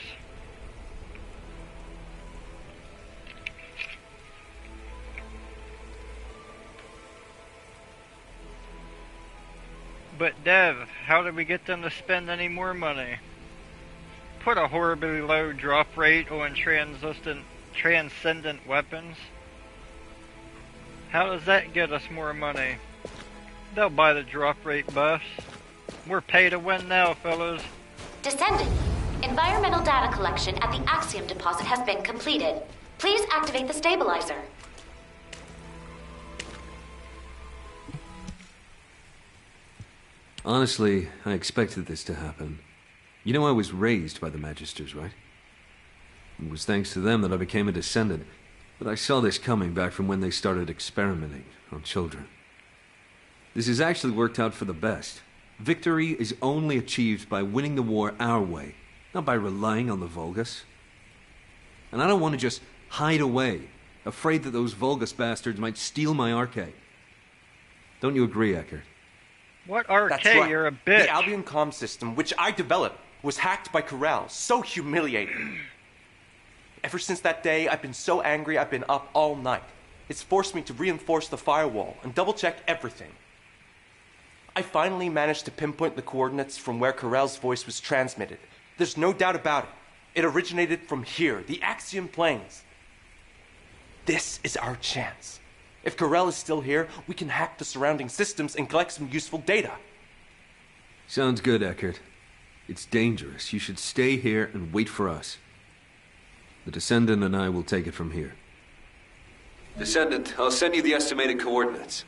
But Dev, how do we get them to spend any more money? Put a horribly low drop rate on transcendent weapons. How does that get us more money? They'll buy the drop rate buffs. We're pay to win now, fellas. Descendant, environmental data collection at the Axiom deposit has been completed. Please activate the stabilizer. Honestly, I expected this to happen. You know I was raised by the Magisters, right? It was thanks to them that I became a Descendant, but I saw this coming back from when they started experimenting on children. This has actually worked out for the best. Victory is only achieved by winning the war our way, not by relying on the Vulgus. And I don't want to just hide away, afraid that those Vulgus bastards might steal my arcade. Don't you agree, Eckert? What arcade? That's right. You're a bitch. The Albion comm system, which I developed, was hacked by Corral. So humiliating. Ever since that day, I've been so angry I've been up all night. It's forced me to reinforce the firewall and double-check everything. I finally managed to pinpoint the coordinates from where Corral's voice was transmitted. There's no doubt about it. It originated from here, the Axiom Plains. This is our chance. If Corral is still here, we can hack the surrounding systems and collect some useful data. Sounds good, Eckert. It's dangerous. You should stay here and wait for us. The Descendant and I will take it from here. Descendant, I'll send you the estimated coordinates.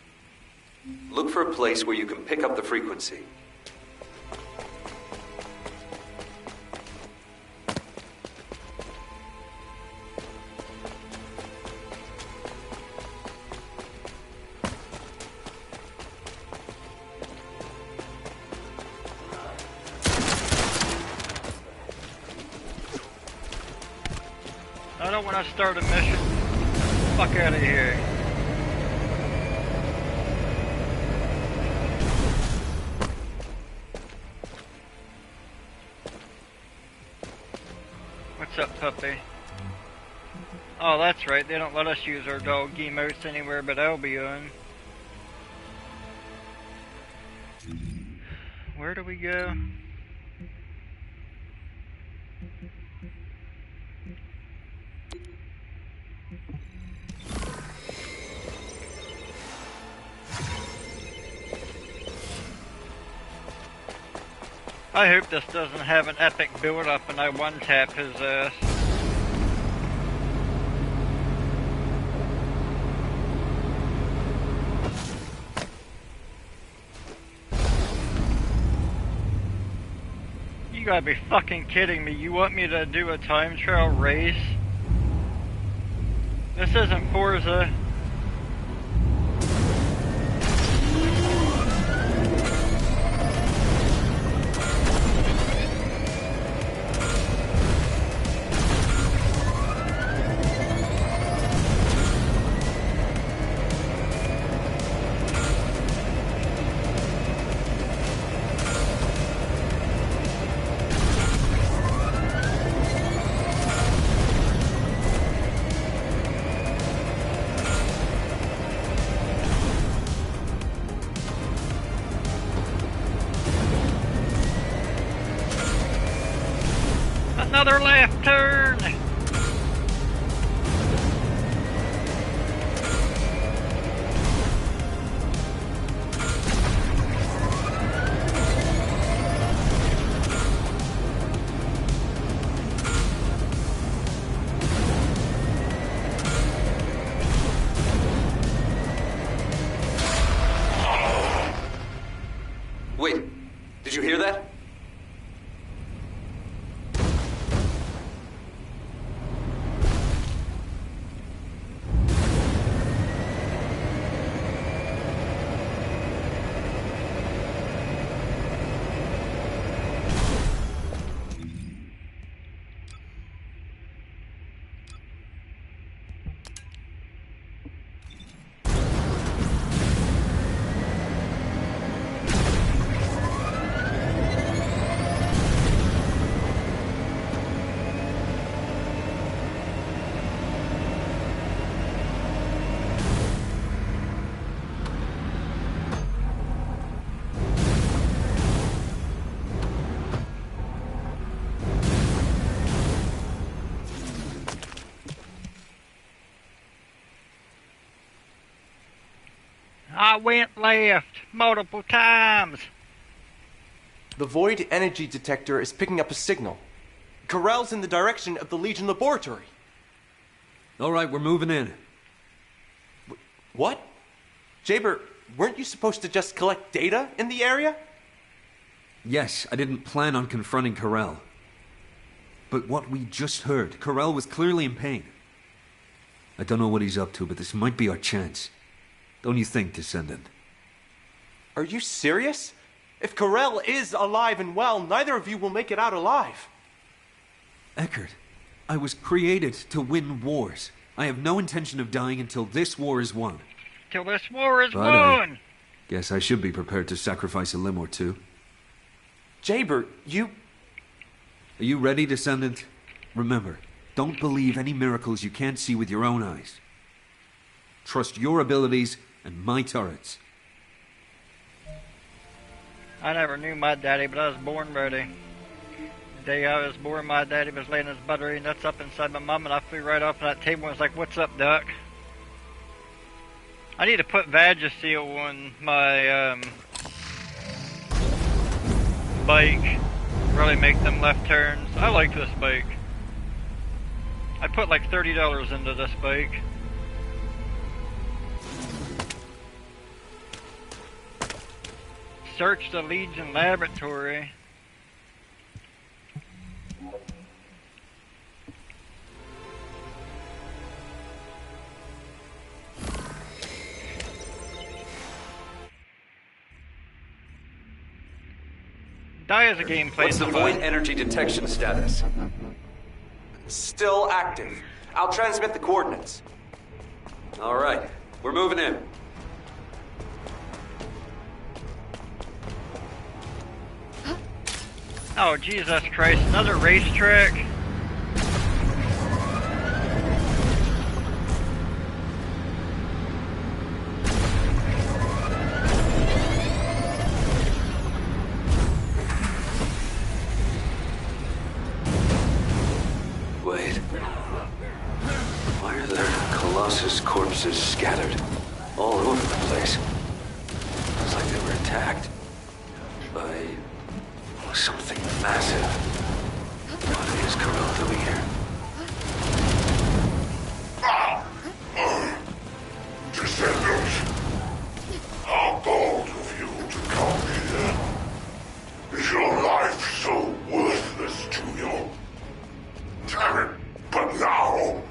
Look for a place where you can pick up the frequency. I don't want to start a mission. Fuck out of here. What's up, puppy? Oh, that's right. They don't let us use our dog emotes anywhere but Albion. Where do we go? I hope this doesn't have an epic build-up and I one-tap his ass. You gotta be fucking kidding me. You want me to do a time trial race? This isn't Forza. Another left turn! Wait, did you hear that? I went left multiple times. The void energy detector is picking up a signal. Corral's in the direction of the Legion laboratory. All right, we're moving in. What? Jaber, weren't you supposed to just collect data in the area? Yes, I didn't plan on confronting Corral. But what we just heard, Corral was clearly in pain. I don't know what he's up to, but this might be our chance. Don't you think, Descendant? Are you serious? If Corral is alive and well, neither of you will make it out alive. Eckert, I was created to win wars. I have no intention of dying until this war is won. Till this war is But won! Guess I should be prepared to sacrifice a limb or two. Jaber, you... Are you ready, Descendant? Remember, don't believe any miracles you can't see with your own eyes. Trust your abilities and my turrets. I never knew my daddy, but I was born ready. The day I was born, my daddy was laying his buttery nuts up inside my mom, and I flew right off that table and was like, "What's up, Duck?" I need to put Vagisil on my bike. Really make them left turns. I like this bike. I put like $30 into this bike. Search the Legion laboratory. Die as a gameplay. What's the void energy detection status? Still active. I'll transmit the coordinates. All right, we're moving in. Oh, Jesus Christ, another racetrack? Wait. Why are there Colossus corpses scattered all over the place? Looks like they were attacked by something massive. What is Corral doing here? Descendants, how bold of you to come here. Is your life so worthless to you? Damn it, but now...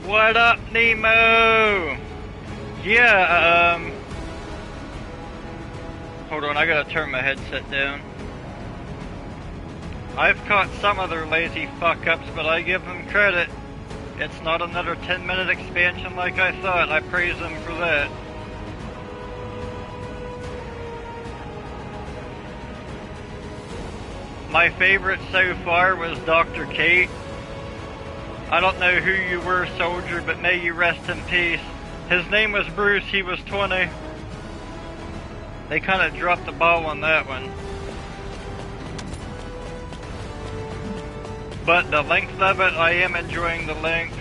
What up, Nemo? Yeah, hold on, I gotta turn my headset down. I've caught some of their lazy fuck-ups, but I give them credit. It's not another 10-minute expansion like I thought. I praise them for that. My favorite so far was Dr. Kate. I don't know who you were, soldier, but may you rest in peace. His name was Bruce, he was 20. They kind of dropped the ball on that one. But the length of it, I am enjoying the length.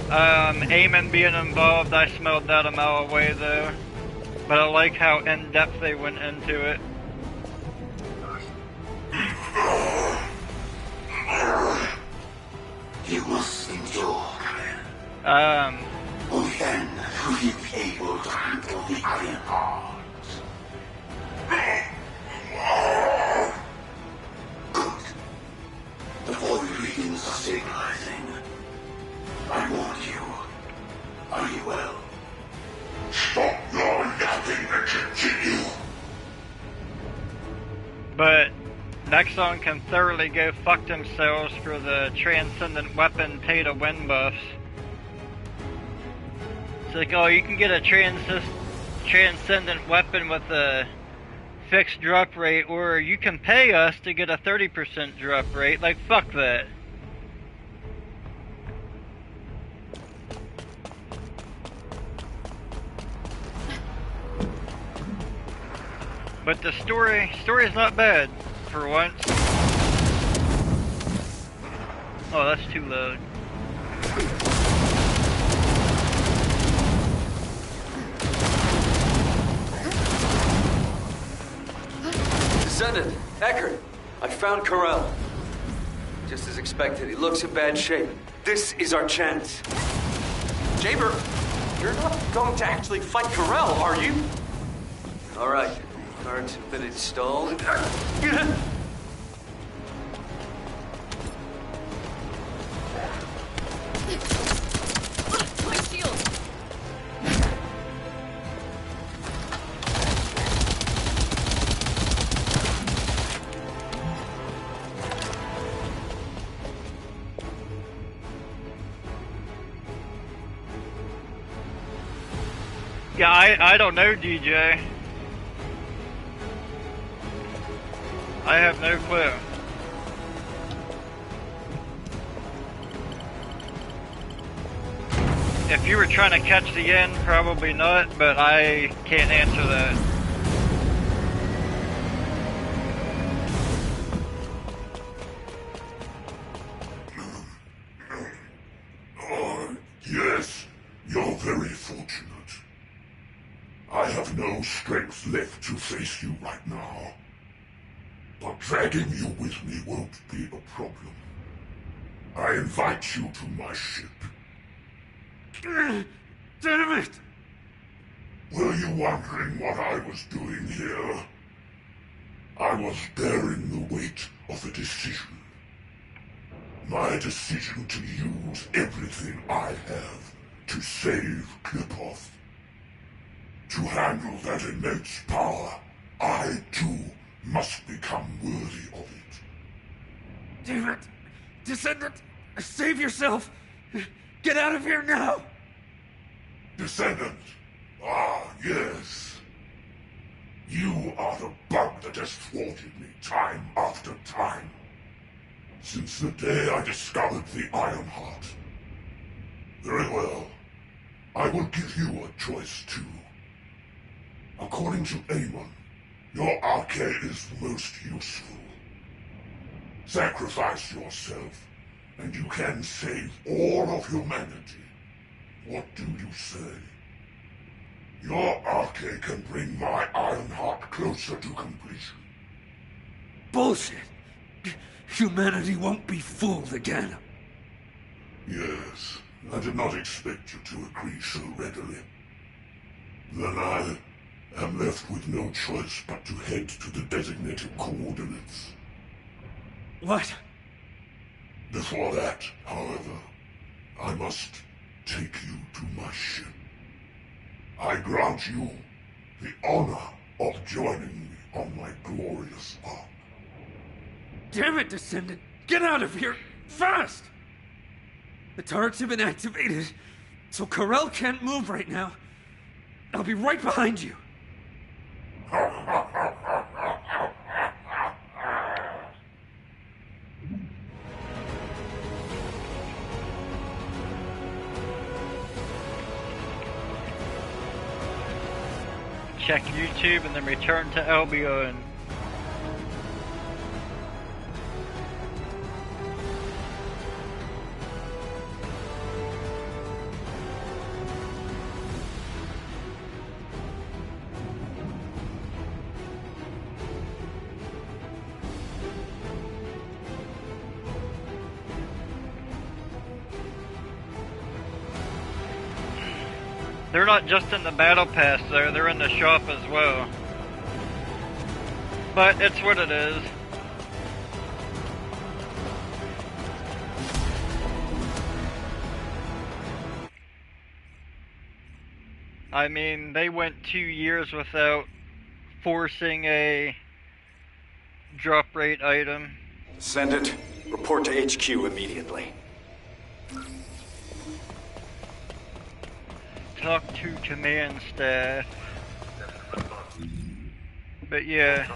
Eamon being involved, I smelled that a mile away though. But I like how in-depth they went into it. You must endure, Karen. Only then will you be able to handle the Iron Heart. Good. The void readings are stabilizing. I warned you. Are you well? Stop your yapping and continue. But Nexon can thoroughly go fuck themselves for the Transcendent Weapon pay-to-win buffs. It's like, oh, you can get a Transcendent Weapon with a fixed drop rate, or you can pay us to get a 30% drop rate. Like, fuck that. But the story's not bad, for once. Oh, that's too loud. Descendant, Eckert, I found Corell. Just as expected, he looks in bad shape. This is our chance. Jaber, you're not going to actually fight Corell, are you? All right, cards have been installed. My shield! Yeah, I don't know, DJ. I have no clue. If you were trying to catch the end, probably not, but I can't answer that. Yes, you're very fortunate. I have no strength left to face you right now. But dragging you with me won't be a problem. I invite you to my ship. Damn it! Were you wondering what I was doing here? I was bearing the weight of a decision. My decision to use everything I have to save Klipov. To handle that immense power, I too must become worthy of it. Damn it! Descendant, save yourself! Get out of here now! Descendant! Ah, yes. You are the bug that has thwarted me time after time. Since the day I discovered the Iron Heart. Very well. I will give you a choice too. According to Amon, your arcade is most useful. Sacrifice yourself, and you can save all of humanity. What do you say? Your arcade can bring my Iron Heart closer to completion. Bullshit! Humanity won't be fooled again. Yes, I did not expect you to agree so readily. Then I am left with no choice but to head to the designated coordinates. What? Before that, however, I must take you to my ship. I grant you the honor of joining me on my glorious arc. Damn it, Descendant! Get out of here! Fast! The turrets have been activated, so Corell can't move right now. I'll be right behind you. Check YouTube and then return to Albion. They're not just in the battle pass though, they're in the shop as well. But it's what it is. I mean, they went 2 years without forcing a drop rate item. Descendant, report to HQ immediately. Talk to command staff. But yeah.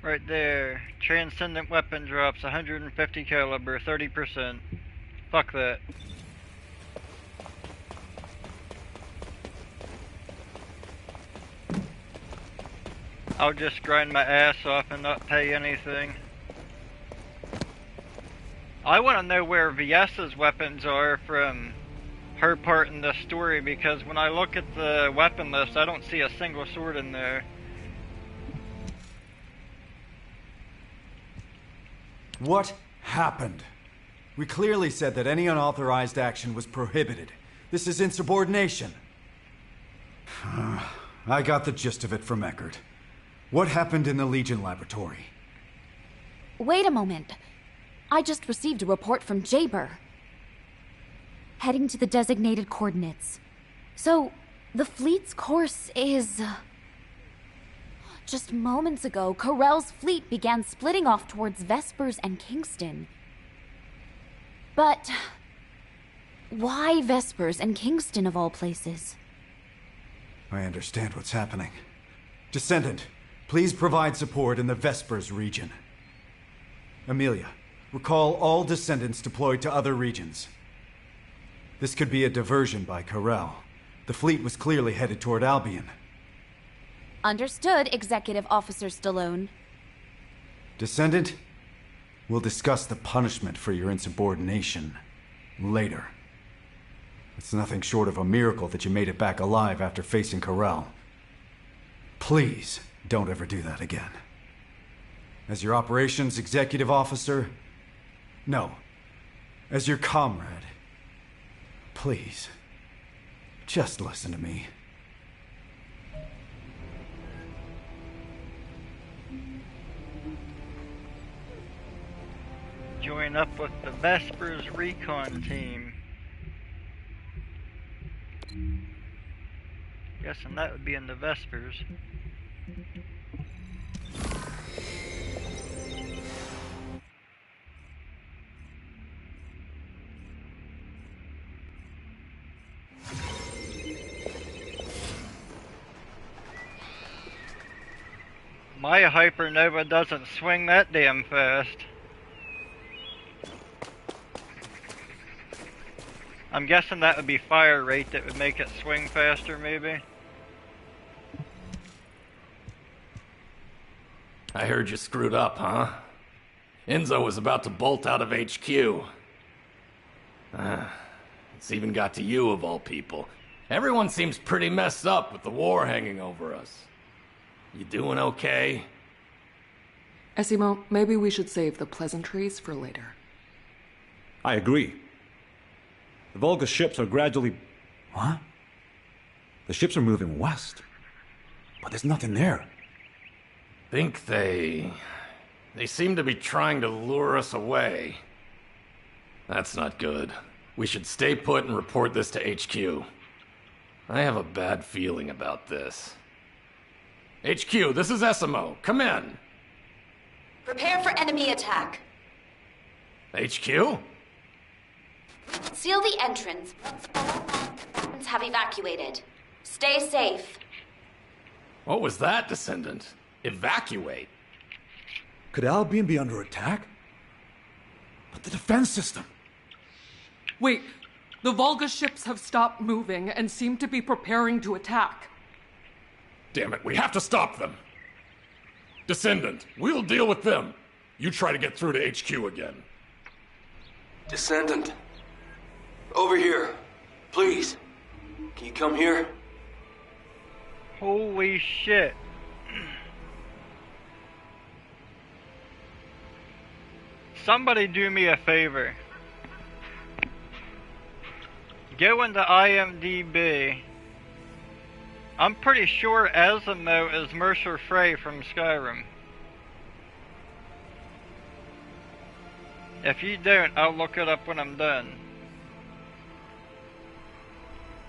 Right there. Transcendent weapon drops 150 caliber, 30%. Fuck that. I'll just grind my ass off and not pay anything. I want to know where Viessa's weapons are from her part in the story, because when I look at the weapon list, I don't see a single sword in there. What happened? We clearly said that any unauthorized action was prohibited. This is insubordination. I got the gist of it from Eckert. What happened in the Legion laboratory? Wait a moment. I just received a report from Jaber. Heading to the designated coordinates. So, the fleet's course is... Just moments ago, Corell's fleet began splitting off towards Vespers and Kingston. But... why Vespers and Kingston of all places? I understand what's happening. Descendant, please provide support in the Vespers region. Amelia, recall all Descendants deployed to other regions. This could be a diversion by Corell. The fleet was clearly headed toward Albion. Understood, Executive Officer Stallone. Descendant, we'll discuss the punishment for your insubordination later. It's nothing short of a miracle that you made it back alive after facing Corell. Please, don't ever do that again. As your operations executive officer, no, as your comrade, please, just listen to me. Join up with the Vespers recon team. Guessing that would be in the Vespers. My hypernova doesn't swing that damn fast. I'm guessing that would be fire rate that would make it swing faster, maybe? I heard you screwed up, huh? Enzo was about to bolt out of HQ. It's even got to you, of all people. Everyone seems pretty messed up with the war hanging over us. You doing okay? Esimo, maybe we should save the pleasantries for later. I agree. The Volga ships are gradually... What? The ships are moving west. But there's nothing there. Think they seem to be trying to lure us away. That's not good. We should stay put and report this to HQ. I have a bad feeling about this. HQ, this is Esimo. Come in. Prepare for enemy attack. HQ? Seal the entrance. Have evacuated. Stay safe. What was that, Descendant? Evacuate? Could Albion be under attack? But the defense system... Wait, the Volga ships have stopped moving and seem to be preparing to attack. Damn it, we have to stop them. Descendant, we'll deal with them. You try to get through to HQ again. Descendant. Over here. Please. Can you come here? Holy shit. Somebody do me a favor. Go into IMDb. I'm pretty sure Asimo is Mercer Frey from Skyrim. If you don't, I'll look it up when I'm done.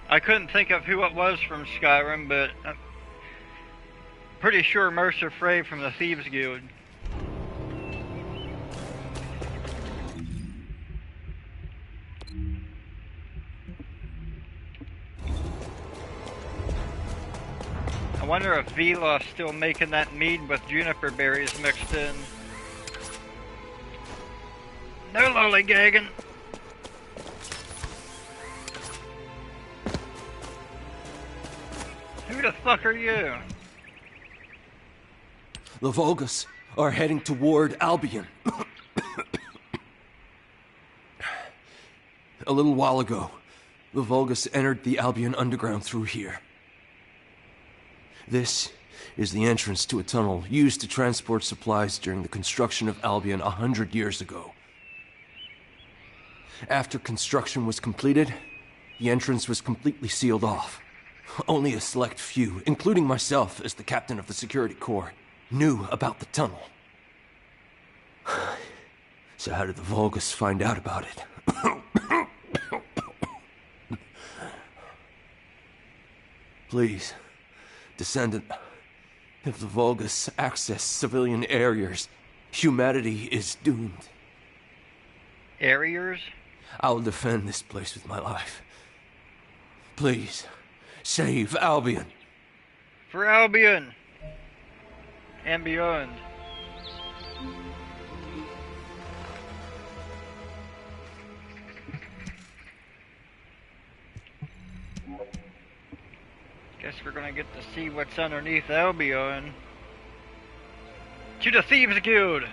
I couldn't think of who it was from Skyrim, but I'm pretty sure Mercer Frey from the Thieves Guild. I wonder if Velof's still making that mead with juniper berries mixed in. No lollygagging. Who the fuck are you? The Vulgus are heading toward Albion. A little while ago, the Vulgus entered the Albion underground through here. This is the entrance to a tunnel used to transport supplies during the construction of Albion 100 years ago. After construction was completed, the entrance was completely sealed off. Only a select few, including myself as the captain of the security corps, knew about the tunnel. So how did the Vulgus find out about it? Please, Descendant, if the Vulgus access civilian areas, humanity is doomed. Areas? I'll defend this place with my life. Please, save Albion. For Albion and beyond. Guess we're gonna get to see what's underneath Albion. To the Thieves Guild!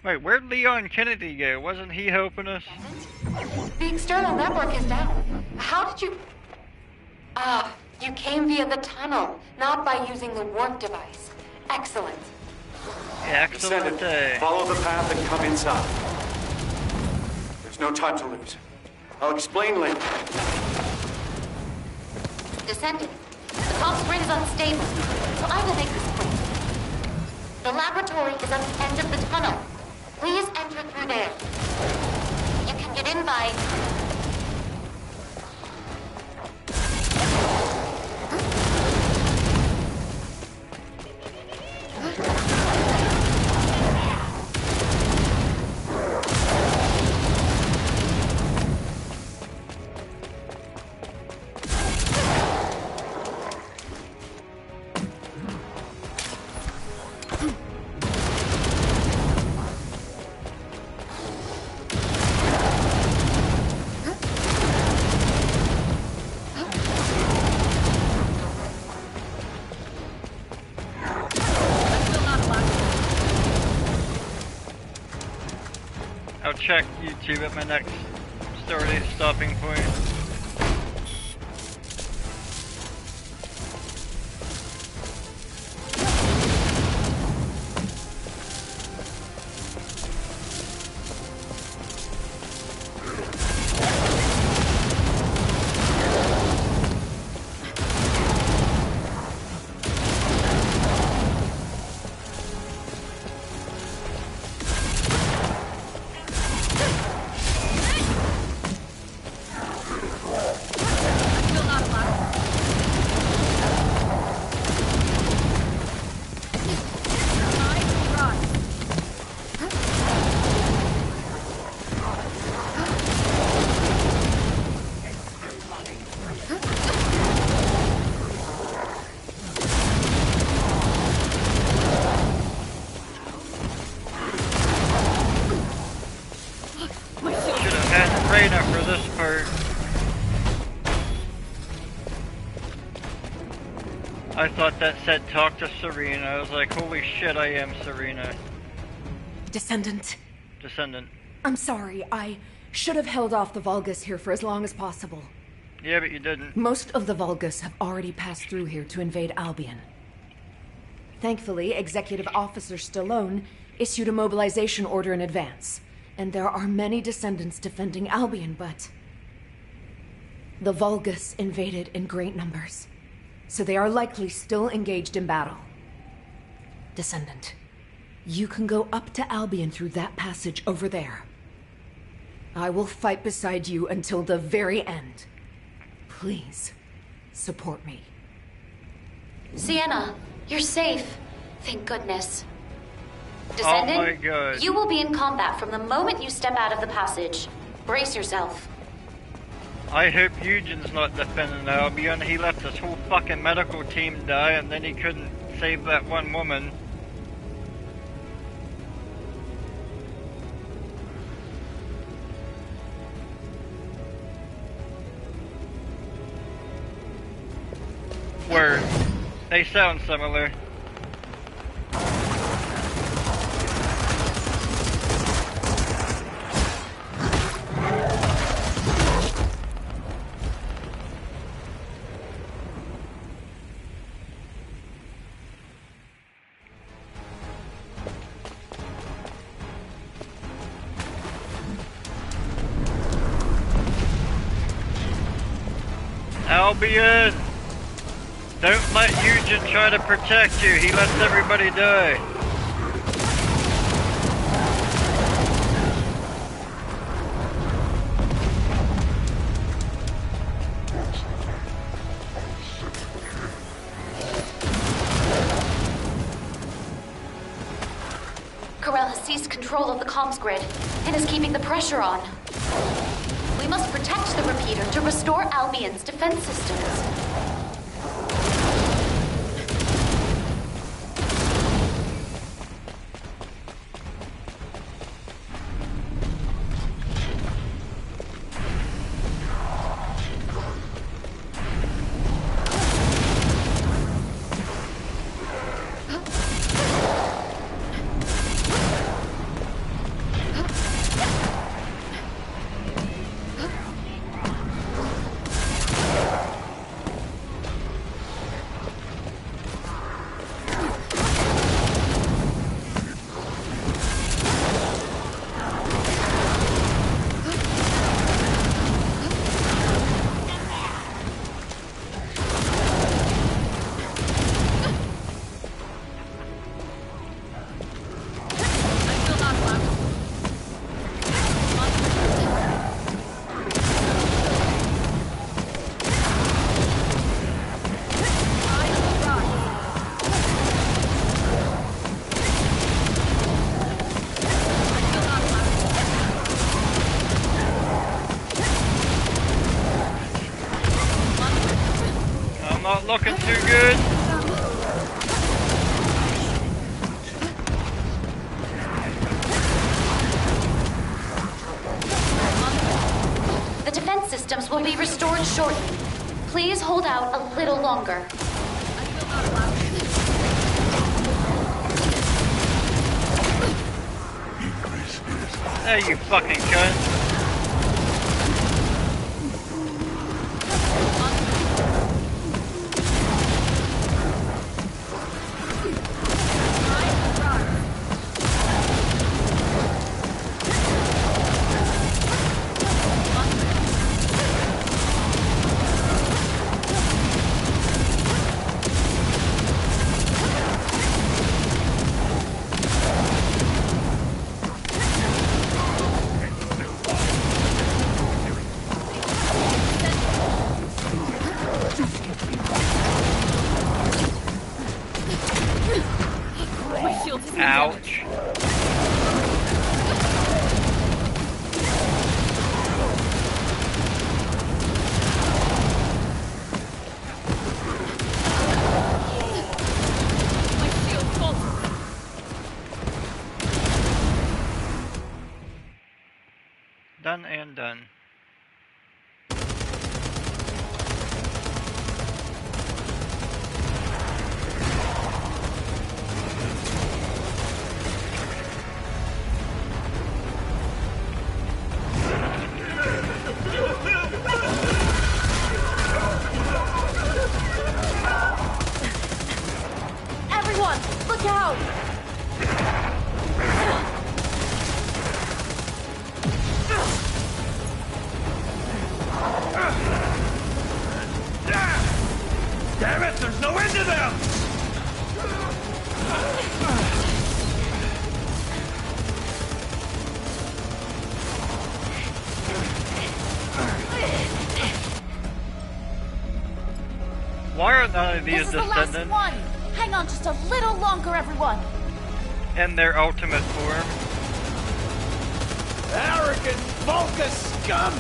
Wait, where'd Leon Kennedy go? Wasn't he helping us? The external network is down. How did you... Ah, you came via the tunnel, not by using the warp device. Excellent. Excellent. Follow the path and come inside. There's no time to lose. I'll explain later. Descendant, the pulse grid is unstable, so I will make this quick. The laboratory is at the end of the tunnel. Please enter through there. You can get in by... I'll check YouTube at my next stopping point. For this part. I thought that said talk to Serena. I was like, holy shit, I am Serena. Descendant. Descendant. I'm sorry, I should have held off the Vulgus here for as long as possible. Yeah, but you didn't. Most of the Vulgus have already passed through here to invade Albion. Thankfully, Executive Officer Stallone issued a mobilization order in advance. And there are many Descendants defending Albion, but... the Vulgus invaded in great numbers, so they are likely still engaged in battle. Descendant, you can go up to Albion through that passage over there. I will fight beside you until the very end. Please, support me. Sienna, you're safe. Thank goodness. Descendant, oh my God. You will be in combat from the moment you step out of the passage. Brace yourself. I hope Eugen's not defending Albion. He left his whole fucking medical team die and then he couldn't save that one woman. Word. They sound similar. Albion! Don't let Eugen try to protect you. He lets everybody die. Corel has seized control of the comms grid and is keeping the pressure on. We must protect the repeater to restore Albion's defense systems. Not looking too good. The defense systems will be restored shortly. Please hold out a little longer. Hey, you fucking cunt. Ouch. Done and done. Everyone, look out! Damn it, there's no end to them! Why are none of these This is the last descendants one! Hang on just a little longer, everyone! in their ultimate form? Arrogant Vulcus scum!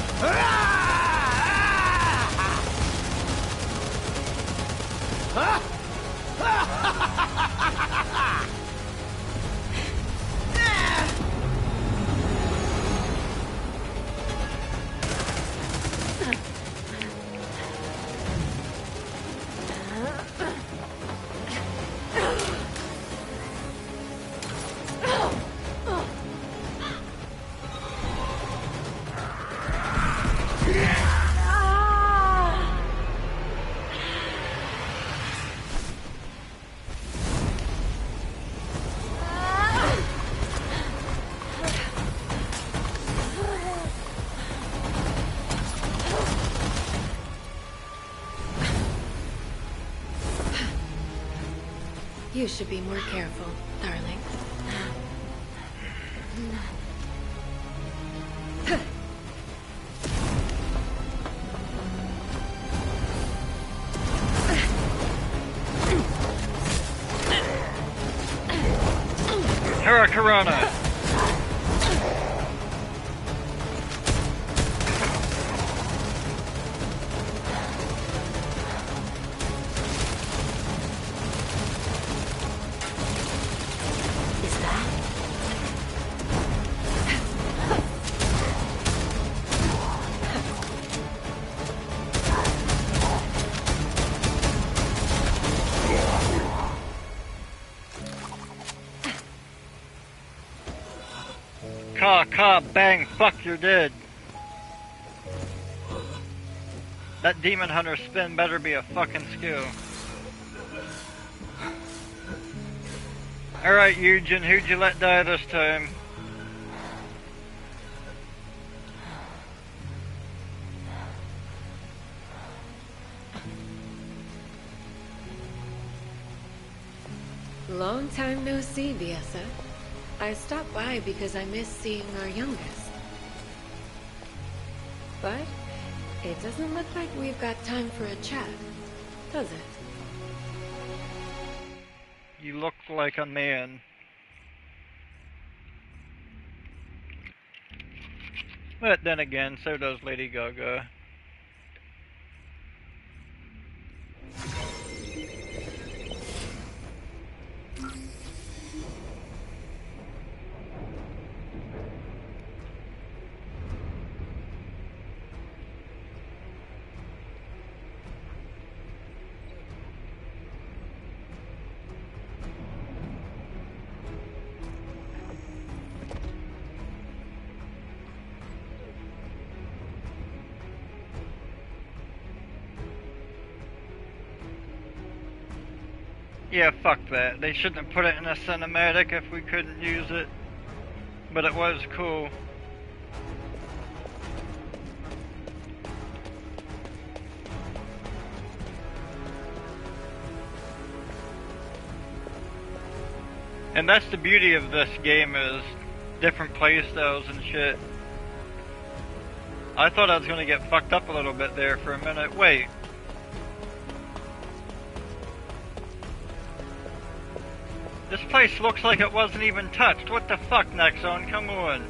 You should be more careful, darling. Hurricanrana! Caw, bang, fuck, you're dead. That demon hunter spin better be a fucking skill. Alright, Eugen, who'd you let die this time? Long time no see, Viessa. I stopped by because I miss seeing our youngest. But it doesn't look like we've got time for a chat, does it? You look like a man. But then again, so does Lady Gaga. Yeah, fuck that. They shouldn't have put it in a cinematic if we couldn't use it. But it was cool. And that's the beauty of this game, is different playstyles and shit. I thought I was gonna get fucked up a little bit there for a minute. Wait. This place looks like it wasn't even touched. What the fuck, Nexon? Come on.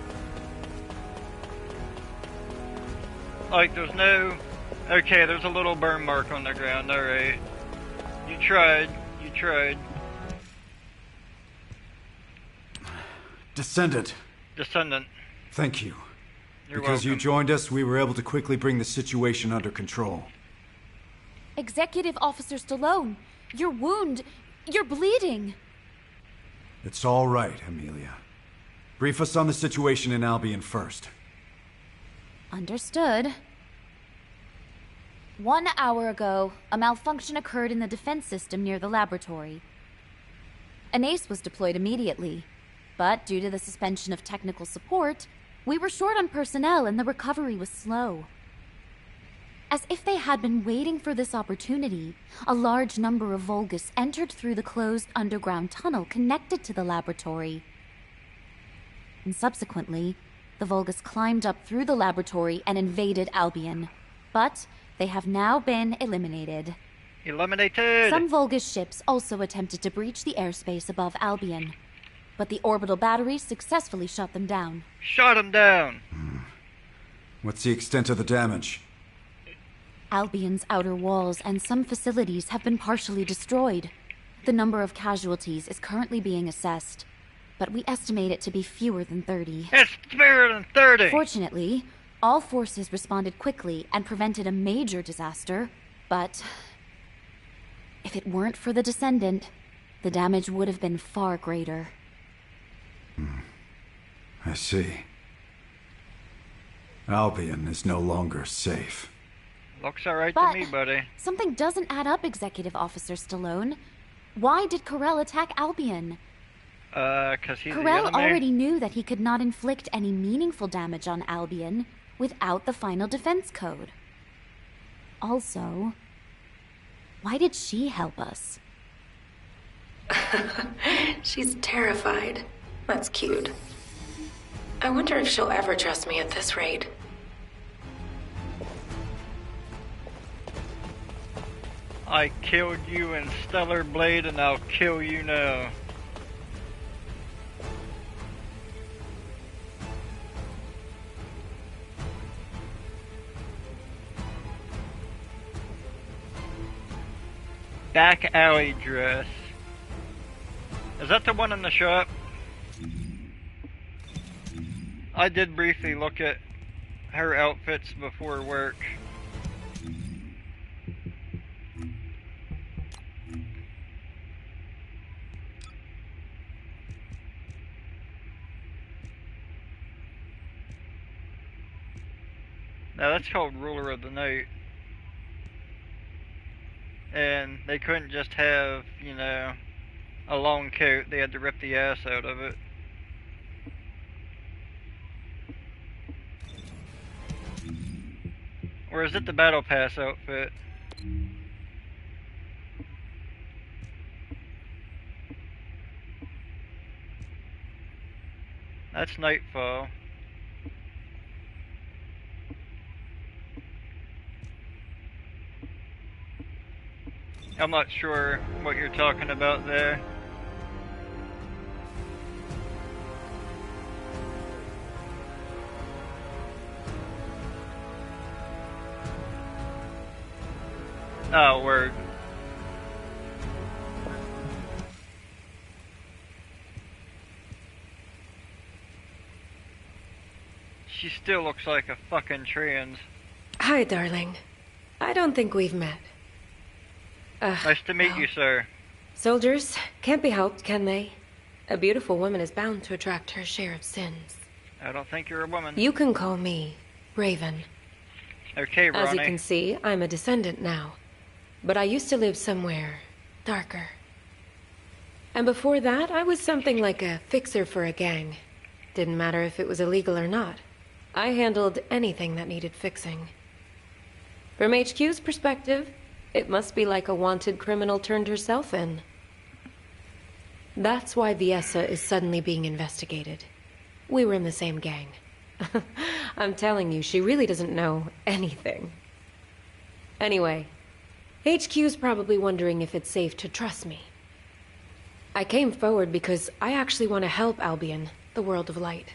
Like, there's no... Okay, there's a little burn mark on the ground, alright. You tried. You tried. Descendant. Descendant. Thank you. You're because welcome. you joined us, we were able to quickly bring the situation under control. Executive Officer Stallone, your wound, you're bleeding. It's all right, Amelia. Brief us on the situation in Albion first. Understood. 1 hour ago, a malfunction occurred in the defense system near the laboratory. An ace was deployed immediately, but due to the suspension of technical support, we were short on personnel and the recovery was slow. As if they had been waiting for this opportunity, a large number of Vulgus entered through the closed underground tunnel connected to the laboratory. And subsequently, the Vulgus climbed up through the laboratory and invaded Albion. But they have now been eliminated. Eliminated! Some Vulgus ships also attempted to breach the airspace above Albion, but the orbital batteries successfully shut them down. Shot them down! What's the extent of the damage? Albion's outer walls and some facilities have been partially destroyed. The number of casualties is currently being assessed, but we estimate it to be fewer than 30. It's fewer than 30! Fortunately, all forces responded quickly and prevented a major disaster, but if it weren't for the Descendant, the damage would have been far greater. I see. Albion is no longer safe. Looks alright But to me, buddy. something doesn't add up, Executive Officer Stallone. Why did Carell attack Albion? 'Cause he's the Carell enemy. already knew that he could not inflict any meaningful damage on Albion without the final defense code. Also, why did she help us? She's terrified. That's cute. I wonder if she'll ever trust me at this rate. I killed you in Stellar Blade and I'll kill you now. Back alley dress. Is that the one in the shop? I did briefly look at her outfits before work. Now that's called Ruler of the Night. And they couldn't just have, you know, a long coat. They had to rip the ass out of it. Or is it the Battle Pass outfit? That's Nightfall. I'm not sure what you're talking about there. Oh, word. She still looks like a fucking trans. Hi, darling. I don't think we've met. Nice to meet you, sir. Soldiers can't be helped, can they? A beautiful woman is bound to attract her share of sins. I don't think you're a woman. You can call me Raven. Okay, Ronnie. As you can see, I'm a descendant now. But I used to live somewhere darker. And before that, I was something like a fixer for a gang. Didn't matter if it was illegal or not. I handled anything that needed fixing. From HQ's perspective, it must be like a wanted criminal turned herself in. That's why Viessa is suddenly being investigated. We were in the same gang. I'm telling you, she really doesn't know anything. Anyway, HQ's probably wondering if it's safe to trust me. I came forward because I actually want to help Albion, the world of light.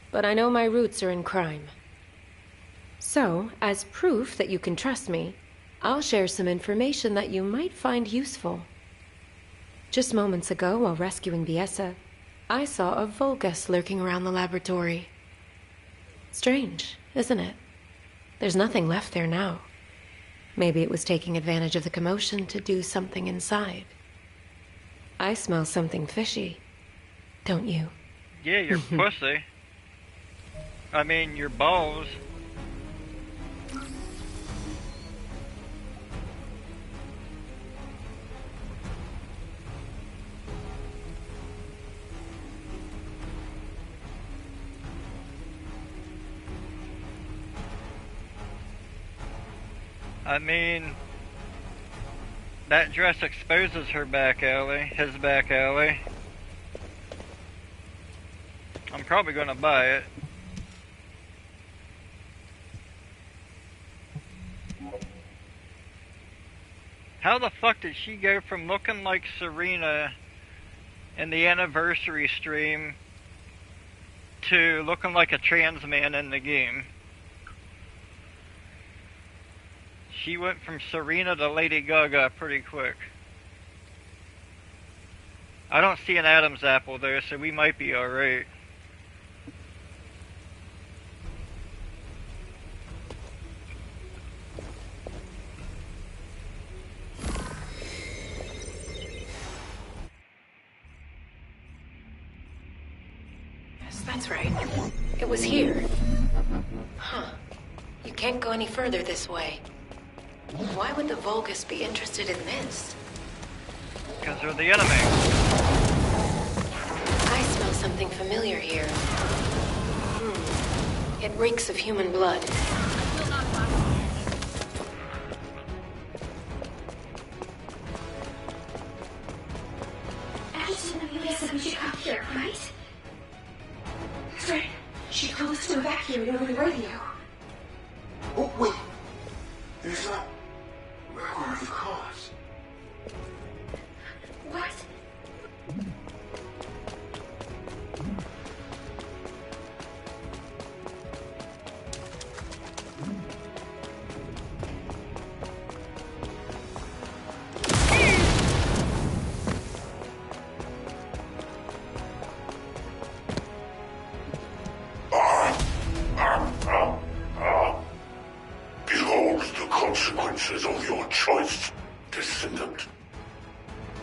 But I know my roots are in crime. So, as proof that you can trust me, I'll share some information that you might find useful. Just moments ago, while rescuing Viessa, I saw a Vulgus lurking around the laboratory. Strange, isn't it? There's nothing left there now. Maybe it was taking advantage of the commotion to do something inside. I smell something fishy, don't you? Yeah, your pussy. I mean, your balls. I mean, that dress exposes her back alley, his back alley. I'm probably gonna buy it. How the fuck did she go from looking like Serena in the anniversary stream to looking like a trans man in the game? She went from Serena to Lady Gaga pretty quick. I don't see an Adam's apple there, so we might be alright. Yes, that's right. It was here. Huh. You can't go any further this way. Why would the Vulgus be interested in this? Because they're the enemy. I smell something familiar here. It reeks of human blood. said we should come here, right? Fred, she told us to evacuate over the radio. Oh, wait. There's a record of cause. What? Behold the consequences of your choice, Descendant.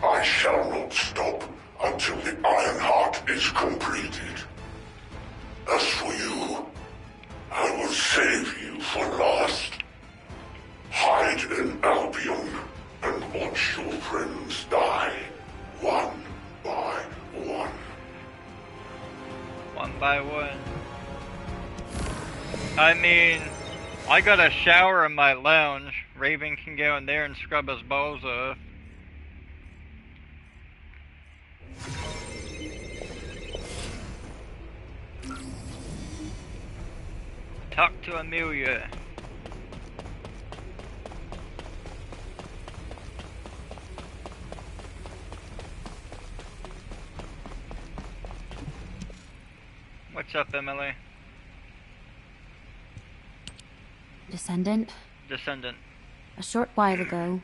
I shall not stop until the Iron Heart is completed. As for you, I will save you for last. Hide in Albion and watch your friends die, one by one. One by one. I mean, I got a shower in my lounge. Raven can go in there and scrub his balls off. Talk to Amelia. What's up, Emily? Descendant? Descendant. A short while ago,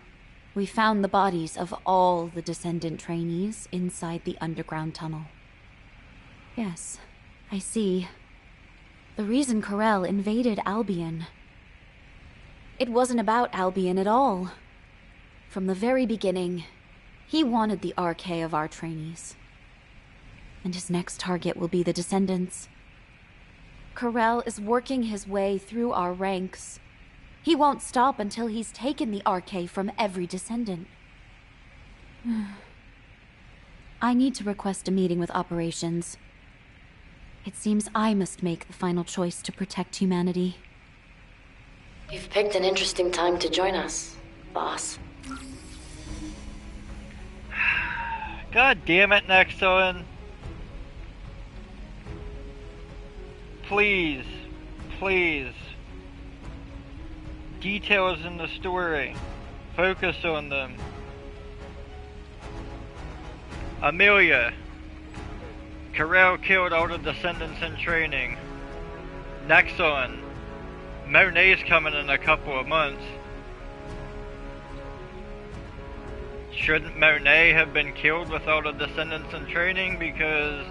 we found the bodies of all the Descendant trainees inside the underground tunnel. Yes, I see. The reason Corel invaded Albion. It wasn't about Albion at all. From the very beginning, he wanted the RK of our trainees. And his next target will be the Descendants. Corel is working his way through our ranks. He won't stop until he's taken the RK from every Descendant. I need to request a meeting with operations. It seems I must make the final choice to protect humanity. You've picked an interesting time to join us, boss. God damn it, Nexon. Please, please. Details in the story. Focus on them. Amelia. Corel killed all the Descendants in training. Nexon. Monet's coming in a couple of months. Shouldn't Monet have been killed with all the Descendants in training because...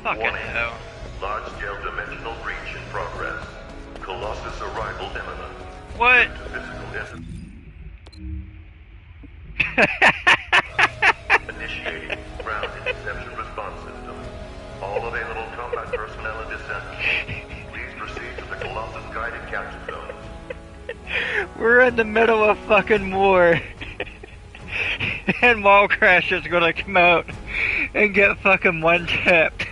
Fucking hell. Large-scale dimensional breach in progress. Colossus arrival imminent. What? Initiating ground interception response system. All available combat personnel and descendants. Please proceed to the Colossus guided capture zone. We're in the middle of fucking war. And Wall Crash is gonna come out and get fucking one-tapped.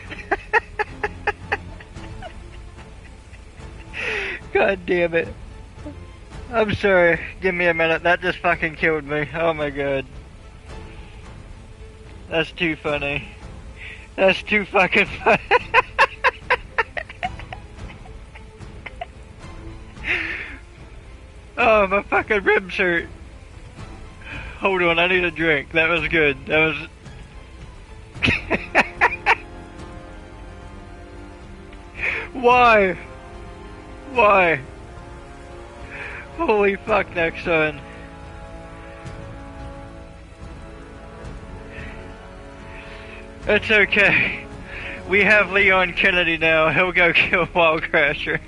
God damn it. I'm sorry. Give me a minute. That just fucking killed me. Oh my god. That's too funny. That's too fucking funny. Oh, my fucking rib shirt. Hold on, I need a drink. That was good. That was... Why? Why? Holy fuck, Nexon. It's okay. We have Leon Kennedy now. He'll go kill Wild Crasher.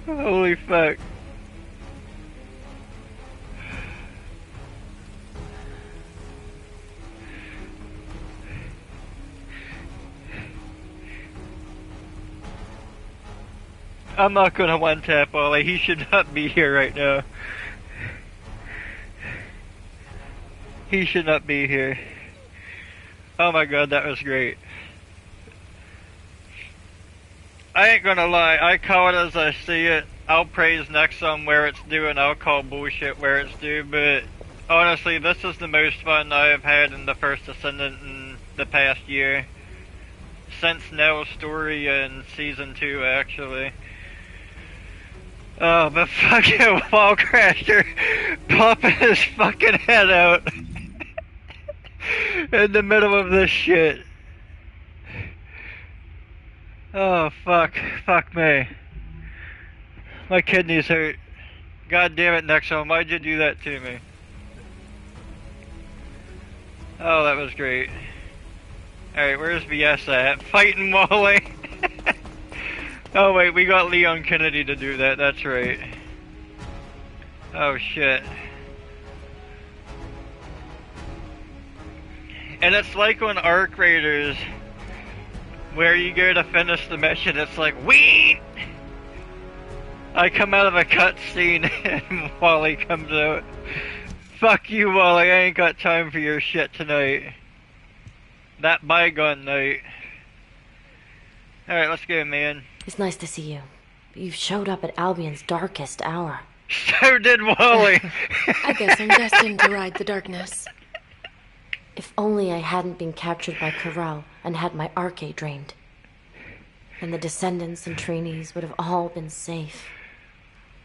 Holy fuck. I'm not gonna one-tap Ollie. He should not be here right now. He should not be here. Oh my god, that was great. I ain't gonna lie, I call it as I see it. I'll praise Nexon where it's due and I'll call bullshit where it's due, but Honestly, this is the most fun I have had in the First Descendant in the past year. Since Nell's story in Season 2, actually. Oh, but fucking Wall Crasher popping his fucking head out in the middle of this shit. Oh, fuck. Fuck me. My kidneys hurt. God damn it, Nexon, why'd you do that to me? Oh, that was great. Alright, where's VS at? Fighting Wally! Oh wait, we got Leon Kennedy to do that, that's right. Oh shit. And it's like on Arc Raiders, where you go to finish the mission, it's like, WEE! I come out of a cutscene and Wally comes out. Fuck you, Wally, I ain't got time for your shit tonight. That bygone night. Alright, let's go, man. It's nice to see you. But you showed up at Albion's darkest hour. So did Wally! I guess I'm destined to ride the darkness. If only I hadn't been captured by Corral and had my arcade drained. And the Descendants and trainees would have all been safe.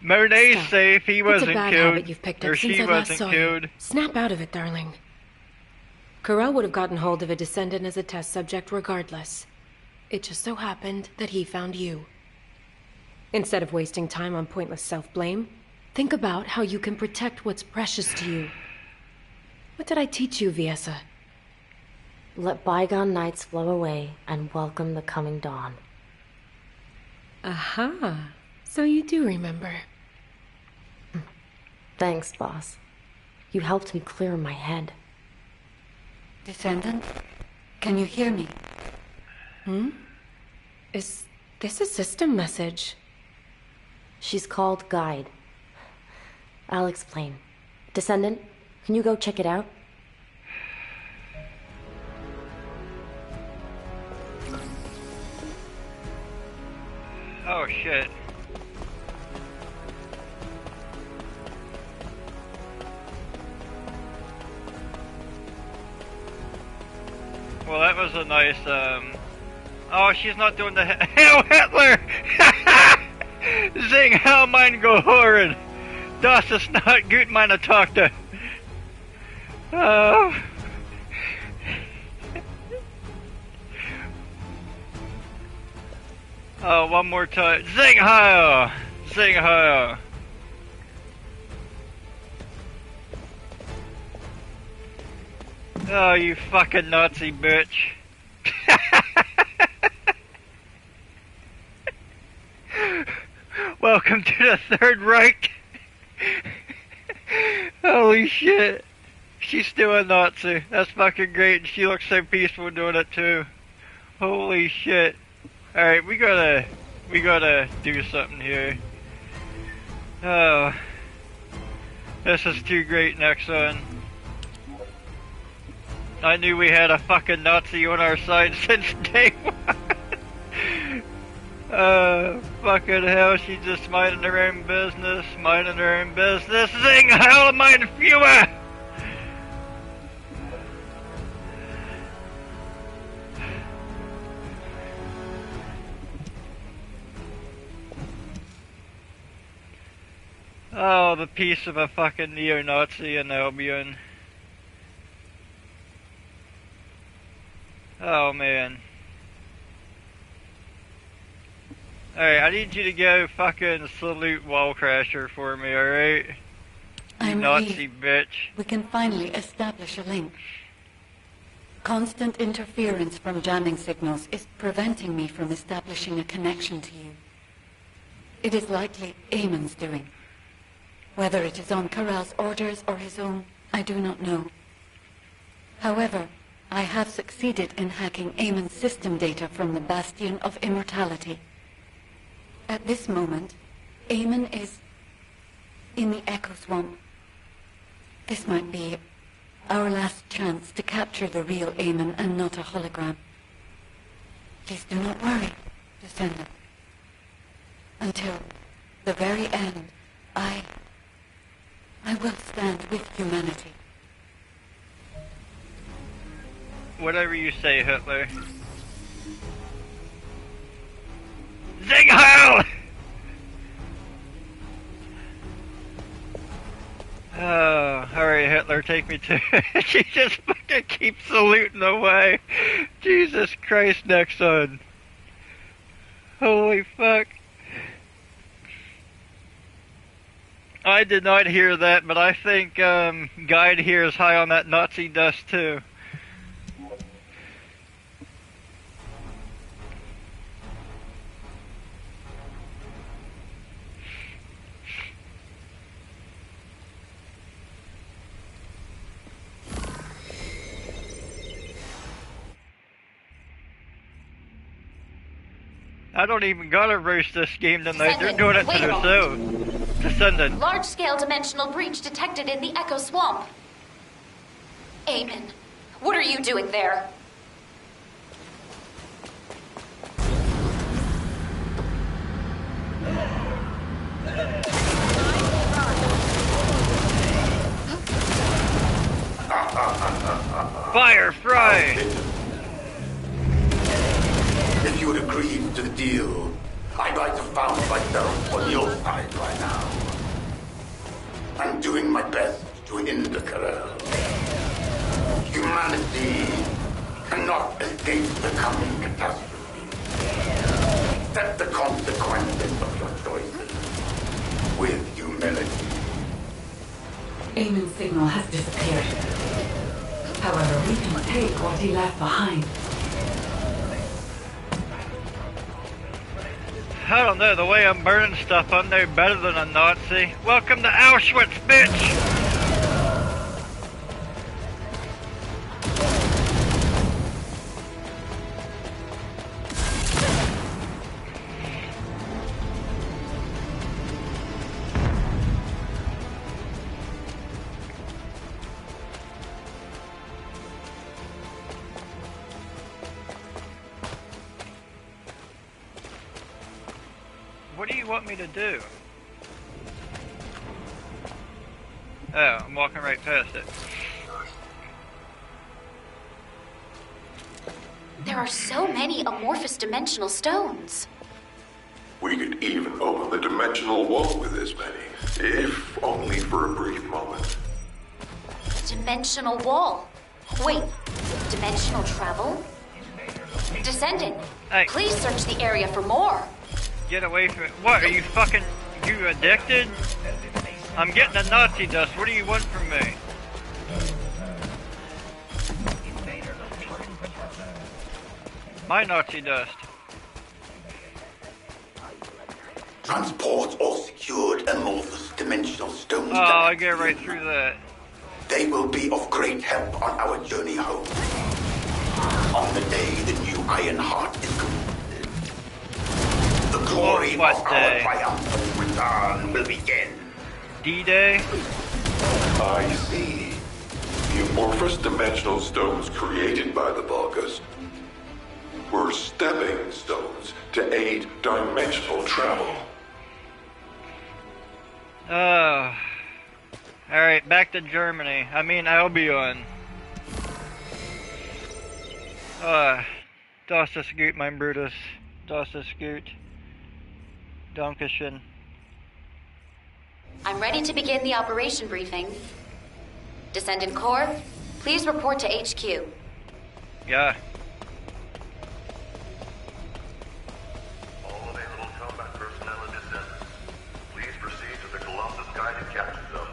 Monet's safe, he wasn't It's a bad killed. habit you've picked Or up since she I last wasn't saw killed. you. Snap out of it, darling. Corral would have gotten hold of a Descendant as a test subject regardless. It just so happened that he found you. Instead of wasting time on pointless self-blame, think about how you can protect what's precious to you. What did I teach you, Viesa? Let bygone nights flow away and welcome the coming dawn. Aha. So you do remember. Thanks, boss. You helped me clear my head. Descendant, can you hear me? Is this a system message? She's called Guide. I'll explain. Descendant, can you go check it out? Oh shit. Well, that was a nice, Oh, she's not doing the Hail Hitler! Zing, how mein gehören! Das ist not gut, meine Tochter! Oh. Oh, one more time. Zing Heil! Zing Heil! Oh, you fucking Nazi bitch. Welcome to the Third Reich. Holy shit. She's still a Nazi. That's fucking great, and she looks so peaceful doing it too. Holy shit. Alright, we gotta do something here. Oh. This is too great, Nexon. I knew we had a fucking Nazi on our side since day one. Fucking hell, she's just minding her own business, Zing, hell, mein Führer! Oh, the piece of a fucking neo-Nazi in Albion. Oh, man. Alright, I need you to go fucking salute Wall Crasher for me, alright? You I'm Nazi relieved. bitch. We can finally establish a link. Constant interference from jamming signals is preventing me from establishing a connection to you. It is likely Eamon's doing. Whether it is on Corral's orders or his own, I do not know. However, I have succeeded in hacking Eamon's system data from the Bastion of Immortality. At this moment, Eamon is in the Echo Swamp. This might be our last chance to capture the real Eamon and not a hologram. Please do not worry, Descendant. Until the very end, I will stand with humanity. Whatever you say, Hitler. Zing Heil! Oh, alright, Hitler, take me to it. She just fucking keeps saluting away. Jesus Christ, Nexon. Holy fuck. I did not hear that, but I think Guide here is high on that Nazi dust too. I don't even gotta roast this game tonight. They're doing it to themselves. Descendant. Large-scale dimensional breach detected in the Echo Swamp. Eamon, what are you doing there? Fire, fry! If you had agreed to the deal, I might have found myself on your side by now. I'm doing my best to hinder Karel. Humanity cannot escape the coming catastrophe. Accept the consequences of your choices with humility. Eamon's signal has disappeared. However, we can take what he left behind. I don't know, the way I'm burning stuff, I'm no better than a Nazi. Welcome to Auschwitz, bitch! What do you want me to do? Oh, I'm walking right past it. There are so many amorphous dimensional stones. We could even open the dimensional wall with this many, if only for a brief moment. Dimensional wall? Wait, dimensional travel? Descendant, hey. Please search the area for more. Get away from it. What, are you fucking... you addicted? I'm getting the Nazi dust. What do you want from me? My Nazi dust. Transport or secured amorphous dimensional stones. Oh, I get right through that. They will be of great help on our journey home. On the day the new Iron Heart is completed. The glory of our triumphant return will begin. D-Day? I see. The amorphous dimensional stones created by the Vulgus were stepping stones to aid dimensional travel. Oh. Alright, back to Germany. I mean Albion. Das ist gut, mein Brutus. Das ist gut. Dankeschön. I'm ready to begin the operation briefing. Descendant Corps, please report to HQ. Yeah. All available combat personnel and descendants, please proceed to the Colossus guided capture zone.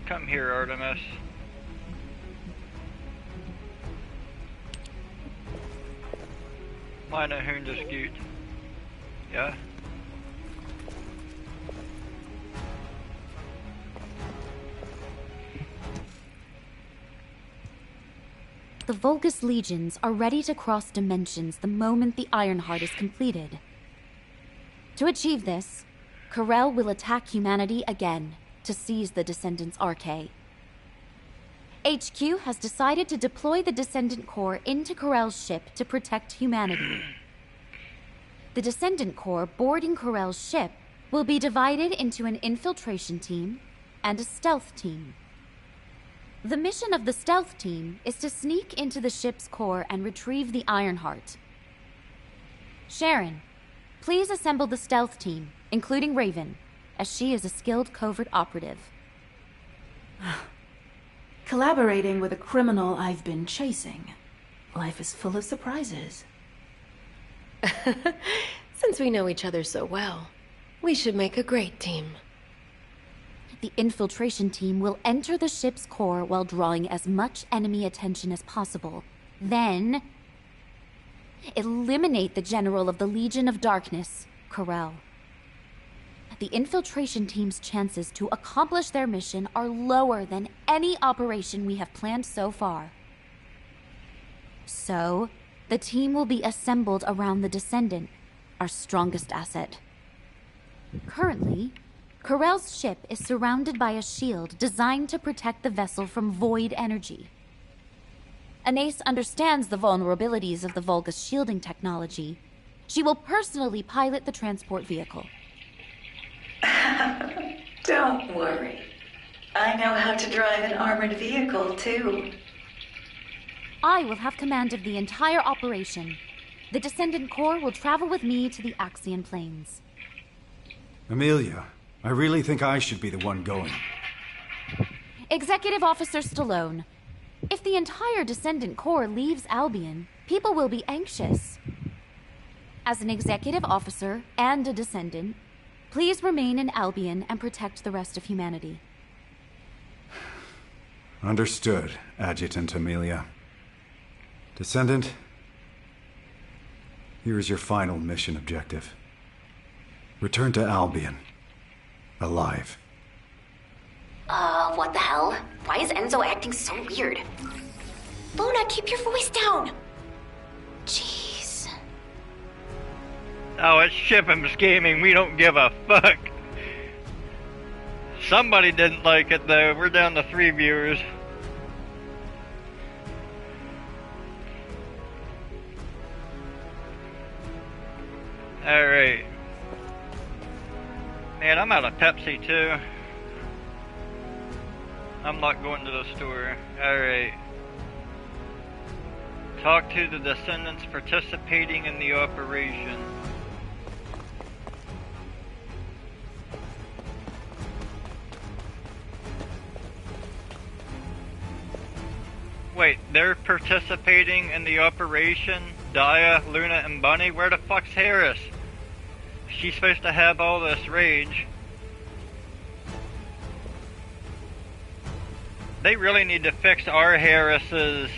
Come here, Artemis. Meine Hund ist gut. Yeah. The Vulgus legions are ready to cross dimensions the moment the Ironheart is completed. To achieve this, Karel will attack humanity again to seize the Descendant's Arche. HQ has decided to deploy the Descendant Corps into Karel's ship to protect humanity. The Descendant Corps boarding Corell's ship will be divided into an infiltration team and a stealth team. The mission of the stealth team is to sneak into the ship's core and retrieve the Ironheart. Sharon, please assemble the stealth team, including Raven, as she is a skilled covert operative. Collaborating with a criminal I've been chasing. Life is full of surprises. Since we know each other so well, we should make a great team. The infiltration team will enter the ship's core while drawing as much enemy attention as possible. Then, eliminate the General of the Legion of Darkness, Corell. The infiltration team's chances to accomplish their mission are lower than any operation we have planned so far. So, the team will be assembled around the Descendant, our strongest asset. Currently, Corell's ship is surrounded by a shield designed to protect the vessel from void energy. Anais understands the vulnerabilities of the Volga's shielding technology. She will personally pilot the transport vehicle. Don't worry. I know how to drive an armored vehicle, too. I will have command of the entire operation. The Descendant Corps will travel with me to the Axian Plains. Amelia, I really think I should be the one going. Executive Officer Stallone, if the entire Descendant Corps leaves Albion, people will be anxious. As an executive officer and a Descendant, please remain in Albion and protect the rest of humanity. Understood, Adjutant Amelia. Descendant, here is your final mission objective. Return to Albion. Alive. What the hell? Why is Enzo acting so weird? Luna, keep your voice down! Jeez. Oh, it's Shivems Gaming, we don't give a fuck. Somebody didn't like it though, we're down to 3 viewers. Alright. Man, I'm out of Pepsi too. I'm not going to the store. Alright. Talk to the Descendants participating in the operation. Wait, they're participating in the operation? Daya, Luna, and Bunny? Where the fuck's Harris? She's supposed to have all this rage. They really need to fix our Harris's.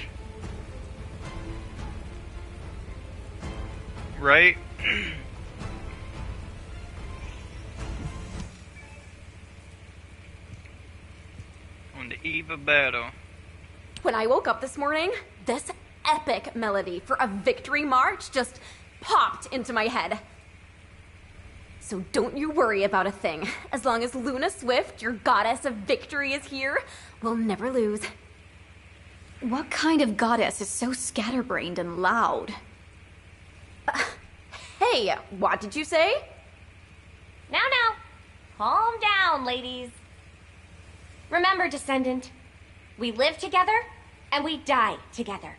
Right? On the eve of battle. When I woke up this morning, this epic melody for a victory march just popped into my head. So don't you worry about a thing. As long as Luna Swift, your goddess of victory, is here, we'll never lose. What kind of goddess is so scatterbrained and loud? Hey, what did you say? Now, calm down, ladies. Remember, Descendant, we live together and we die together.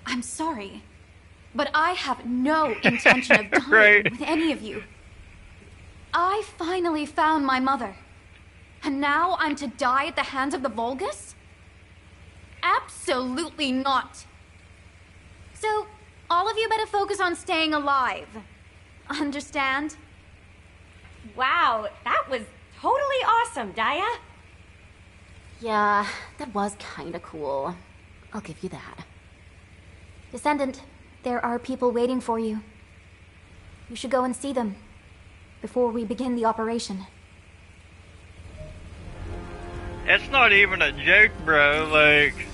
I'm sorry, but I have no intention of dying Right. with any of you. I finally found my mother, and now I'm to die at the hands of the Vulgus? Absolutely not. So, all of you better focus on staying alive. Understand? Wow, that was totally awesome, Daya. Yeah, that was kinda cool. I'll give you that. Descendant, there are people waiting for you. You should go and see them before we begin the operation. It's not even a joke, bro. Like,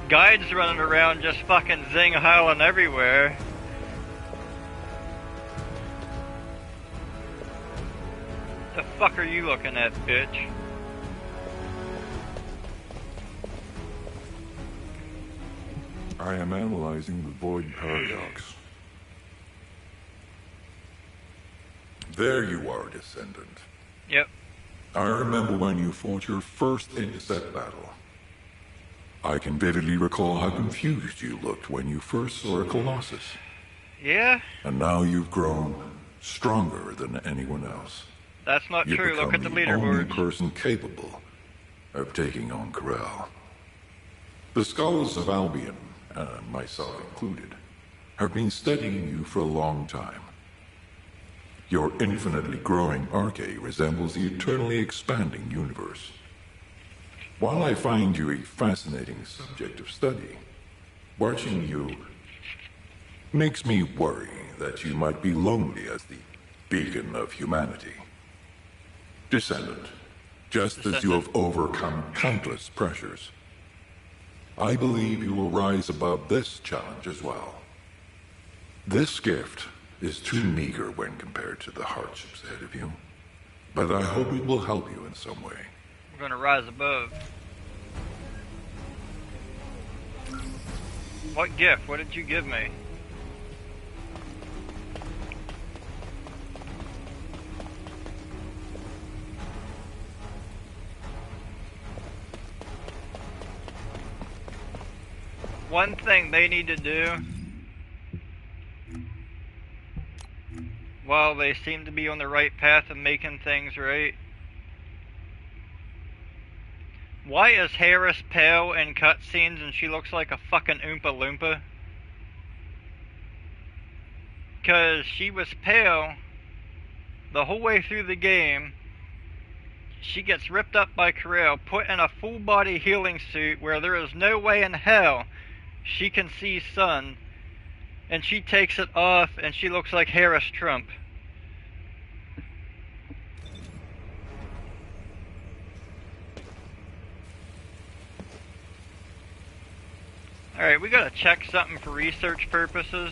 guides running around just fucking zing howling everywhere. The fuck are you looking at, bitch? I am analyzing the Void Paradox. There you are, Descendant. Yep. I remember when you fought your first intercept battle. I can vividly recall how confused you looked when you first saw a Colossus. Yeah? And now you've grown stronger than anyone else. That's not You've true. Look at the become the only leaderboards. person capable of taking on Corel. The scholars of Albion, myself included, have been studying you for a long time. Your infinitely growing arche resembles the eternally expanding universe. While I find you a fascinating subject of study, watching you makes me worry that you might be lonely as the beacon of humanity. Descendant, just as you have overcome countless pressures, I believe you will rise above this challenge as well. This gift is too meager when compared to the hardships ahead of you, but I hope it will help you in some way. We're gonna rise above. What gift? What did you give me? One thing they need to do, while they seem to be on the right path of making things right, why is Harris pale in cutscenes and she looks like a fucking Oompa Loompa? Because she was pale the whole way through the game. She gets ripped up by Corel, put in a full body healing suit where there is no way in hell she can see sun, and she takes it off and she looks like Harris Trump. Alright, we gotta check something for research purposes.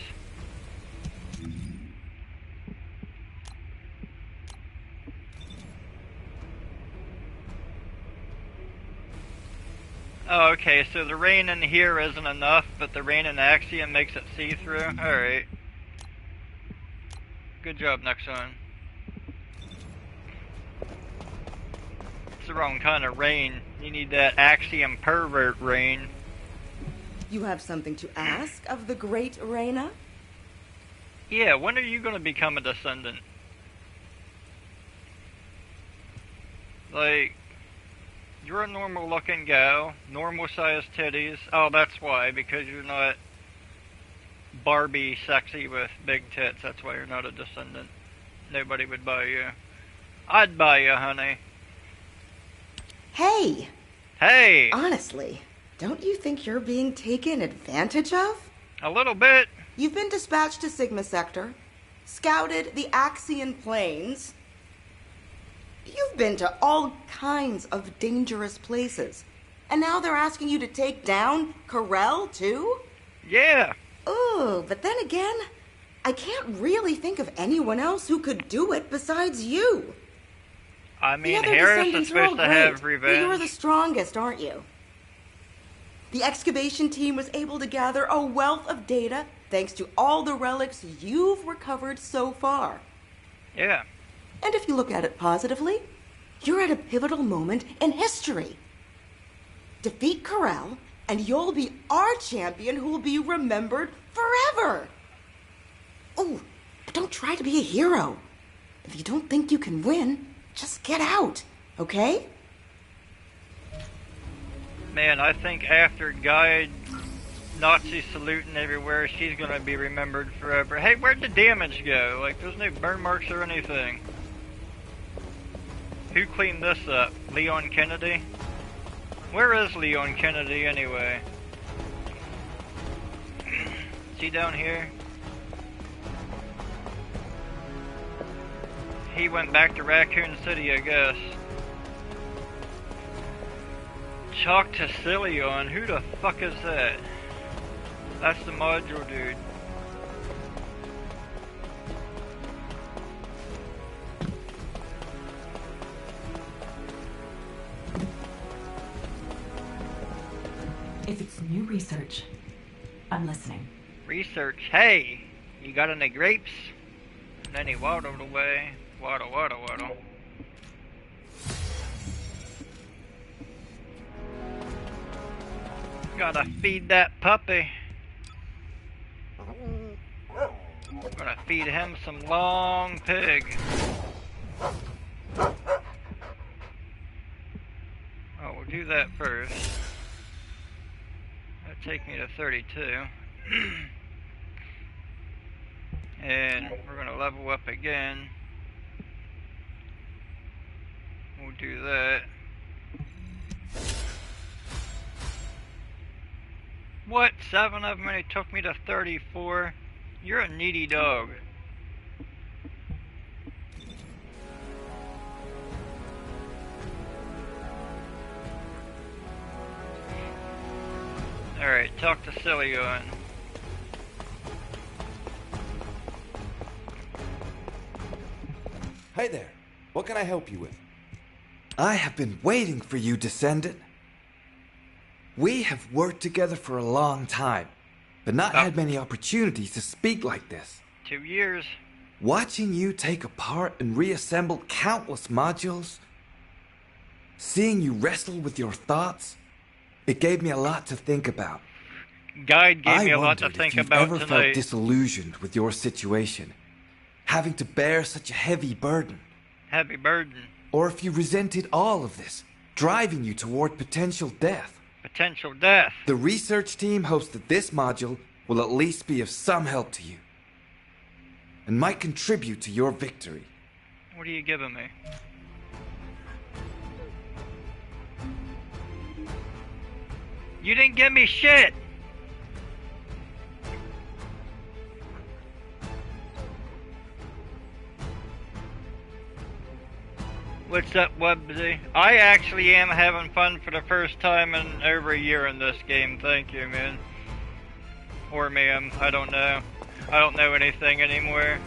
Oh, okay, so the rain in here isn't enough, but the rain in Axiom makes it see-through? Alright. Good job, Nexon. It's the wrong kind of rain. You need that Axiom pervert rain. You have something to ask of the great Reyna? Yeah, when are you gonna become a Descendant? Like, you're a normal looking gal, normal sized titties. Oh, that's why, because you're not Barbie sexy with big tits. That's why you're not a Descendant. Nobody would buy you. I'd buy you, honey. Hey! Hey! Honestly, don't you think you're being taken advantage of? A little bit. You've been dispatched to Sigma Sector, scouted the Axian Plains. You've been to all kinds of dangerous places. And now they're asking you to take down Corel, too? Yeah. Ooh, but then again, I can't really think of anyone else who could do it besides you. I mean, the other Harris is Descendants are all supposed to have great, revenge. but you're the strongest, aren't you? The excavation team was able to gather a wealth of data thanks to all the relics you've recovered so far. Yeah. And if you look at it positively, you're at a pivotal moment in history. Defeat Corel, and you'll be our champion who will be remembered forever. Oh, but don't try to be a hero. If you don't think you can win, just get out, okay? Man, I think after Guide Nazi saluting everywhere, she's gonna be remembered forever. Hey, where'd the damage go? Like, there's no burn marks or anything. Who cleaned this up? Leon Kennedy? Where is Leon Kennedy anyway? Is he down here? He went back to Raccoon City, I guess. Chalk to Cillion? Who the fuck is that? That's the module dude. If it's new research, I'm listening. Research? Hey! You got any grapes? And then he waddled away. Waddle, waddle, waddle. Gotta feed that puppy. Gonna feed him some long pig. Oh, we'll do that first. That'll take me to 32. And we're gonna level up again. We'll do that. What? 7 of them and it took me to 34? You're a needy dog. Alright, talk to Cillian. Hi there. What can I help you with? I have been waiting for you, Descendant. We have worked together for a long time, but not had many opportunities to speak like this. 2 years. Watching you take apart and reassemble countless modules, seeing you wrestle with your thoughts, it gave me a lot to think about. Guide gave me a lot to think about I wondered if you've ever tonight. felt disillusioned with your situation, having to bear such a heavy burden. Heavy burden. Or if you resented all of this, driving you toward potential death. Potential death. The research team hopes that this module will at least be of some help to you, and might contribute to your victory. What are you giving me? You didn't give me shit! What's up, Websy? I actually am having fun for the first time in over a year in this game. Thank you, man. Or ma'am. I don't know. I don't know anything anymore.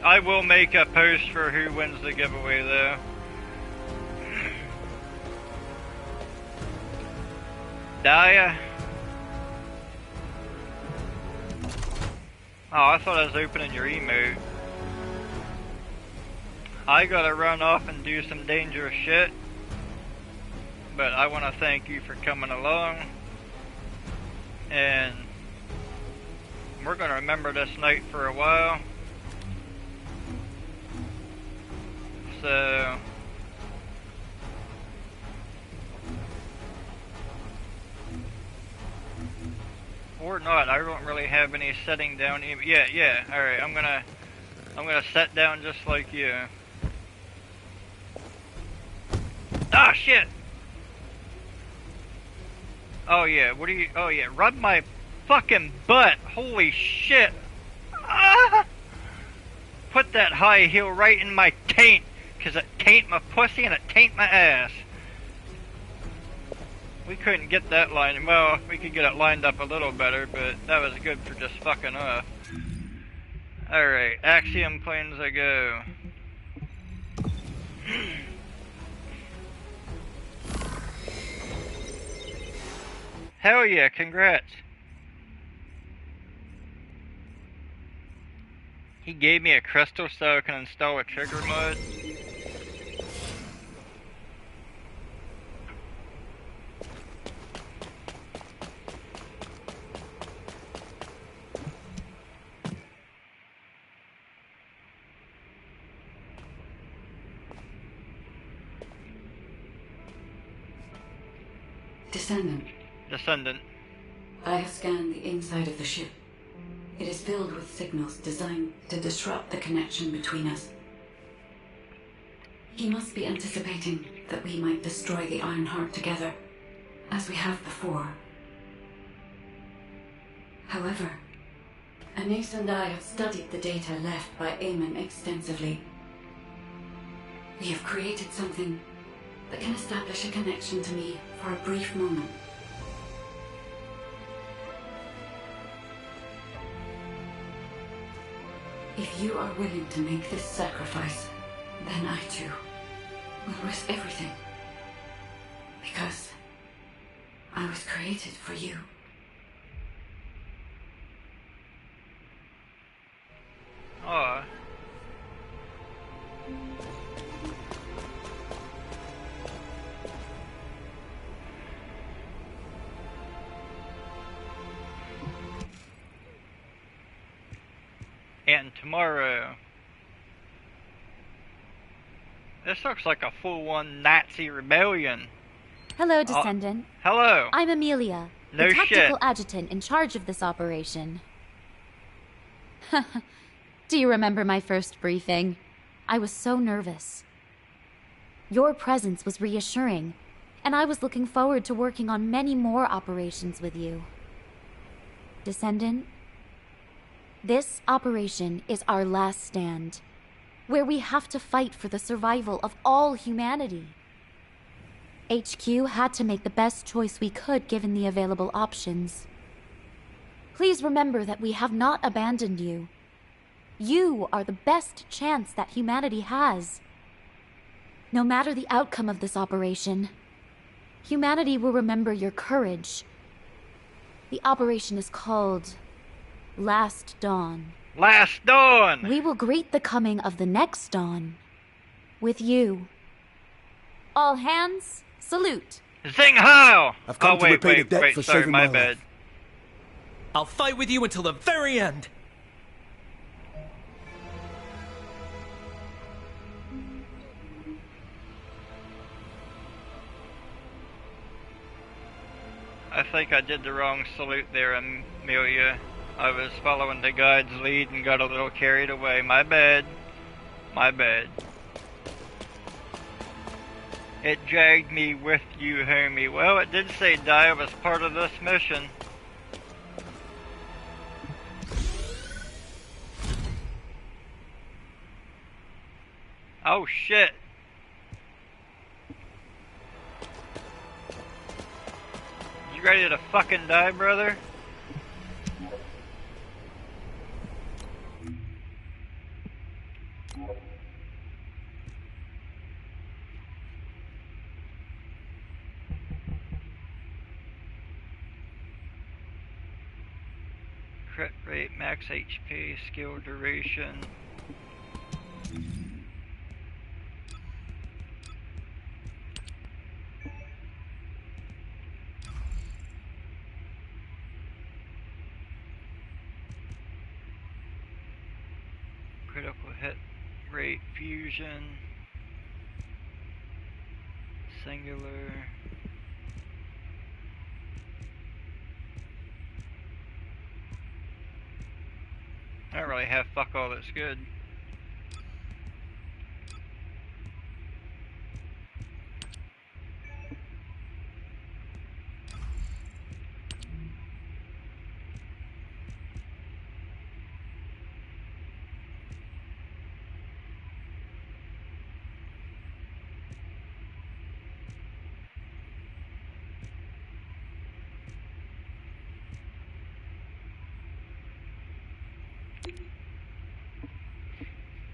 I will make a post for who wins the giveaway, though. Daya. Oh, I thought I was opening your emote. I gotta run off and do some dangerous shit, but I want to thank you for coming along, and we're gonna remember this night for a while. So or not, I don't really have any setting down. Yeah. All right, I'm gonna set down just like you. Ah, shit! Oh yeah, what are you... Oh yeah, rub my fucking butt! Holy shit! Ah! Put that high heel right in my taint, cause it taint my pussy and it taint my ass. We couldn't get that line... Well, we could get it lined up a little better, but that was good for just fucking off. Alright, Axiom planes I go. Hell yeah, congrats. He gave me a crystal so I can install a trigger mod. Descendant. I have scanned the inside of the ship. It is filled with signals designed to disrupt the connection between us. He must be anticipating that we might destroy the Ironheart together, as we have before. However, Anais and I have studied the data left by Eamon extensively. We have created something that can establish a connection to me for a brief moment. If you are willing to make this sacrifice, then I too will risk everything. Because I was created for you. Aw. and tomorrow. This looks like a full-on Nazi rebellion. Hello, Descendant. Hello. I'm Amelia, No the tactical shit. adjutant in charge of this operation. Do you remember my first briefing? I was so nervous. Your presence was reassuring, and I was looking forward to working on many more operations with you. Descendant, this operation is our last stand, where we have to fight for the survival of all humanity. HQ had to make the best choice we could given the available options. Please remember that we have not abandoned you. You are the best chance that humanity has. No matter the outcome of this operation, humanity will remember your courage. The operation is called Last Dawn. Last Dawn! We will greet the coming of the next dawn with you. All hands, salute. Zing Hao! I've come to repay the debt for sorry, saving my my bad. life. I'll fight with you until the very end. I think I did the wrong salute there, Amelia. I was following the guide's lead and got a little carried away. My bad. My bad. It dragged me with you, homie. Well, it did say Dia was part of this mission. Oh shit. You ready to fucking die, brother? Crit rate, max HP, skill duration. Critical hit rate, fusion, singular. I don't really have fuck all that's good.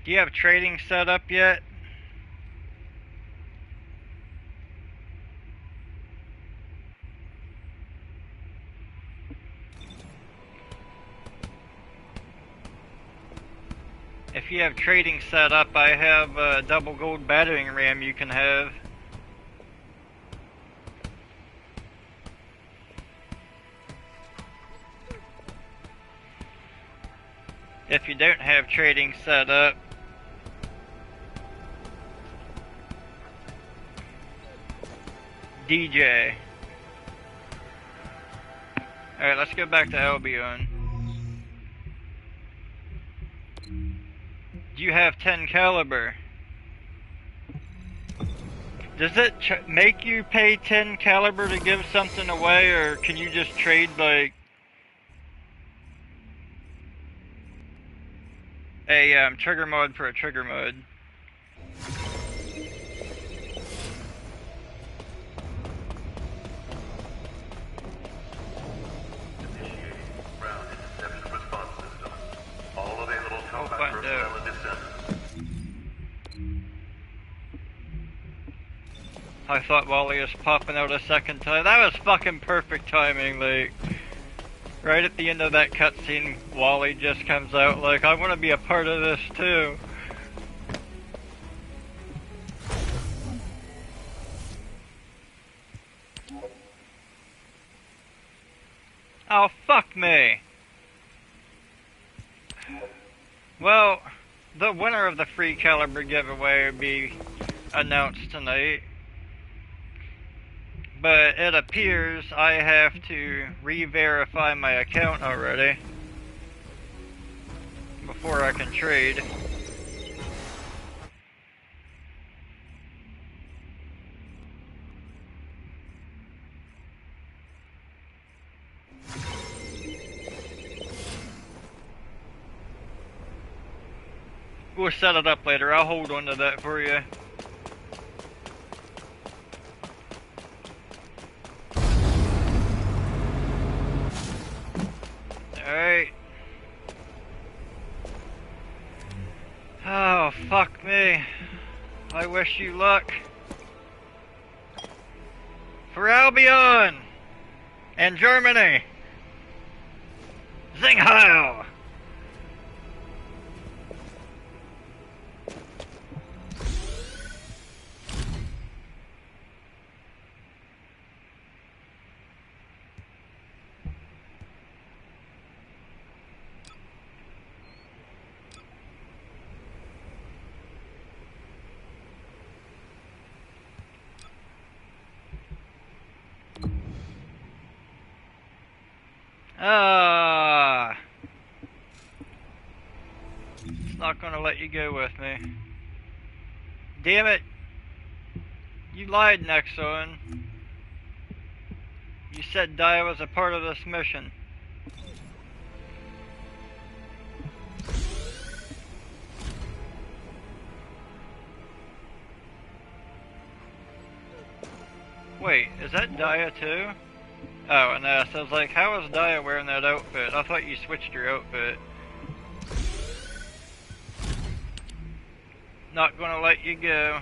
Do you have trading set up yet? If you have trading set up, I have a double gold battering ram you can have. If you don't have trading set up, DJ. Alright, let's go back to Albion. Do you have 10 caliber? Does it make you pay 10 caliber to give something away, or can you just trade like a trigger mod for a trigger mod? I thought Wally was popping out a second time. That was fucking perfect timing, like, right at the end of that cutscene, Wally just comes out like, I want to be a part of this too. Oh, fuck me. Well, the winner of the free caliber giveaway will be announced tonight. But it appears I have to re-verify my account already before I can trade. We'll set it up later. I'll hold on to that for you. Alright. Oh, fuck me. I wish you luck. For Albion! And Germany! Sing Heil! It's not gonna let you go with me. Damn it! You lied, Nexon. You said Dia was a part of this mission. Wait, is that Dia too? Oh, and I was like, how is Dia wearing that outfit? I thought you switched your outfit. Not gonna let you go.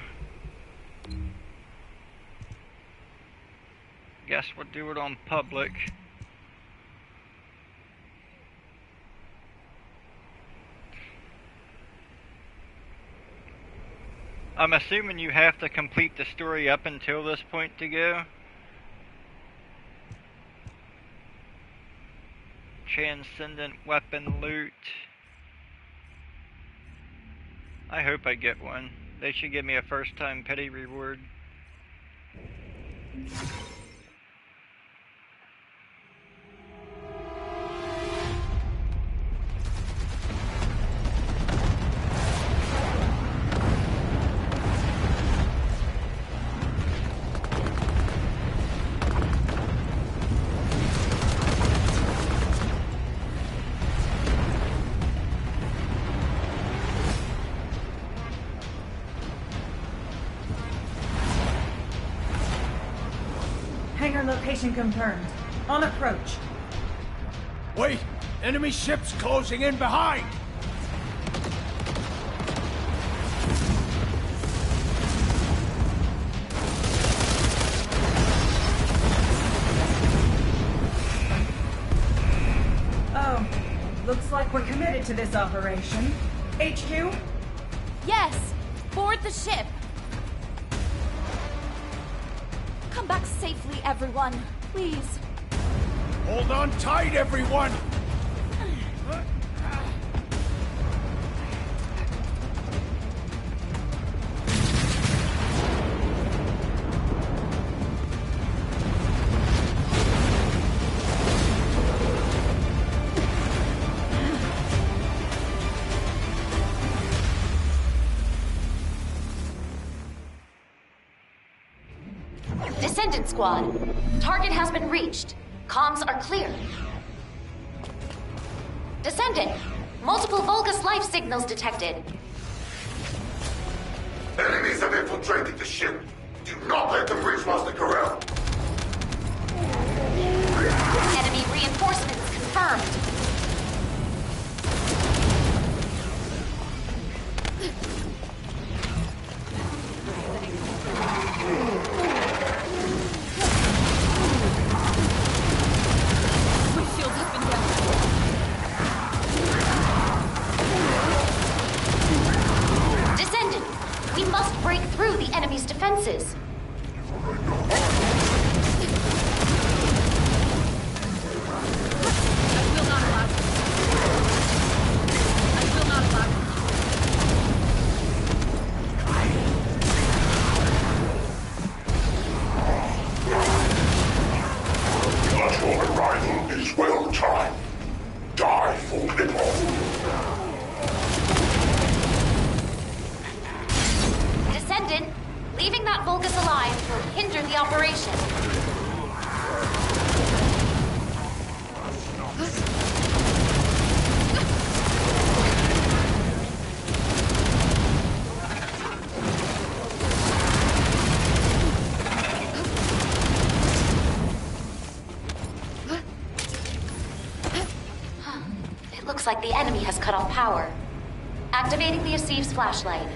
Guess we'll do it on public. I'm assuming you have to complete the story up until this point to go. Transcendent weapon loot. I hope I get one. They should give me a first time petty reward. Hangar location confirmed. On approach. Wait! Enemy ships closing in behind! Oh, looks like we're committed to this operation. HQ? Yes! Board the ship! Come back safely, everyone. Please. Hold on tight, everyone! Descendant Squad. Target has been reached. Comms are clear. Descendant. Multiple Vulgus life signals detected. Enemies have infiltrated the ship. Do not let them reach Master Corral. Enemy reinforcements confirmed. Descendant, we must break through the enemy's defenses. I will not allow the operation. It looks like the enemy has cut off power. Activating the Asiv's flashlight.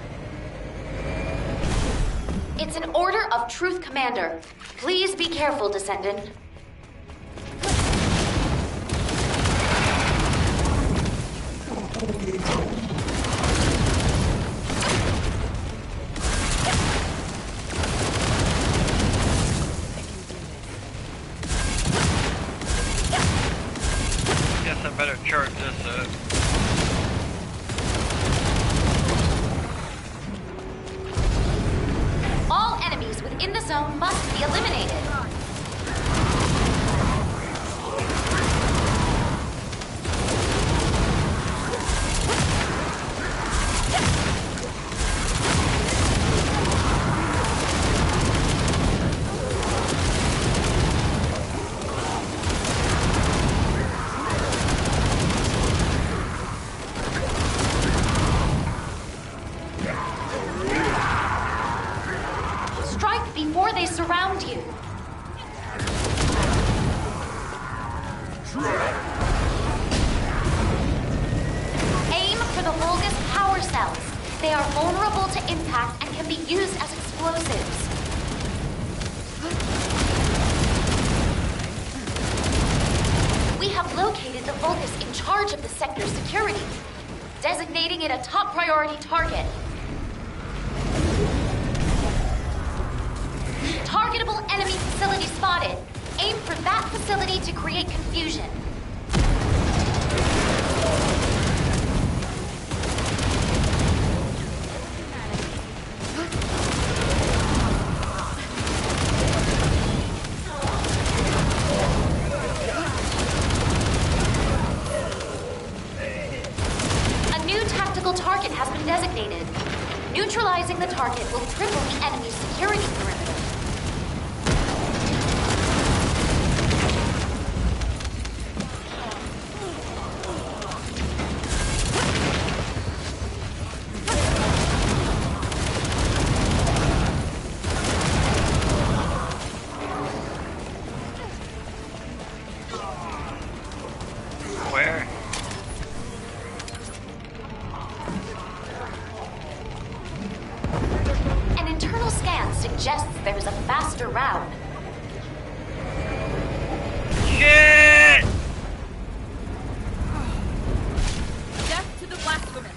It's an order of truth, Commander. Please be careful, Descendant. Guess I better charge this up. All enemies within the zone must be eliminated. Strike before they surround you. Aim for the Vulgus power cells. They are vulnerable to impact and can be used as explosives. We have located the Vulgus in charge of the sector's security, designating it a top priority target. Targetable enemy facility spotted. Aim for that facility to create confusion. A new tactical target has been designated. Neutralizing the target will cripple the enemy's security perimeter. Where? An internal scan suggests there's a faster route. Shit! Death to the blasphemous.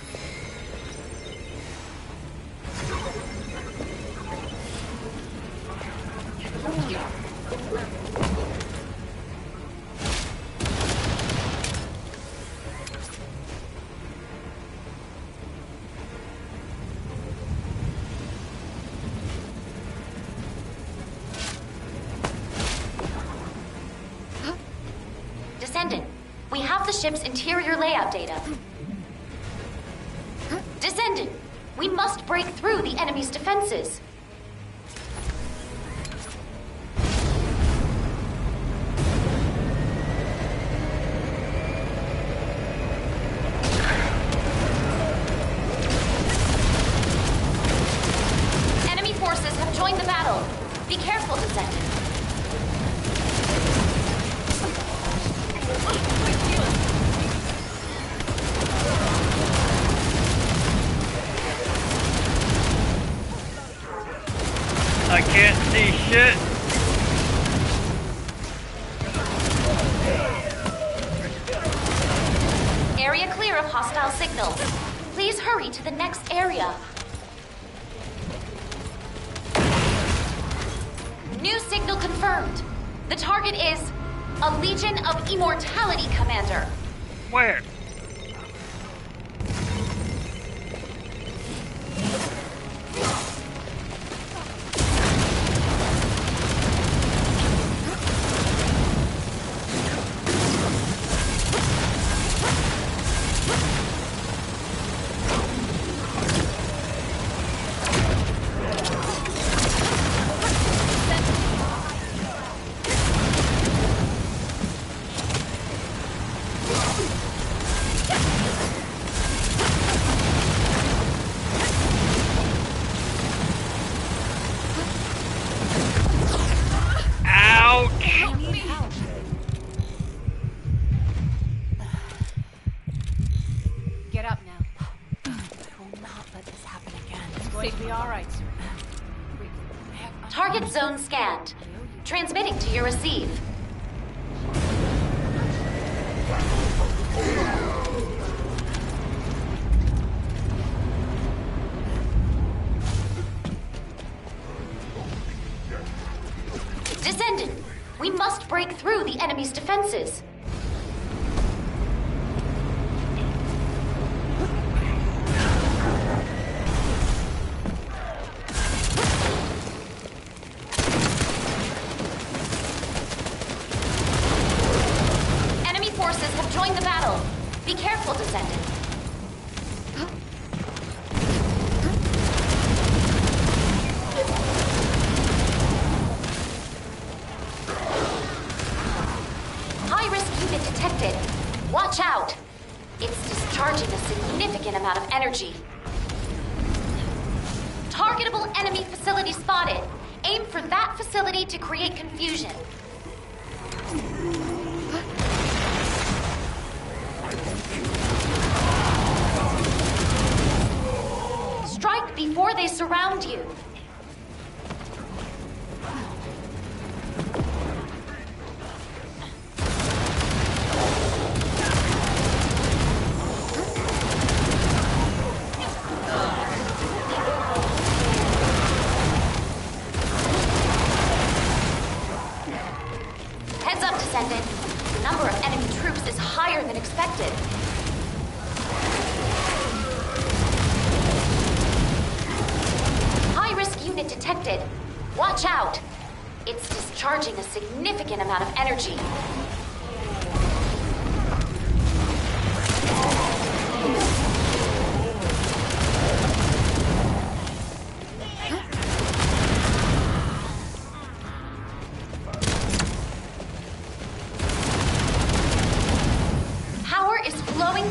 Descendant, we have the ship's interior layout data. Descendant, we must break through the enemy's defenses. Enemy forces have joined the battle. Be careful, Descendant. I can't see shit. Area clear of hostile signals. Please hurry to the next area. New signal confirmed. The target is a Legion of Immortality, Commander. Where? going to be all right, sir. Target zone scanned. Transmitting to your receive. Descendant, we must break through the enemy's defenses. Enemy forces have joined the battle. Be careful, Descendant. Detected. Watch out! It's discharging a significant amount of energy. Targetable enemy facility spotted. Aim for that facility to create confusion. Strike before they surround you. Descendant. The number of enemy troops is higher than expected. High-risk unit detected. Watch out! It's discharging a significant amount of energy.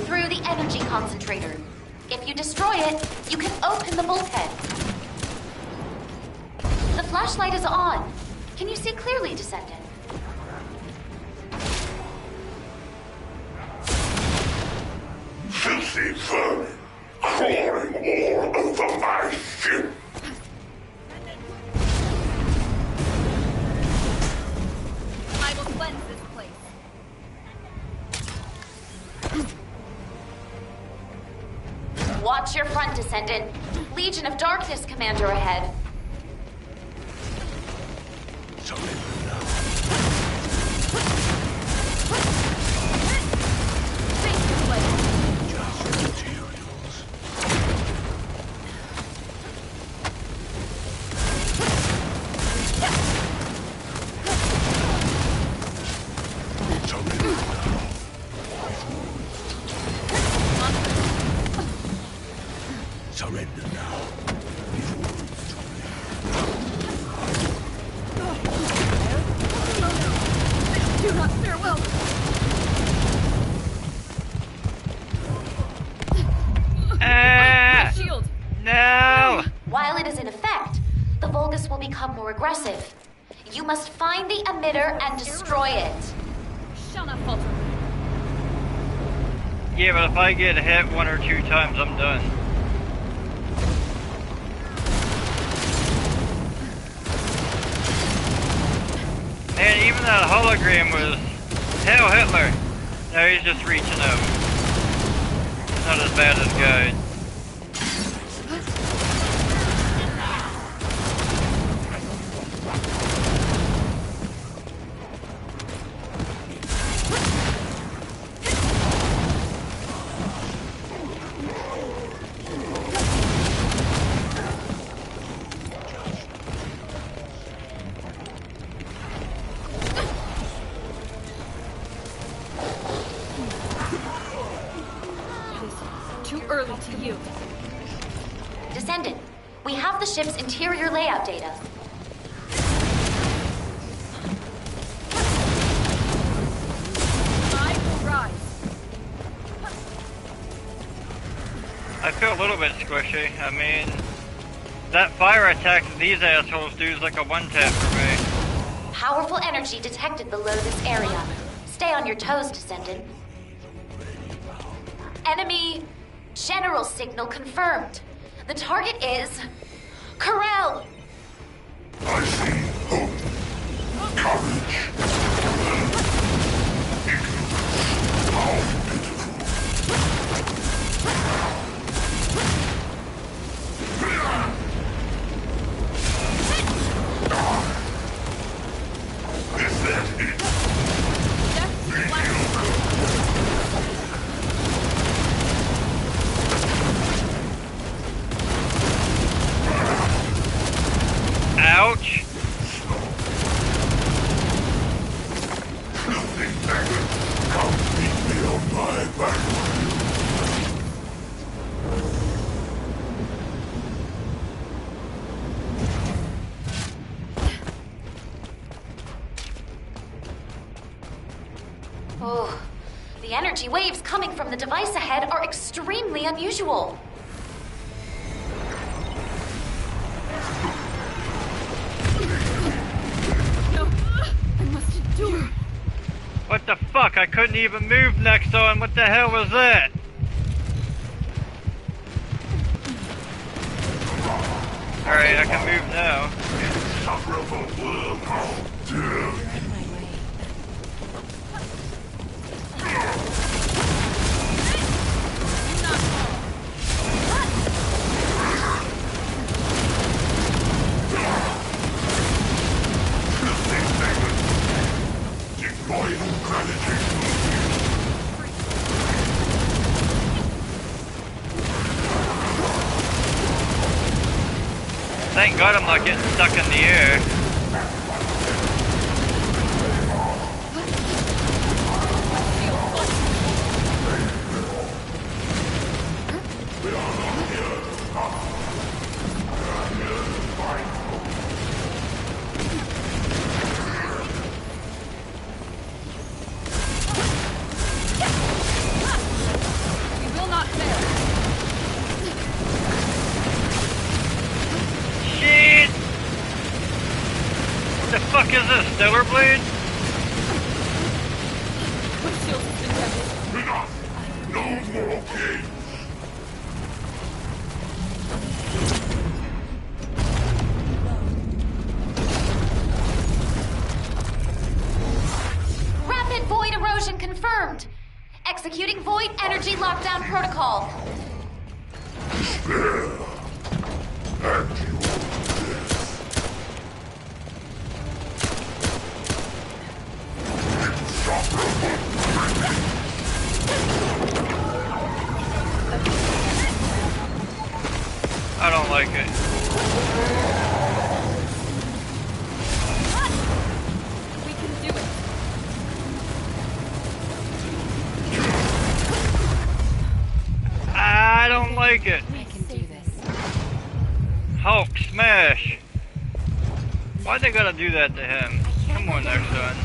Through the energy concentrator. If you destroy it, you can open the bulkhead. The flashlight is on. Can you see clearly, Descendant? Filthy vermin, crawling all over my ship. I will cleanse this place. Watch your front, Descendant. Legion of Darkness commander ahead. Surrender now. Do not farewell. Ah! Shield. No! While it is in effect, the Vulgus will become more aggressive. You must find the emitter and destroy it. Shall not falter. Yeah, but if I get hit 1 or 2 times, I'm done. Man, even that hologram was... Hell, Hitler! No, he's just reaching out. It's not as bad as Guide. Descendant, we have the ship's interior layout data. I will rise. I feel a little bit squishy. I mean, that fire attack that these assholes do is like a one-tap for me. Powerful energy detected below this area. Stay on your toes, Descendant. Enemy general signal confirmed. The target is Corel! I see hope, courage, ignorance. How pitiful. Is that it? Ouch! Nothing better. Come meet me on my battlefield. Oh, the energy waves coming from the device ahead are extremely unusual. What the fuck? I couldn't even move Nexon. What the hell was that? Alright, I can move now. Thank God I'm not getting stuck in the air. What the fuck is this, Stellar Blade? No more games. Rapid void erosion confirmed. Executing void energy lockdown protocol. Despair. And you I don't like it. We can do it. I don't like it. We can do this. Hulk smash. Why'd they gotta do that to him? Come on there, son.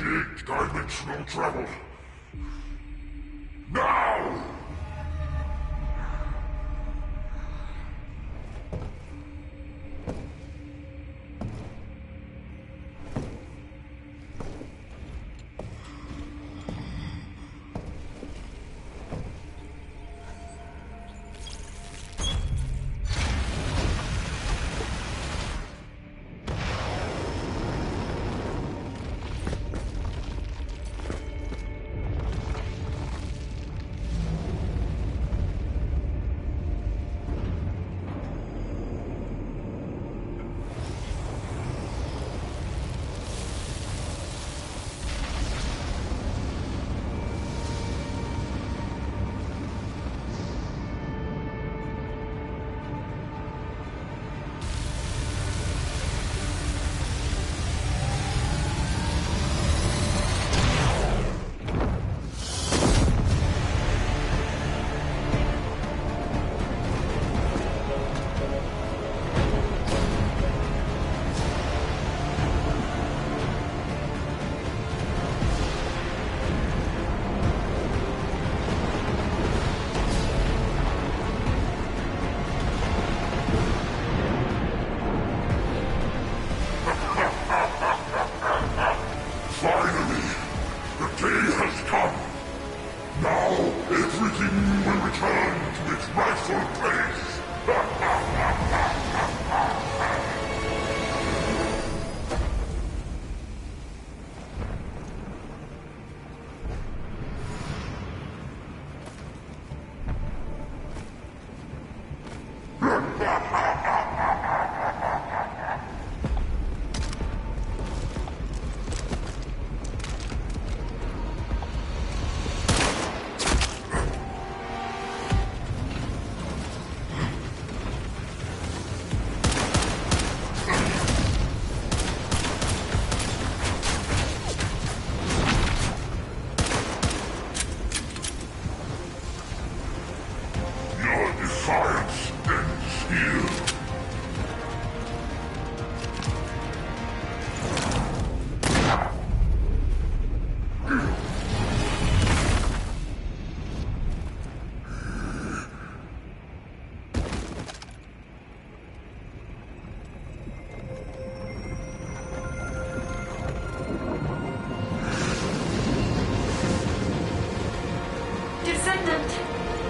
Initiate dimensional travel. Now!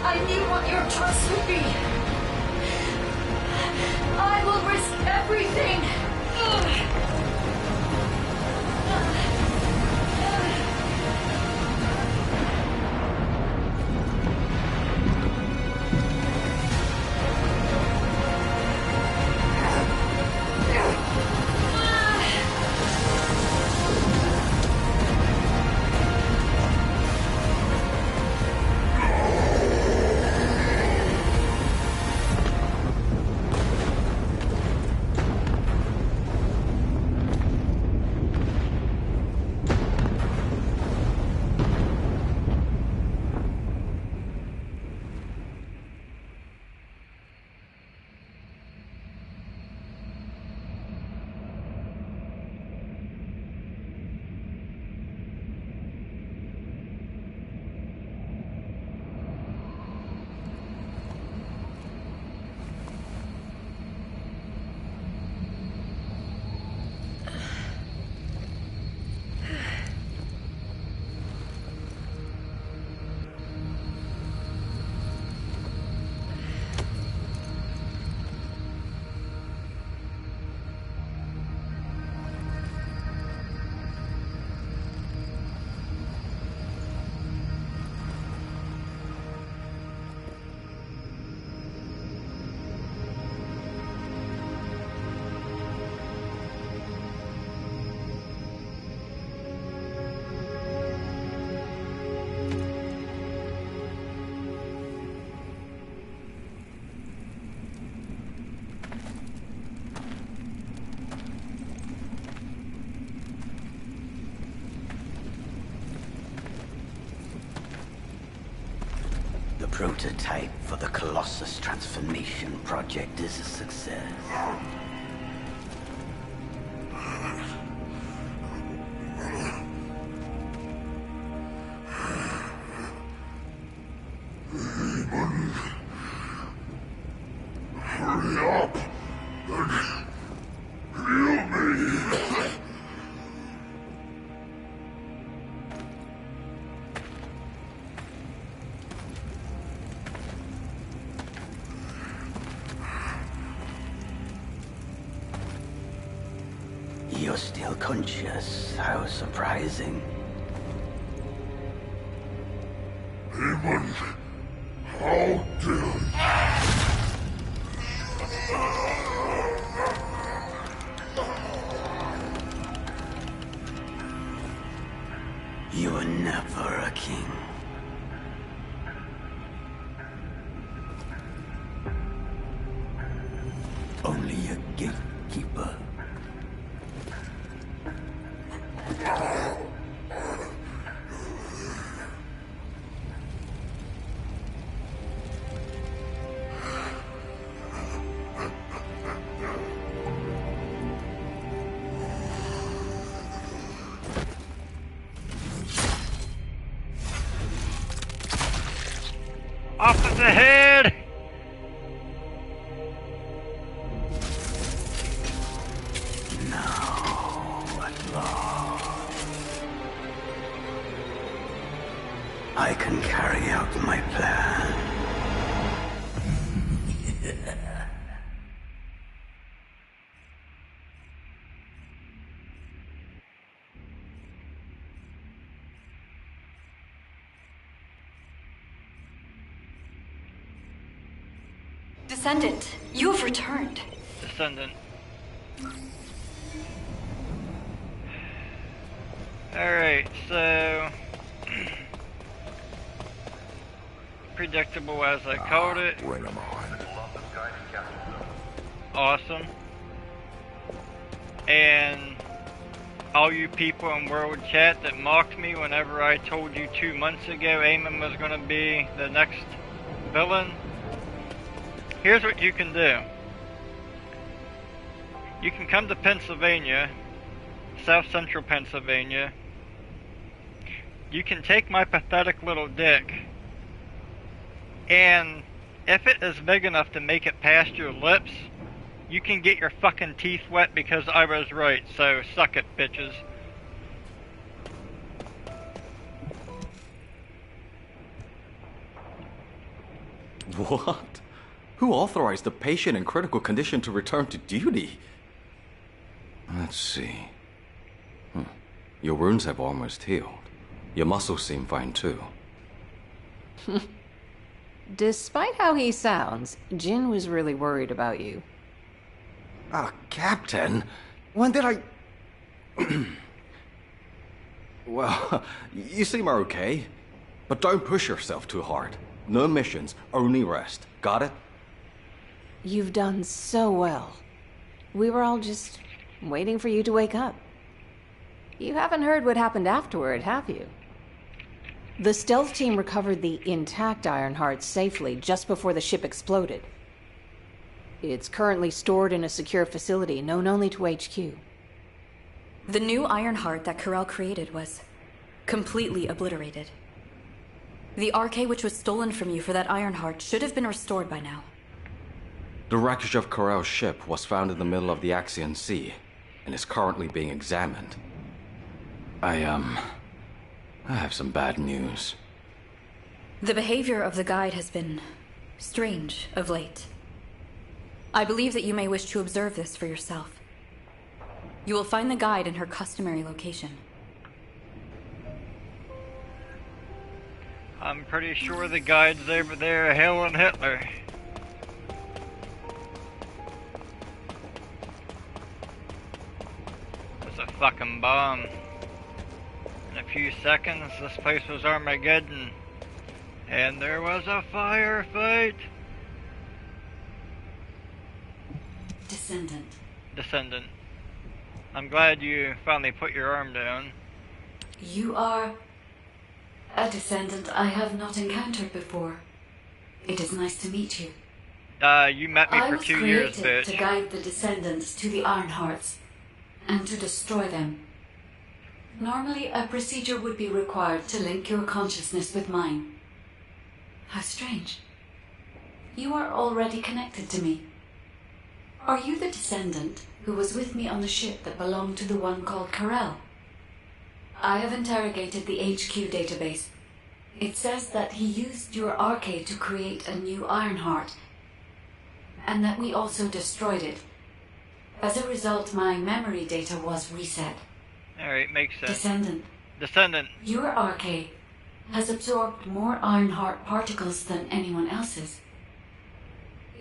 I knew what your choice would be. I will risk everything. The prototype for the Colossus transformation project is a success. hurry up and heal me. You're still conscious. How surprising. Hammond, how dare you? You were never a king. Only a gatekeeper. Off of the head! I can carry out my plan. Descendant, you have returned. Descendant. Alright, so... predictable as I called it. Bring 'em on. Awesome. And all you people in World Chat that mocked me whenever I told you 2 months ago Eamon was going to be the next villain, here's what you can do. You can come to Pennsylvania, South Central Pennsylvania. You can take my pathetic little dick, and if it is big enough to make it past your lips, you can get your fucking teeth wet because I was right, so suck it, bitches. What? Who authorized the patient in critical condition to return to duty? Let's see. Your wounds have almost healed. Your muscles seem fine too. Despite how he sounds, Jin was really worried about you. Captain, when did I... Well, you seem okay. But don't push yourself too hard. No missions, only rest. Got it? You've done so well. We were all just waiting for you to wake up. You haven't heard what happened afterward, have you? The stealth team recovered the intact Ironheart safely just before the ship exploded. It's currently stored in a secure facility known only to HQ. The new Ironheart that Corel created was completely obliterated. The RK which was stolen from you for that Ironheart should have been restored by now. The wreckage of Corel's ship was found in the middle of the Axian Sea and is currently being examined. I have some bad news. The behavior of the guide has been strange of late. I believe that you may wish to observe this for yourself. You will find the guide in her customary location. I'm pretty sure the guide's over there hailing Hitler. It's a fucking bomb. In a few seconds, this place was Armageddon. And there was a firefight. Descendant. Descendant. I'm glad you finally put your arm down. You are a descendant I have not encountered before. It is nice to meet you. You met me for 2 years, bitch. I was created to guide the descendants to the Ironhearts and to destroy them. Normally, a procedure would be required to link your consciousness with mine. How strange. You are already connected to me. Are you the descendant who was with me on the ship that belonged to the one called Karel? I have interrogated the HQ database. It says that he used your arcade to create a new Ironheart, and that we also destroyed it. As a result, my memory data was reset. Alright, makes sense. Descendant. Your arcade has absorbed more Ironheart particles than anyone else's.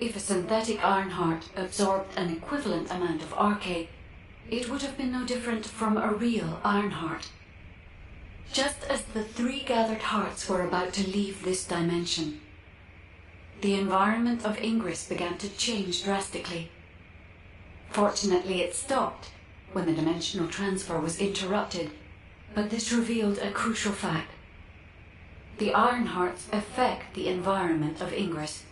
If a synthetic Ironheart absorbed an equivalent amount of arcade, it would have been no different from a real Ironheart. Just as the 3 gathered hearts were about to leave this dimension, the environment of Ingress began to change drastically. Fortunately, it stopped when the dimensional transfer was interrupted, but this revealed a crucial fact. The Ironhearts affect the environment of Ingress.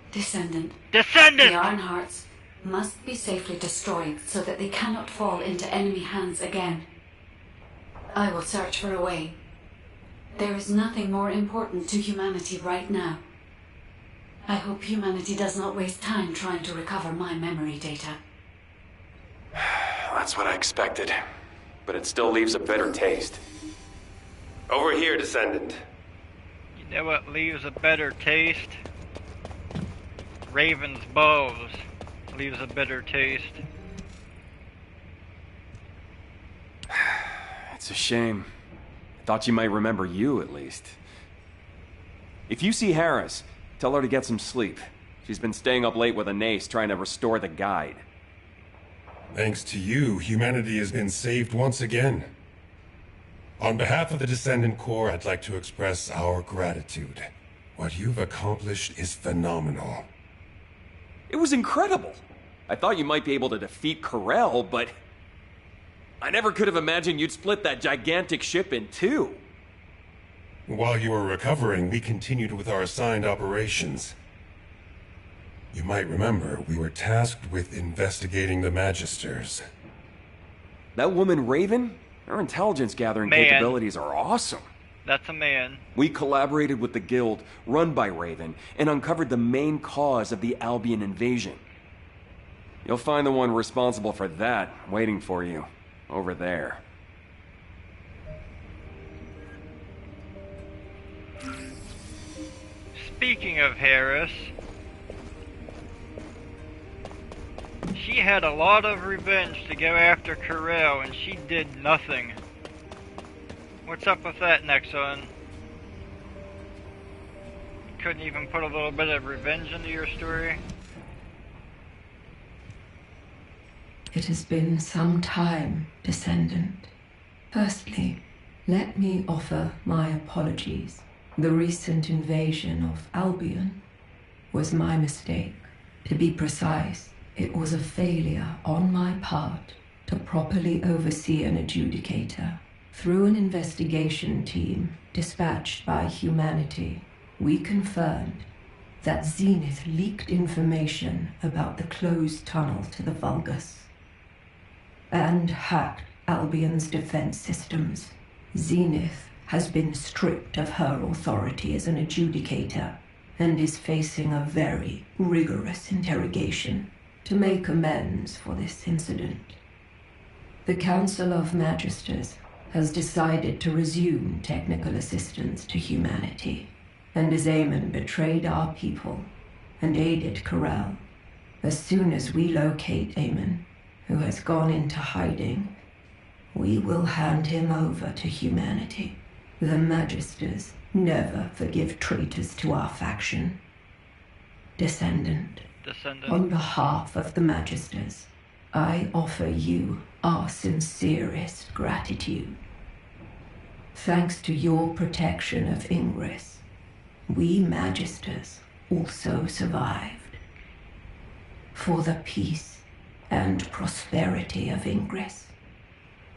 Descendant. The Ironhearts must be safely destroyed so that they cannot fall into enemy hands again. I will search for a way. There is nothing more important to humanity right now. I hope humanity does not waste time trying to recover my memory data. That's what I expected, but it still leaves a bitter taste. Over here, Descendant. You know what leaves a better taste? Raven's bows leaves a bitter taste. It's a shame. Thought you might remember you, at least. If you see Harris, tell her to get some sleep. She's been staying up late with a Nace trying to restore the guide. Thanks to you, humanity has been saved once again. On behalf of the Descendant Corps, I'd like to express our gratitude. What you've accomplished is phenomenal. It was incredible. I thought you might be able to defeat Karel, but I never could have imagined you'd split that gigantic ship in 2. While you were recovering, we continued with our assigned operations. You might remember, we were tasked with investigating the Magisters. That woman Raven? Her intelligence gathering capabilities are awesome. That's a man. We collaborated with the Guild, run by Raven, and uncovered the main cause of the Albion invasion. You'll find the one responsible for that waiting for you, over there. Speaking of Harris, she had a lot of revenge to go after Karel, and she did nothing. What's up with that, Nexon? Couldn't even put a little bit of revenge into your story? It has been some time, Descendant. Firstly, let me offer my apologies. The recent invasion of Albion was my mistake. To be precise, it was a failure on my part to properly oversee an adjudicator. Through an investigation team dispatched by humanity, we confirmed that Zenith leaked information about the closed tunnel to the Vulgus and hacked Albion's defense systems. Zenith has been stripped of her authority as an adjudicator and is facing a very rigorous interrogation to make amends for this incident. The Council of Magisters has decided to resume technical assistance to humanity, and as Eamon betrayed our people and aided Karel, as soon as we locate Eamon, who has gone into hiding, we will hand him over to humanity. The Magisters never forgive traitors to our faction. Descendant, on behalf of the Magisters, I offer you our sincerest gratitude. Thanks to your protection of Ingress, we Magisters also survived. For the peace and prosperity of Ingress,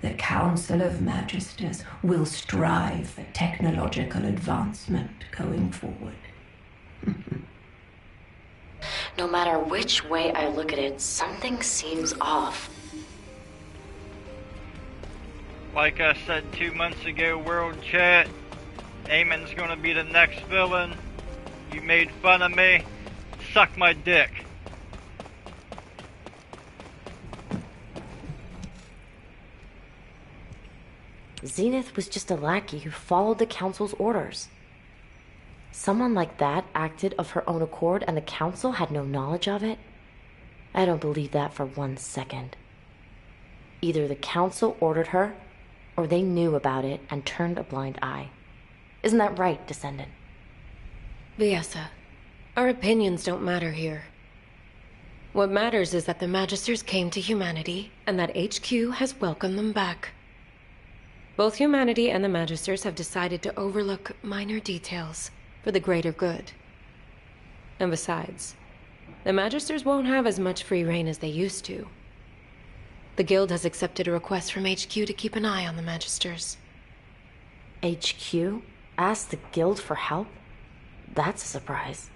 the Council of Magisters will strive for technological advancement going forward. No matter which way I look at it, something seems off. Like I said 2 months ago, World Chat, Eamon's gonna be the next villain. You made fun of me. Suck my dick. Zenith was just a lackey who followed the Council's orders. Someone like that acted of her own accord and the Council had no knowledge of it? I don't believe that for 1 second. Either the Council ordered her, or they knew about it and turned a blind eye. Isn't that right, Descendant? Viessa, our opinions don't matter here. What matters is that the Magisters came to humanity, and that HQ has welcomed them back. Both humanity and the Magisters have decided to overlook minor details for the greater good. And besides, the Magisters won't have as much free reign as they used to. The Guild has accepted a request from HQ to keep an eye on the Magisters. HQ? Asked the Guild for help? That's a surprise.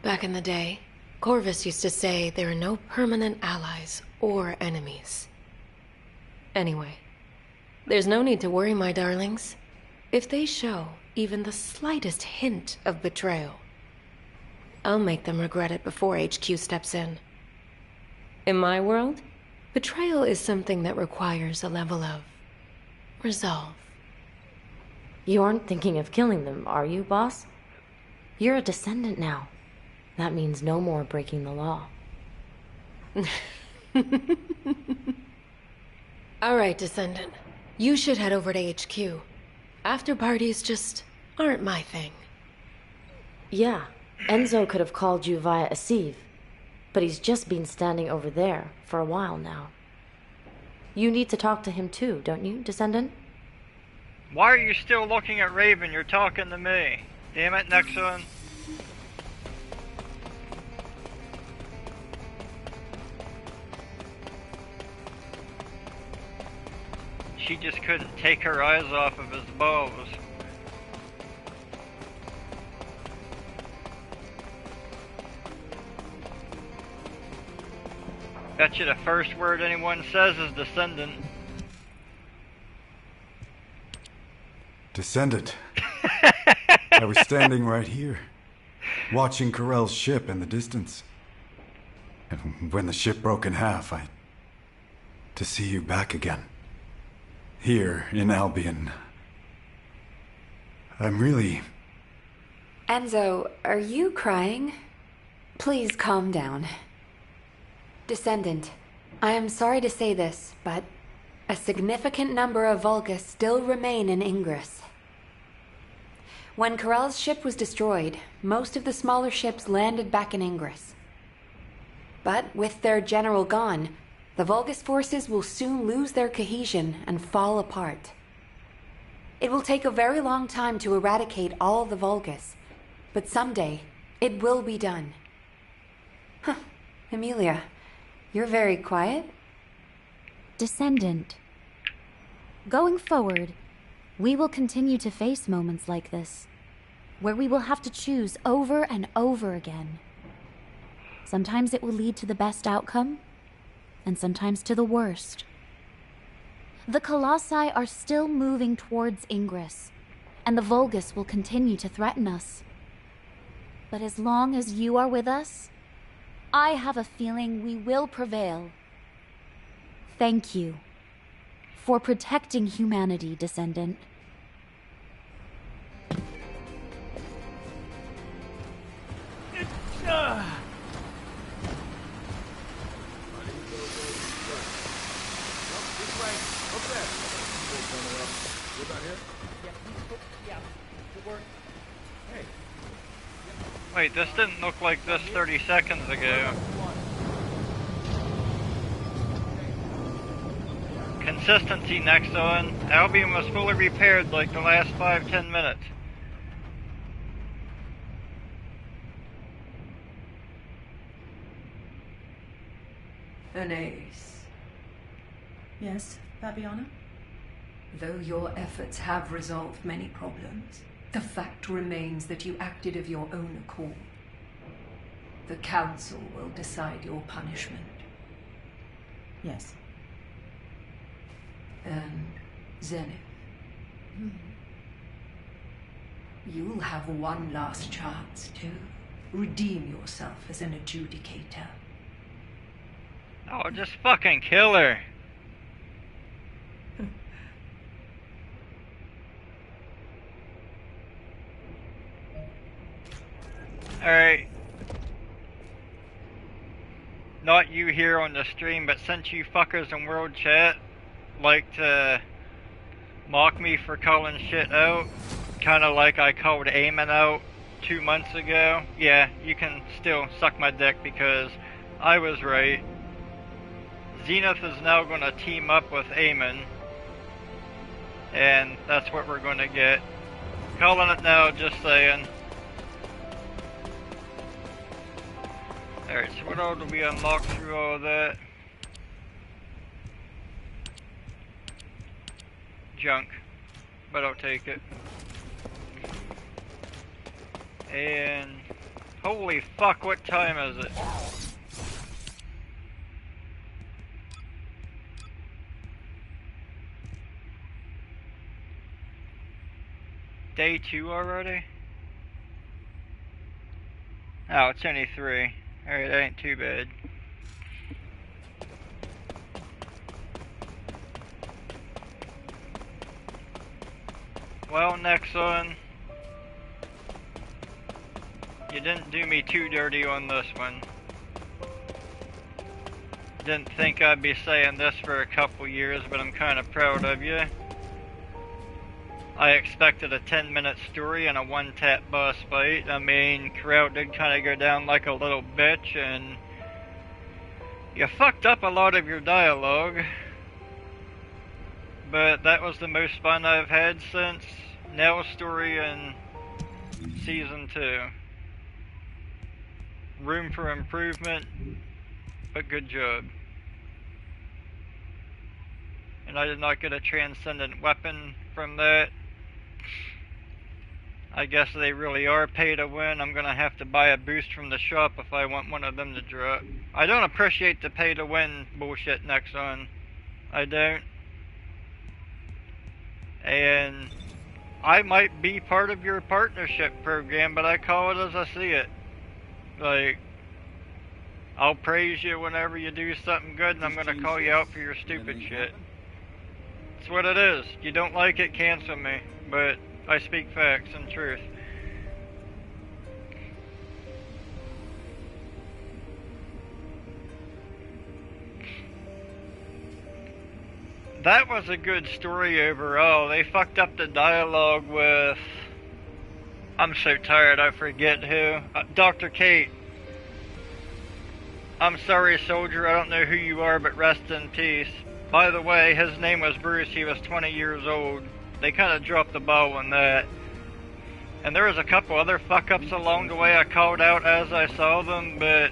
Back in the day, Corvus used to say there are no permanent allies or enemies. Anyway, there's no need to worry, my darlings. If they show even the slightest hint of betrayal, I'll make them regret it before HQ steps in. In my world, betrayal is something that requires a level of resolve. You aren't thinking of killing them, are you, boss? You're a Descendant now. That means no more breaking the law. All right, Descendant. You should head over to HQ. After parties just aren't my thing. Yeah, Enzo could have called you via Asive, but he's just been standing over there for a while now. You need to talk to him too, don't you, Descendant? Why are you still looking at Raven? You're talking to me. Damn it, Nexon. She just couldn't take her eyes off of his bows. Bet you the first word anyone says is Descendant. Descendant. I was standing right here, watching Corell's ship in the distance. And when the ship broke in half, to see you back again. Here in Albion. I'm really... Enzo, are you crying? Please calm down. Descendant, I am sorry to say this, but a significant number of Vulgus still remain in Ingress. When Corell's ship was destroyed, most of the smaller ships landed back in Ingress. But with their general gone, the Vulgus forces will soon lose their cohesion and fall apart. It will take a very long time to eradicate all the Vulgus, but someday it will be done. Huh, Emilia, you're very quiet. Descendant. Going forward, we will continue to face moments like this, where we will have to choose over and over again. Sometimes it will lead to the best outcome, and sometimes to the worst. The Colossi are still moving towards Ingress, and the Vulgus will continue to threaten us. But as long as you are with us, I have a feeling we will prevail. Thank you for protecting humanity, Descendant. Wait, this didn't look like this 30 seconds ago. Consistency, Nexon. Albion was fully repaired like the last 5-10 minutes. Anais. Yes, Fabiana? Though your efforts have resolved many problems, the fact remains that you acted of your own accord. The Council will decide your punishment. Yes. And Zenith. You'll have one last chance to redeem yourself as an adjudicator. Oh, just fucking kill her. Alright. Not you here on the stream, but since you fuckers in World Chat like to mock me for calling shit out, kinda like I called Eamon out 2 months ago, yeah, you can still suck my dick because I was right. Zenith is now gonna team up with Eamon, and that's what we're gonna get. Calling it now, just saying. Alright, so what all do we unlock through all of that? Junk. But I'll take it. And... holy fuck, what time is it? Day 2 already? Oh, it's only 3. Alright, that ain't too bad. Well, Nexon, you didn't do me too dirty on this one. Didn't think I'd be saying this for a couple years, but I'm kinda proud of you. I expected a 10-minute story and a one-tap boss fight. I mean, Corel did kinda go down like a little bitch, and you fucked up a lot of your dialogue. But that was the most fun I've had since Nell's story in Season 2. Room for improvement, but good job. And I did not get a transcendent weapon from that. I guess they really are pay to win. I'm gonna have to buy a boost from the shop if I want one of them to drop. I don't appreciate the pay to win bullshit, Nexon. I don't. And I might be part of your partnership program, but I call it as I see it. Like, I'll praise you whenever you do something good, and I'm gonna call you out for your stupid shit. It's what it is. You don't like it, cancel me. But I speak facts and truth. That was a good story overall. They fucked up the dialogue with... I'm so tired, I forget who. Dr. Kate. I'm sorry, soldier, I don't know who you are, but rest in peace. By the way, his name was Bruce, he was 20 years old. They kind of dropped the ball on that. And there was a couple other fuck-ups along the way I called out as I saw them, but...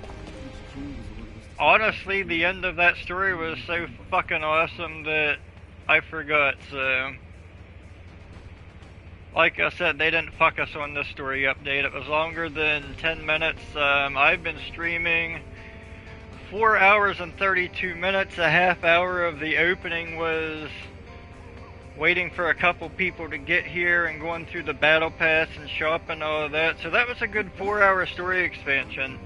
honestly, the end of that story was so fucking awesome that I forgot, so... like I said, they didn't fuck us on this story update. It was longer than 10 minutes. I've been streaming 4 hours and 32 minutes. A half hour of the opening was waiting for a couple people to get here and going through the battle pass and shop and all of that. So that was a good 4-hour story expansion.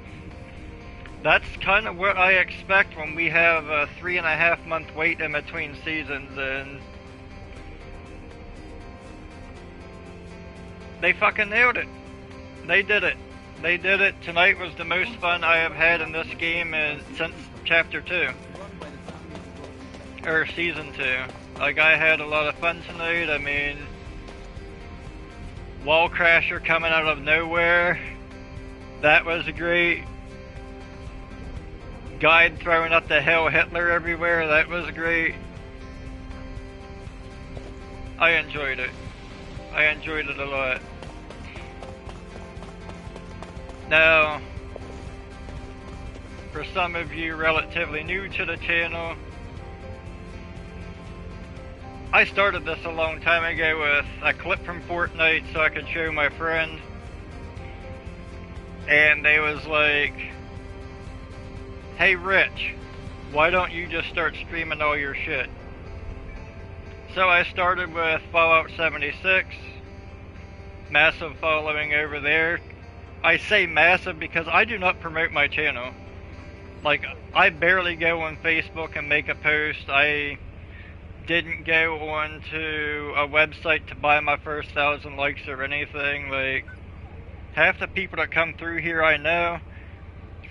That's kind of what I expect when we have a 3.5 month wait in between seasons, and they fucking nailed it. They did it. They did it. Tonight was the most fun I have had in this game since Chapter 2. Or Season 2. Like, I had a lot of fun tonight. I mean, Wall Crasher coming out of nowhere. That was great. Guide throwing up the Hell Hitler everywhere. That was great. I enjoyed it. I enjoyed it a lot. Now, for some of you relatively new to the channel, I started this a long time ago with a clip from Fortnite so I could show my friend. And they was like, hey Rich, why don't you just start streaming all your shit? So I started with Fallout 76, massive following over there. I say massive because I do not promote my channel. Like, I barely go on Facebook and make a post. I didn't go on to a website to buy my first 1,000 likes or anything. Like, half the people that come through here I know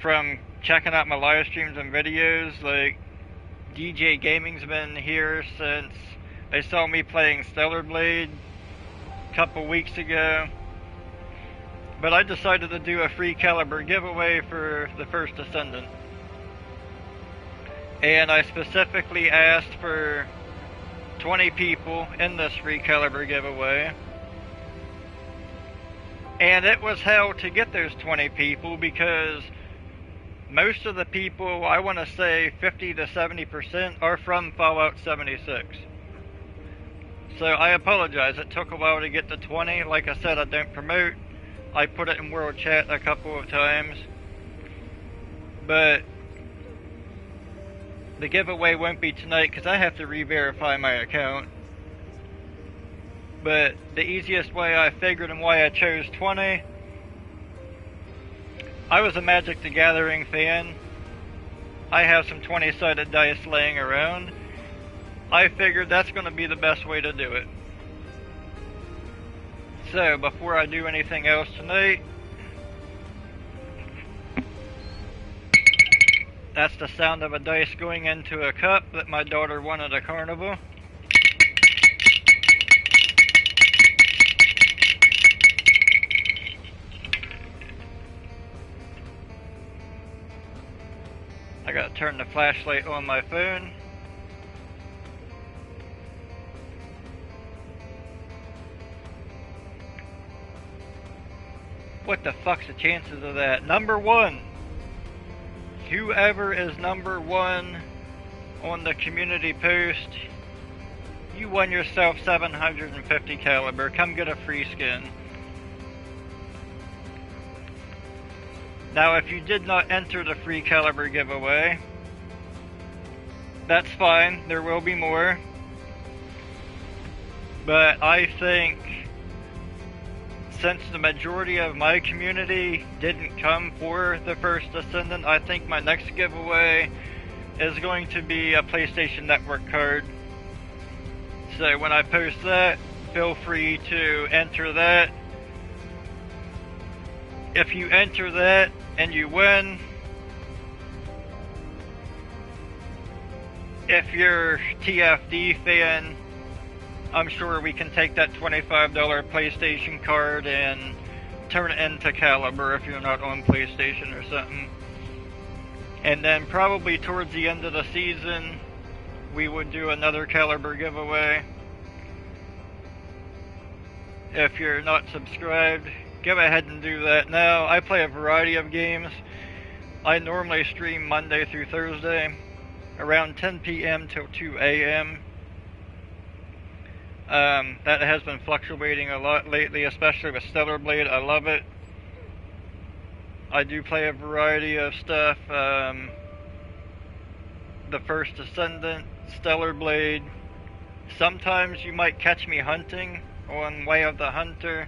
from checking out my live streams and videos. Like, DJ Gaming's been here since they saw me playing Stellar Blade a couple weeks ago. But I decided to do a free caliber giveaway for the First Descendant. And I specifically asked for 20 people in this free caliber giveaway. And it was hell to get those 20 people because most of the people, I want to say 50 to 70%, are from Fallout 76. So I apologize, it took a while to get to 20. Like I said, I don't promote. I put it in World Chat a couple of times. But the giveaway won't be tonight because I have to re-verify my account. But the easiest way I figured and why I chose 20, I was a Magic the Gathering fan. I have some 20-sided dice laying around. I figured that's going to be the best way to do it. So, before I do anything else tonight, that's the sound of a dice going into a cup that my daughter won at a carnival. I gotta turn the flashlight on my phone. What the fuck's the chances of that? Number one. Whoever is number one on the community post, you won yourself 750 caliber. Come get a free skin. Now, if you did not enter the free caliber giveaway, that's fine. There will be more. But I think since the majority of my community didn't come for the First Descendant, I think my next giveaway is going to be a PlayStation Network card. So when I post that, feel free to enter that. If you enter that and you win, if you're TFD fan, I'm sure we can take that $25 PlayStation card and turn it into Caliber if you're not on PlayStation or something. And then probably towards the end of the season, we would do another Caliber giveaway. If you're not subscribed, go ahead and do that now. I play a variety of games. I normally stream Monday through Thursday, around 10 p.m. till 2 a.m. That has been fluctuating a lot lately, especially with Stellar Blade. I love it. I do play a variety of stuff. The First Descendant, Stellar Blade. Sometimes you might catch me hunting on Way of the Hunter.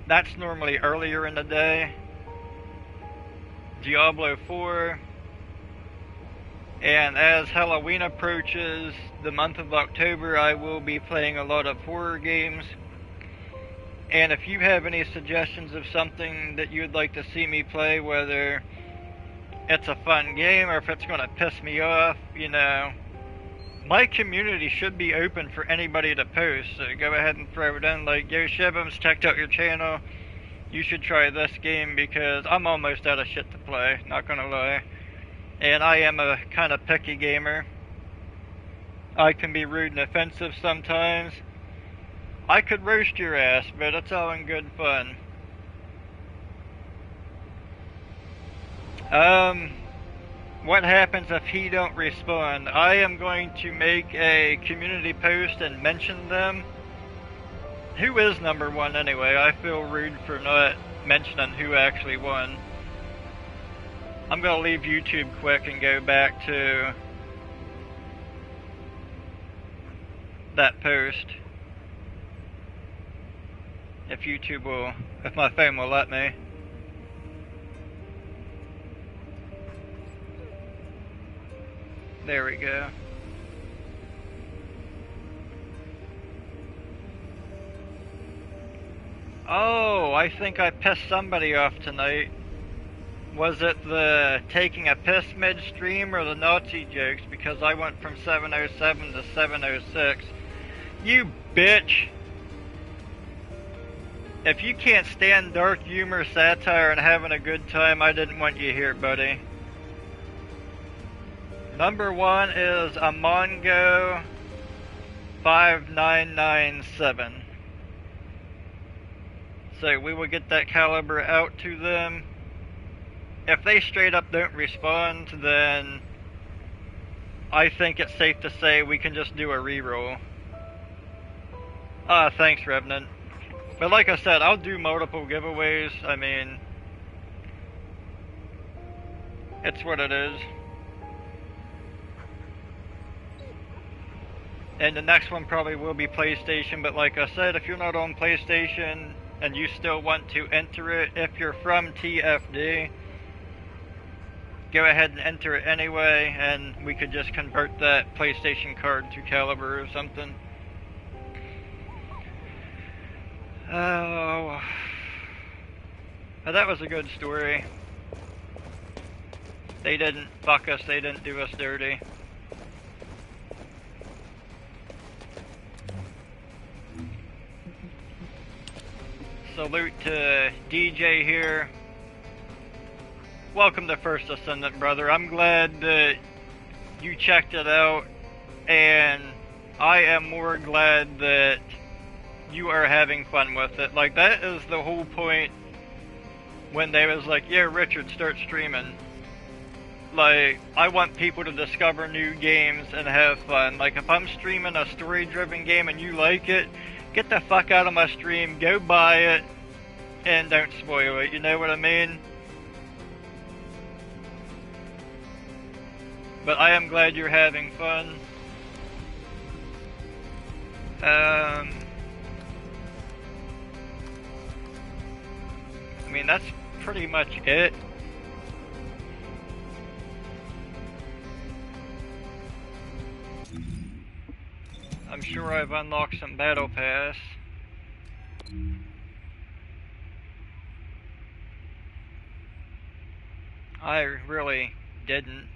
That's normally earlier in the day. Diablo 4. And as Halloween approaches, the month of October, I will be playing a lot of horror games. And if you have any suggestions of something that you'd like to see me play, whether it's a fun game or if it's going to piss me off, you know, my community should be open for anybody to post. So go ahead and throw it in. Like, yo, Shivems, checked out your channel. You should try this game because I'm almost out of shit to play, not going to lie. And I am a kind of picky gamer. I can be rude and offensive sometimes. I could roast your ass, but it's all in good fun. What happens if he don't respond? I am going to make a community post and mention them. Who is number one anyway? I feel rude for not mentioning who actually won. I'm going to leave YouTube quick and go back to that post. If YouTube will, if my phone will let me. There we go. Oh, I think I pissed somebody off tonight. Was it the taking a piss midstream or the Nazi jokes? Because I went from 707 to 706. You bitch! If you can't stand dark humor, satire, and having a good time, I didn't want you here, buddy. Number 1 is Amongo 5997. So we will get that caliber out to them. If they straight up don't respond, then I think it's safe to say we can just do a reroll. Thanks, Revenant. But like I said, I'll do multiple giveaways. I mean, it's what it is. And the next one probably will be PlayStation, but like I said, if you're not on PlayStation and you still want to enter it, if you're from TFD, go ahead and enter it anyway, and we could just convert that PlayStation card to Caliber or something. Oh, that was a good story. They didn't fuck us, they didn't do us dirty. Salute to DJ here. Welcome to First Descendant, brother. I'm glad that you checked it out, and I am more glad that you are having fun with it. Like, that is the whole point when they was like, yeah, Richard, start streaming. Like, I want people to discover new games and have fun. Like, if I'm streaming a story-driven game and you like it, get the fuck out of my stream, go buy it, and don't spoil it, you know what I mean? But I am glad you're having fun. I mean, that's pretty much it. I'm sure I've unlocked some battle pass. I really didn't.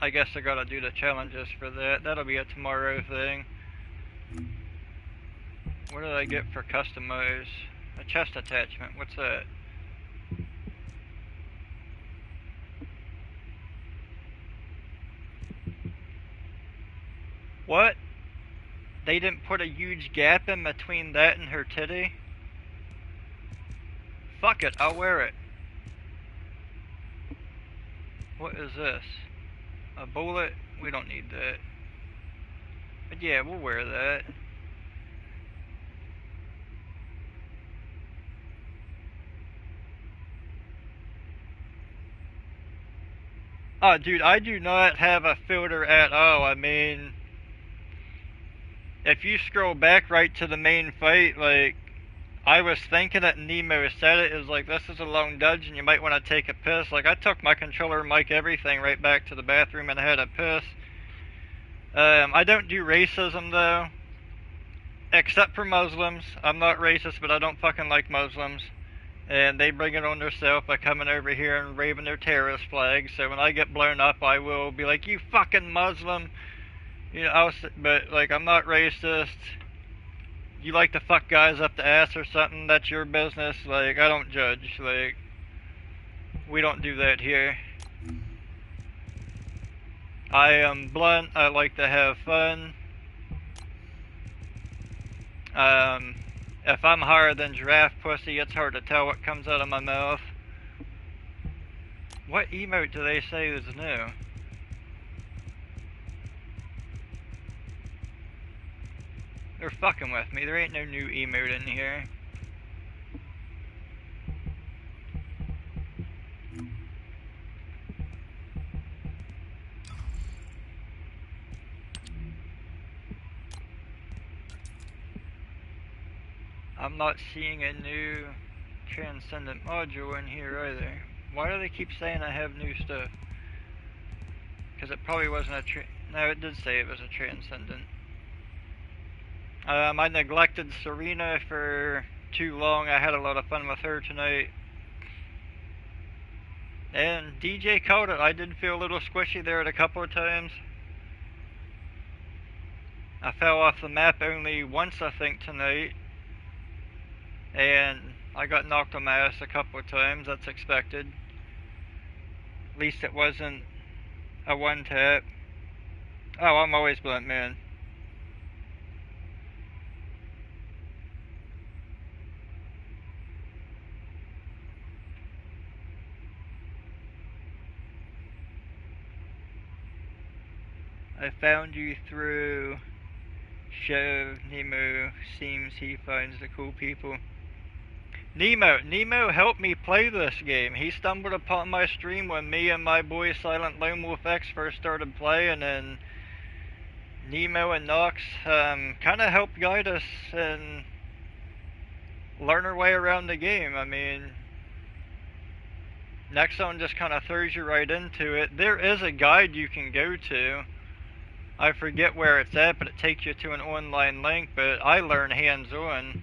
I guess I gotta do the challenges for that. That'll be a tomorrow thing. What did I get for customize? A chest attachment. What's that? What? They didn't put a huge gap in between that and her titty? Fuck it, I'll wear it. What is this? A bullet? We don't need that. But yeah, we'll wear that. Oh, dude, I do not have a filter at all. I mean, if you scroll back right to the main fight, like, I was thinking it, Nemo said it, is like, this is a long dungeon, you might want to take a piss. Like, I took my controller, mic, everything right back to the bathroom and had a piss. I don't do racism, though. Except for Muslims. I'm not racist, but I don't fucking like Muslims. And they bring it on themselves by coming over here and waving their terrorist flag. So when I get blown up, I will be like, you fucking Muslim. You know, but, like, I'm not racist. You like to fuck guys up the ass or something, that's your business. Like, I don't judge. Like, we don't do that here. I am blunt, I like to have fun. If I'm higher than giraffe pussy, it's hard to tell what comes out of my mouth. What emote do they say is new? They're fucking with me. There ain't no new emote in here. I'm not seeing a new Transcendent module in here either. Why do they keep saying I have new stuff? Because it probably wasn't a no, it did say it was a Transcendent. I neglected Serena for too long. I had a lot of fun with her tonight. And DJ called it. I did feel a little squishy there at a couple of times. I fell off the map only once, I think, tonight. And I got knocked on my ass a couple of times. That's expected. At least it wasn't a one tap. Oh, I'm always blunt, man. I found you through show. Nemo seems he finds the cool people. Nemo helped me play this game. He stumbled upon my stream when me and my boy Silent Lone Wolf X first started playing, and Nemo and Nox kind of helped guide us and learn our way around the game. I mean, Nexon just kind of throws you right into it. There is a guide you can go to. I forget where it's at, but it takes you to an online link, but I learned hands-on.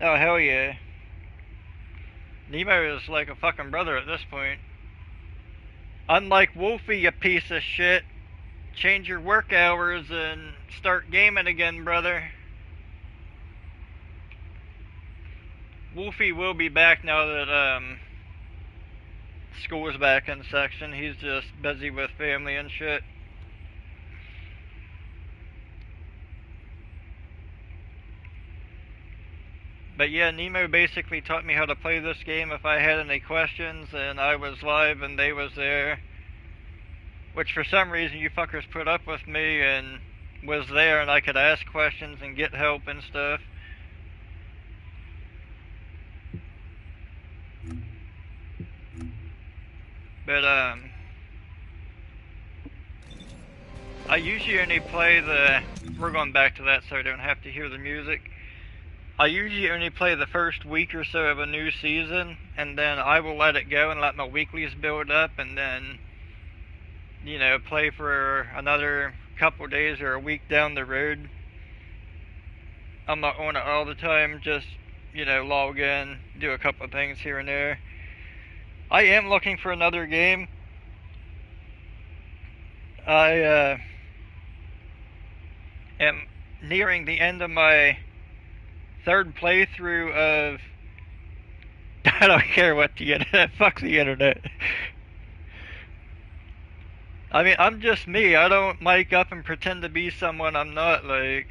Oh, hell yeah. Nemo is like a fucking brother at this point. Unlike Wolfie, you piece of shit. Change your work hours and start gaming again, brother. Wolfie will be back now that school is back in section. He's just busy with family and shit. But yeah, Nemo basically taught me how to play this game if I had any questions, and I was live and they was there. Which for some reason you fuckers put up with me and was there, and I could ask questions and get help and stuff. But I usually only play the, we're going back to that so I don't have to hear the music. I usually only play the first week or so of a new season, and then I will let it go and let my weeklies build up, and then, you know, play for another couple days or a week down the road. I'm not on it all the time, just, you know, log in, do a couple of things here and there. I am looking for another game. I am nearing the end of my third playthrough of I don't care what the internet, fuck the internet. I mean, I'm just me. I don't mic up and pretend to be someone I'm not, like,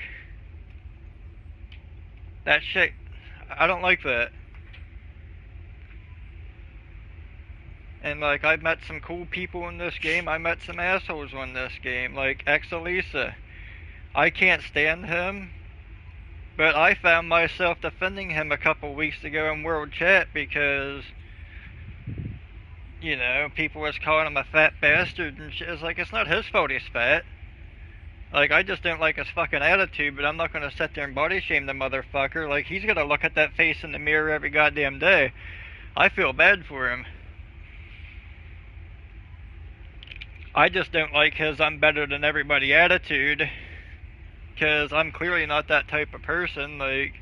that shit, I don't like that. And like, I've met some cool people in this game. I met some assholes in this game, like Exalisa. I can't stand him, but I found myself defending him a couple weeks ago in World Chat because, you know, people was calling him a fat bastard and shit. It's like, it's not his fault he's fat. Like, I just don't like his fucking attitude, but I'm not gonna sit there and body shame the motherfucker. Like, he's gonna look at that face in the mirror every goddamn day. I feel bad for him. I just don't like his I'm better than everybody attitude, because I'm clearly not that type of person. Like,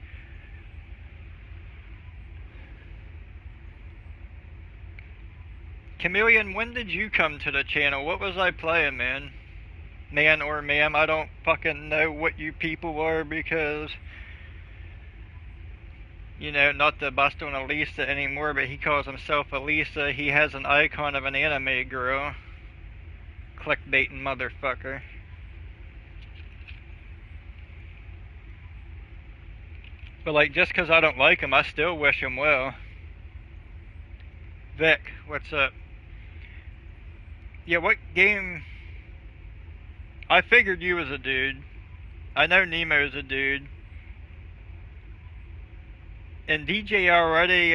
Chameleon, when did you come to the channel? What was I playing, man? Man or ma'am, I don't fucking know what you people are, because, you know, not to bust on Elisa anymore, but he calls himself Elisa. He has an icon of an anime girl. Clickbaiting motherfucker. But like, just because I don't like him, I still wish him well. Vic, what's up? Yeah, what game? I figured you was a dude. I know Nemo's a dude. And DJ already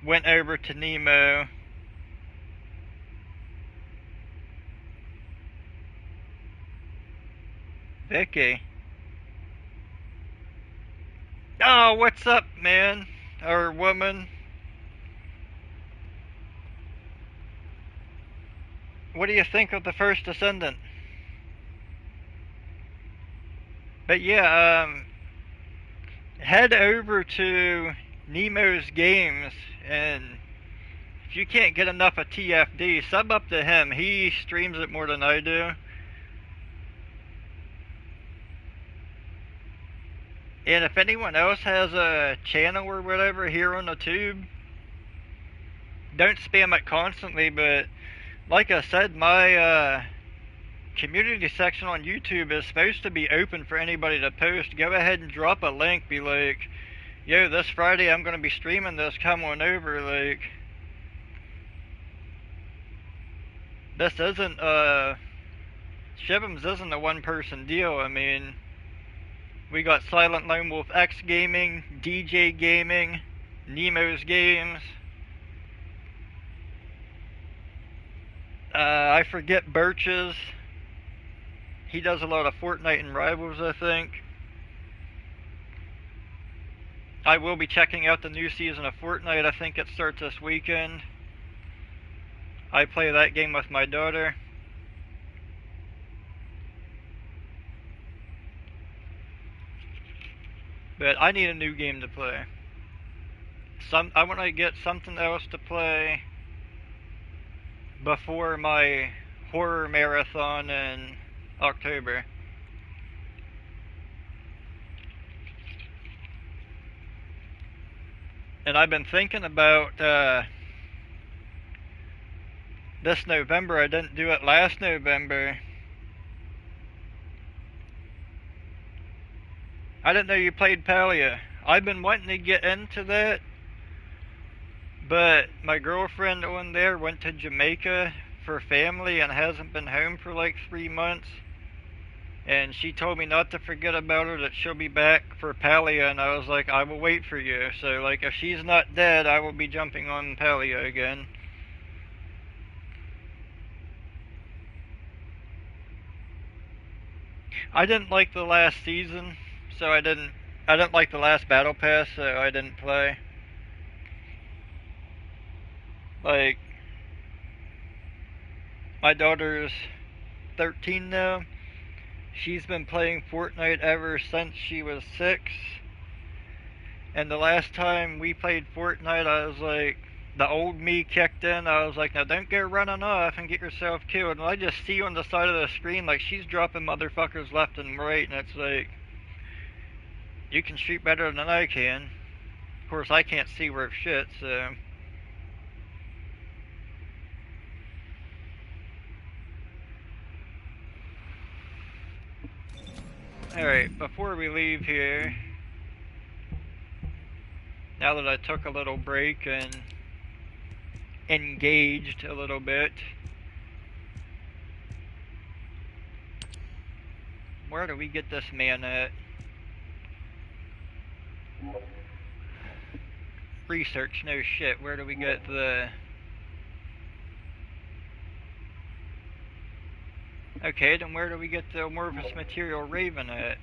went over to Nemo. Vicky. Oh, what's up, man? Or woman? what do you think of the First Descendant? But yeah, head over to Nemo's Games, and if you can't get enough of TFD, sub up to him. He streams it more than I do. And if anyone else has a channel or whatever here on the tube, don't spam it constantly, but like I said, my community section on YouTube is supposed to be open for anybody to post. Go ahead and drop a link, be like, yo, this Friday I'm going to be streaming this, come on over. Like, this isn't, Shivems isn't a one-person deal. I mean, we got Silent Lone Wolf X Gaming, DJ Gaming, Nemo's Games. I forget Birch's. He does a lot of Fortnite and Rivals, I think. I will be checking out the new season of Fortnite. I think it starts this weekend. I play that game with my daughter. But I need a new game to play. I want to get something else to play before my horror marathon in October. And I've been thinking about this November. I didn't do it last November. I didn't know you played Palia. I've been wanting to get into that, but my girlfriend on there went to Jamaica for family and hasn't been home for like 3 months. And she told me not to forget about her, that she'll be back for Palia, and I was like, I will wait for you. So like, if she's not dead, I will be jumping on Palia again. I didn't like the last season, so I didn't like the last battle pass, so I didn't play. Like, my daughter's 13 now. She's been playing Fortnite ever since she was 6. And the last time we played Fortnite, I was like, the old me kicked in. I was like, now don't go running off and get yourself killed. And I just see on the side of the screen, like, she's dropping motherfuckers left and right. And it's like, you can shoot better than I can. Of course, I can't see worth shit, so. Alright, before we leave here, now that I took a little break and engaged a little bit, where do we get this man at? Research, no shit, where do we get the... Okay, then where do we get the amorphous material Raven at?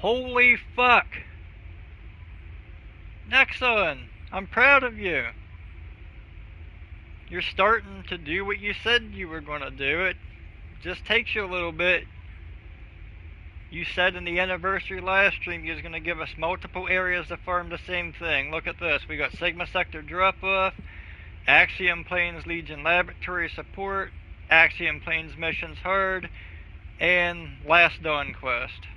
Holy fuck! Nexon! I'm proud of you! You're starting to do what you said you were gonna do. It just takes you a little bit. You said in the anniversary live stream you was going to give us multiple areas to farm the same thing. Look at this. We got Sigma Sector drop-off, Axiom Plains Legion Laboratory support, Axiom Plains missions hard, and Last Dawn quest.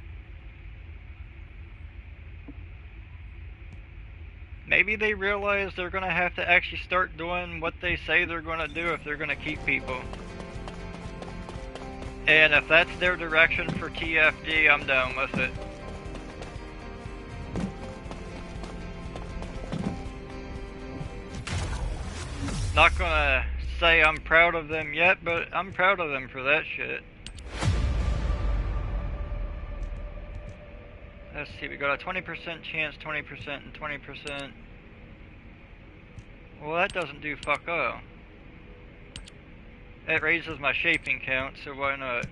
Maybe they realize they're going to have to actually start doing what they say they're going to do if they're going to keep people. And if that's their direction for TFD, I'm down with it. Not gonna say I'm proud of them yet, but I'm proud of them for that shit. Let's see, we got a 20% chance, 20%, and 20%. Well, that doesn't do fuck all. It raises my shaping count, so why not?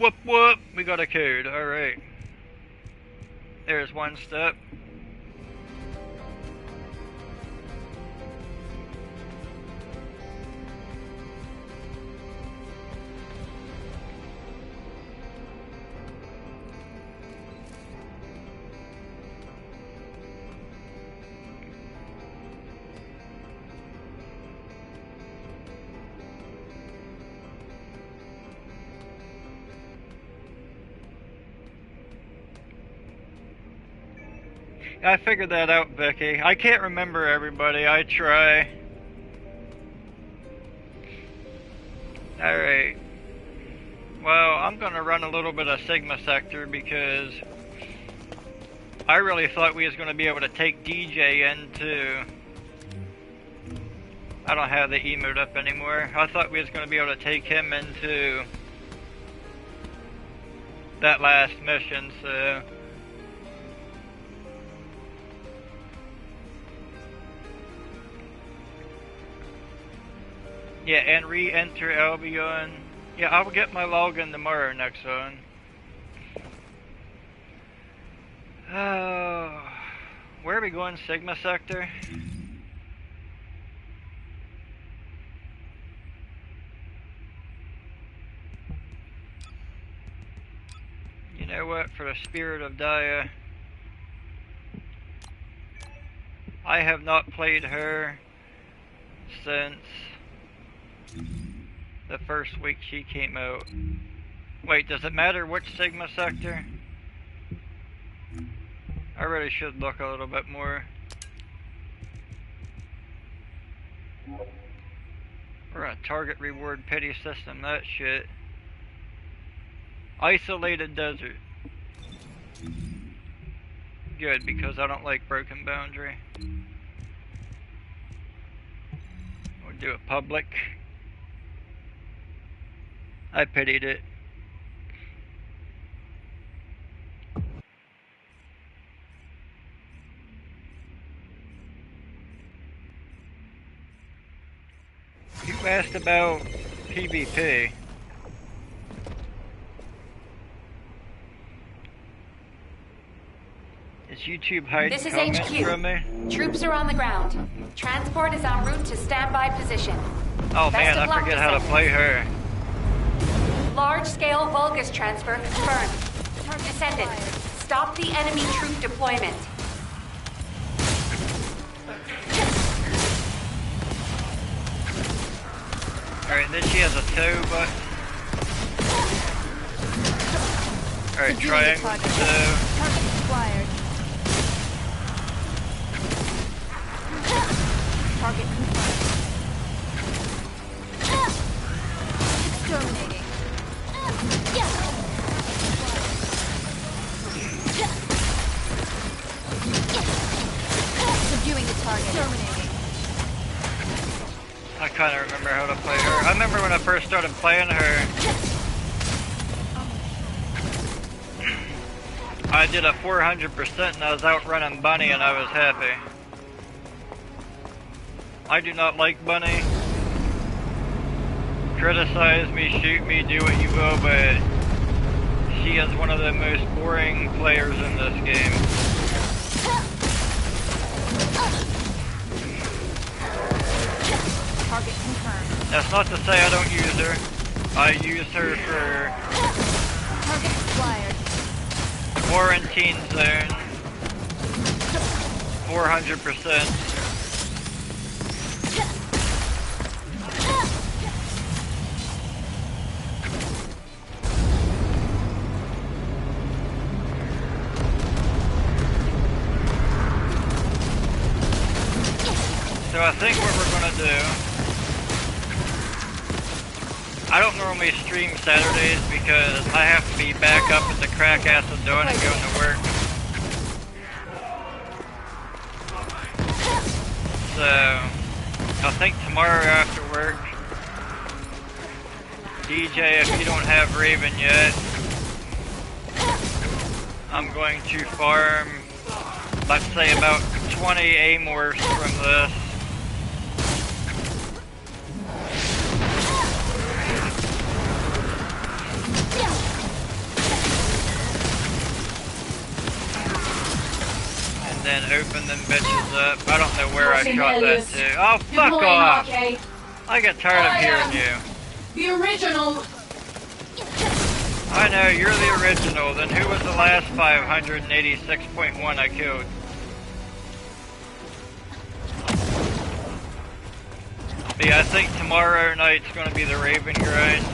Whoop whoop! We got a code, alright. There's one step. I figured that out, Vicky. I can't remember everybody. I try. Alright. Well, I'm gonna run a little bit of Sigma Sector because I really thought we was gonna be able to take DJ into... I don't have the emote up anymore. I thought we was gonna be able to take him into that last mission, so... Yeah, and re-enter Albion. Yeah, I'll get my login tomorrow, Nexon. Where are we going? Sigma Sector? You know what? For the spirit of Daya, I have not played her since the first week she came out. Wait, does it matter which Sigma Sector? I really should look a little bit more. We're on a target reward pity system, that shit. Isolated desert. Good, because I don't like broken boundary. We'll do it public. I pitied it. You asked about PvP. Is YouTube hiding This is comments HQ. from me? Troops are on the ground. Transport is en route to standby position. Oh Best man, of I luck, forget how to play her. Large-scale Vulgus transfer confirmed. Descendant, stop the enemy troop deployment. Alright, then she has a toe, but... Alright, triangle toe. Target acquired. Target confirmed. Exterminating. Subduing the target. Exterminating. I kinda remember how to play her. I remember when I first started playing her, I did a 400% and I was out running Bunny and I was happy. I do not like Bunny. Criticize me, shoot me, do what you will, but she is one of the most boring players in this game. Target confirmed. That's not to say I don't use her. I use her for Target acquired. quarantine zone. 400%. So I think what we're gonna do, I don't normally stream Saturdays because I have to be back up at the crack ass of dawn and going to work. So I think tomorrow after work, DJ, if you don't have Raven yet, I'm going to farm, let's say about 20 Amorphs from this. then open them bitches up. I don't know where I shot that to. Oh, fuck off! I get tired of hearing you. The original! I know, you're the original. Then who was the last 586.1 I killed? But yeah, I think tomorrow night's gonna be the Raven grind.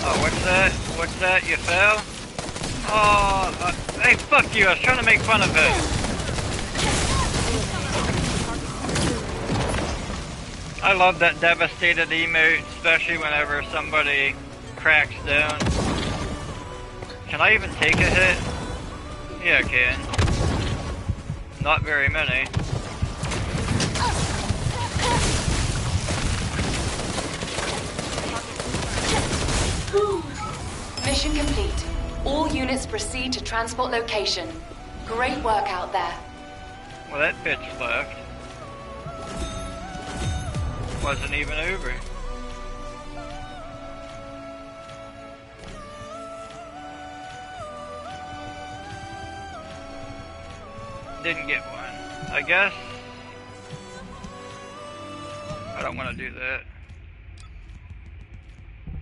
Oh, what's that? What's that? You fell? Oh, hey, fuck you, I was trying to make fun of it. I love that devastated emote, especially whenever somebody cracks down. Can I even take a hit? Yeah, I can. Not very many. Mission complete. All units proceed to transport location. Great work out there. Well, that bitch left. Wasn't even over. Didn't get one. I guess I don't want to do that.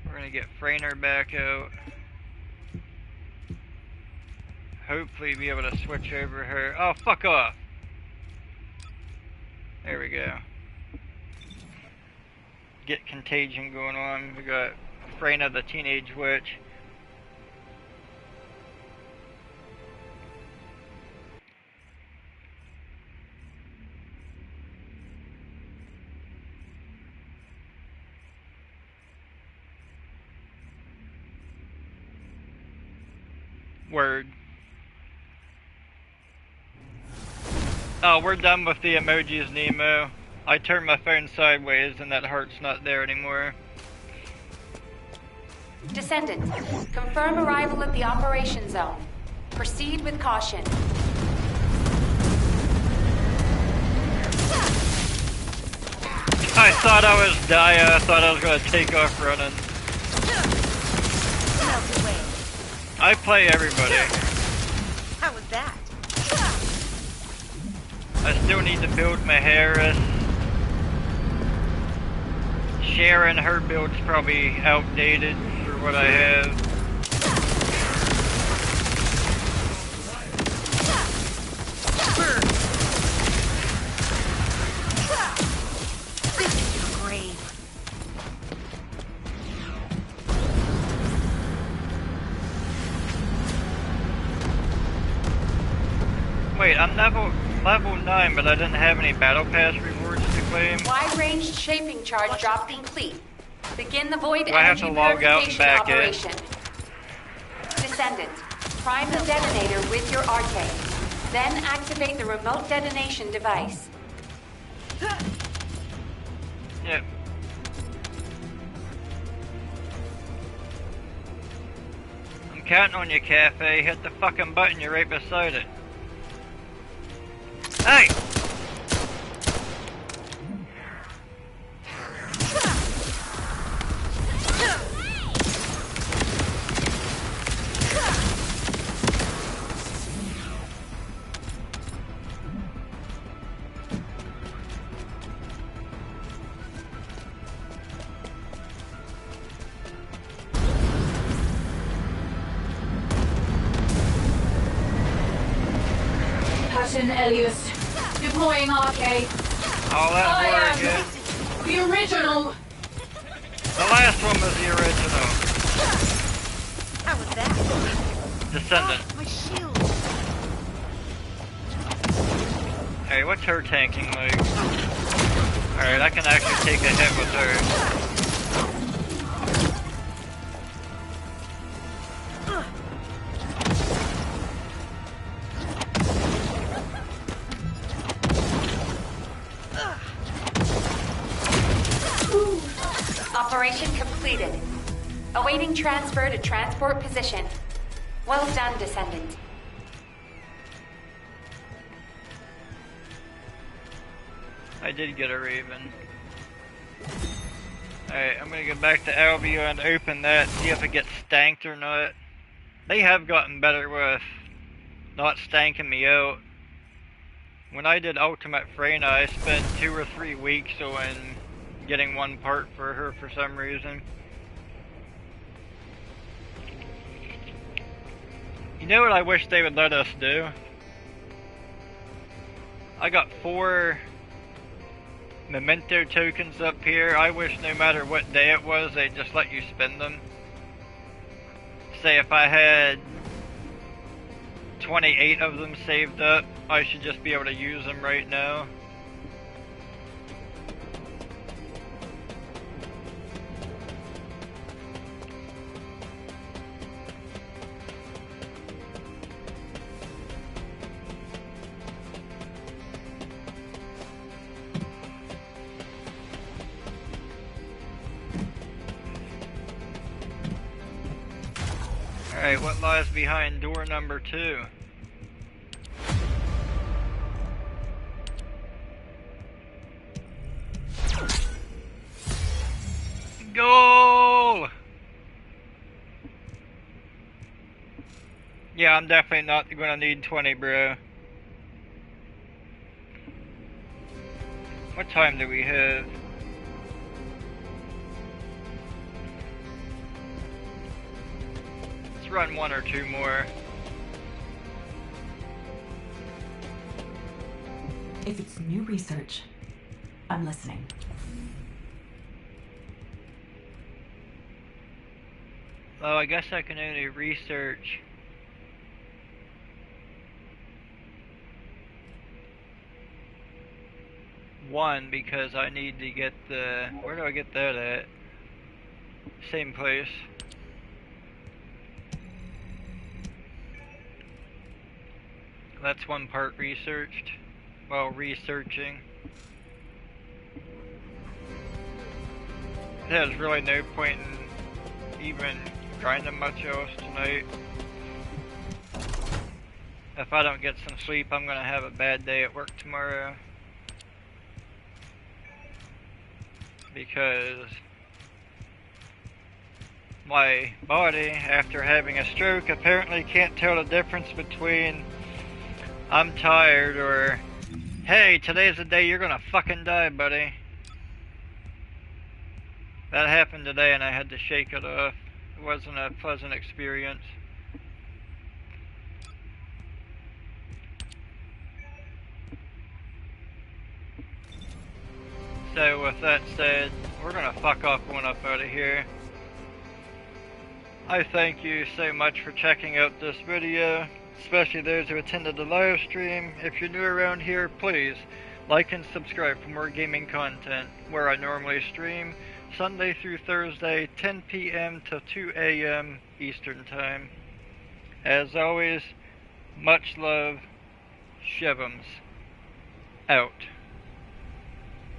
We're gonna get Frainer back out. Hopefully be able to switch over her. Oh, fuck off! There we go. Get contagion going on. We got Frainer the Teenage Witch. Word. Oh, we're done with the emojis, Nemo. I turned my phone sideways and that heart's not there anymore. Descendant, confirm arrival at the operation zone. Proceed with caution. I thought I was dying. I thought I was gonna take off running. I play everybody. How was that? I still need to build my Harris. Sharon, her build's probably outdated for what I have. This is your grave. Wait, I'm level 9, but I didn't have any battle pass rewards to claim. Wide-range shaping charge drop complete. Begin the void Do I have energy to log out and purification back in? operation. Descendant, prime the detonator with your arcade. Then activate the remote detonation device. Yep. I'm counting on you, Cafe. Hit the fucking button, you're right beside it. Hey! Pattern Elias. Deploying arcade. All that war again. The original. The last one was the original. How was that? Descendant. My shield. Hey, what's her tanking like? Alright, I can actually take a hit with her. Operation completed. Awaiting transfer to transport position. Well done, Descendant. I did get a Raven. Alright, I'm gonna go back to Albion and open that, see if it gets stanked or not. They have gotten better with not stanking me out. When I did Ultimate Freyna, I spent 2 or 3 weeks on getting one part for her for some reason. You know what I wish they would let us do? I got 4 memento tokens up here. I wish no matter what day it was, they'd just let you spend them. Say if I had 28 of them saved up, I should just be able to use them right now. Alright, what lies behind door number 2? Goal! Yeah, I'm definitely not gonna need 20, bro. What time do we have? Let's run 1 or 2 more. If it's new research, I'm listening. Oh, I guess I can only research one because I need to get the... Where do I get that at? Same place. That's one part researched. While researching. There's really no point in even grinding much else tonight. If I don't get some sleep, I'm gonna have a bad day at work tomorrow. Because my body, after having a stroke, apparently can't tell the difference between I'm tired or hey, today's the day you're gonna fucking die, buddy. That happened today and I had to shake it off. It wasn't a pleasant experience. So with that said, we're gonna fuck off going up out of here. I thank you so much for checking out this video, especially those who attended the live stream. If you're new around here, please like and subscribe for more gaming content, where I normally stream Sunday through Thursday, 10 p.m. to 2 a.m. Eastern Time. As always, much love, Shivems. Out.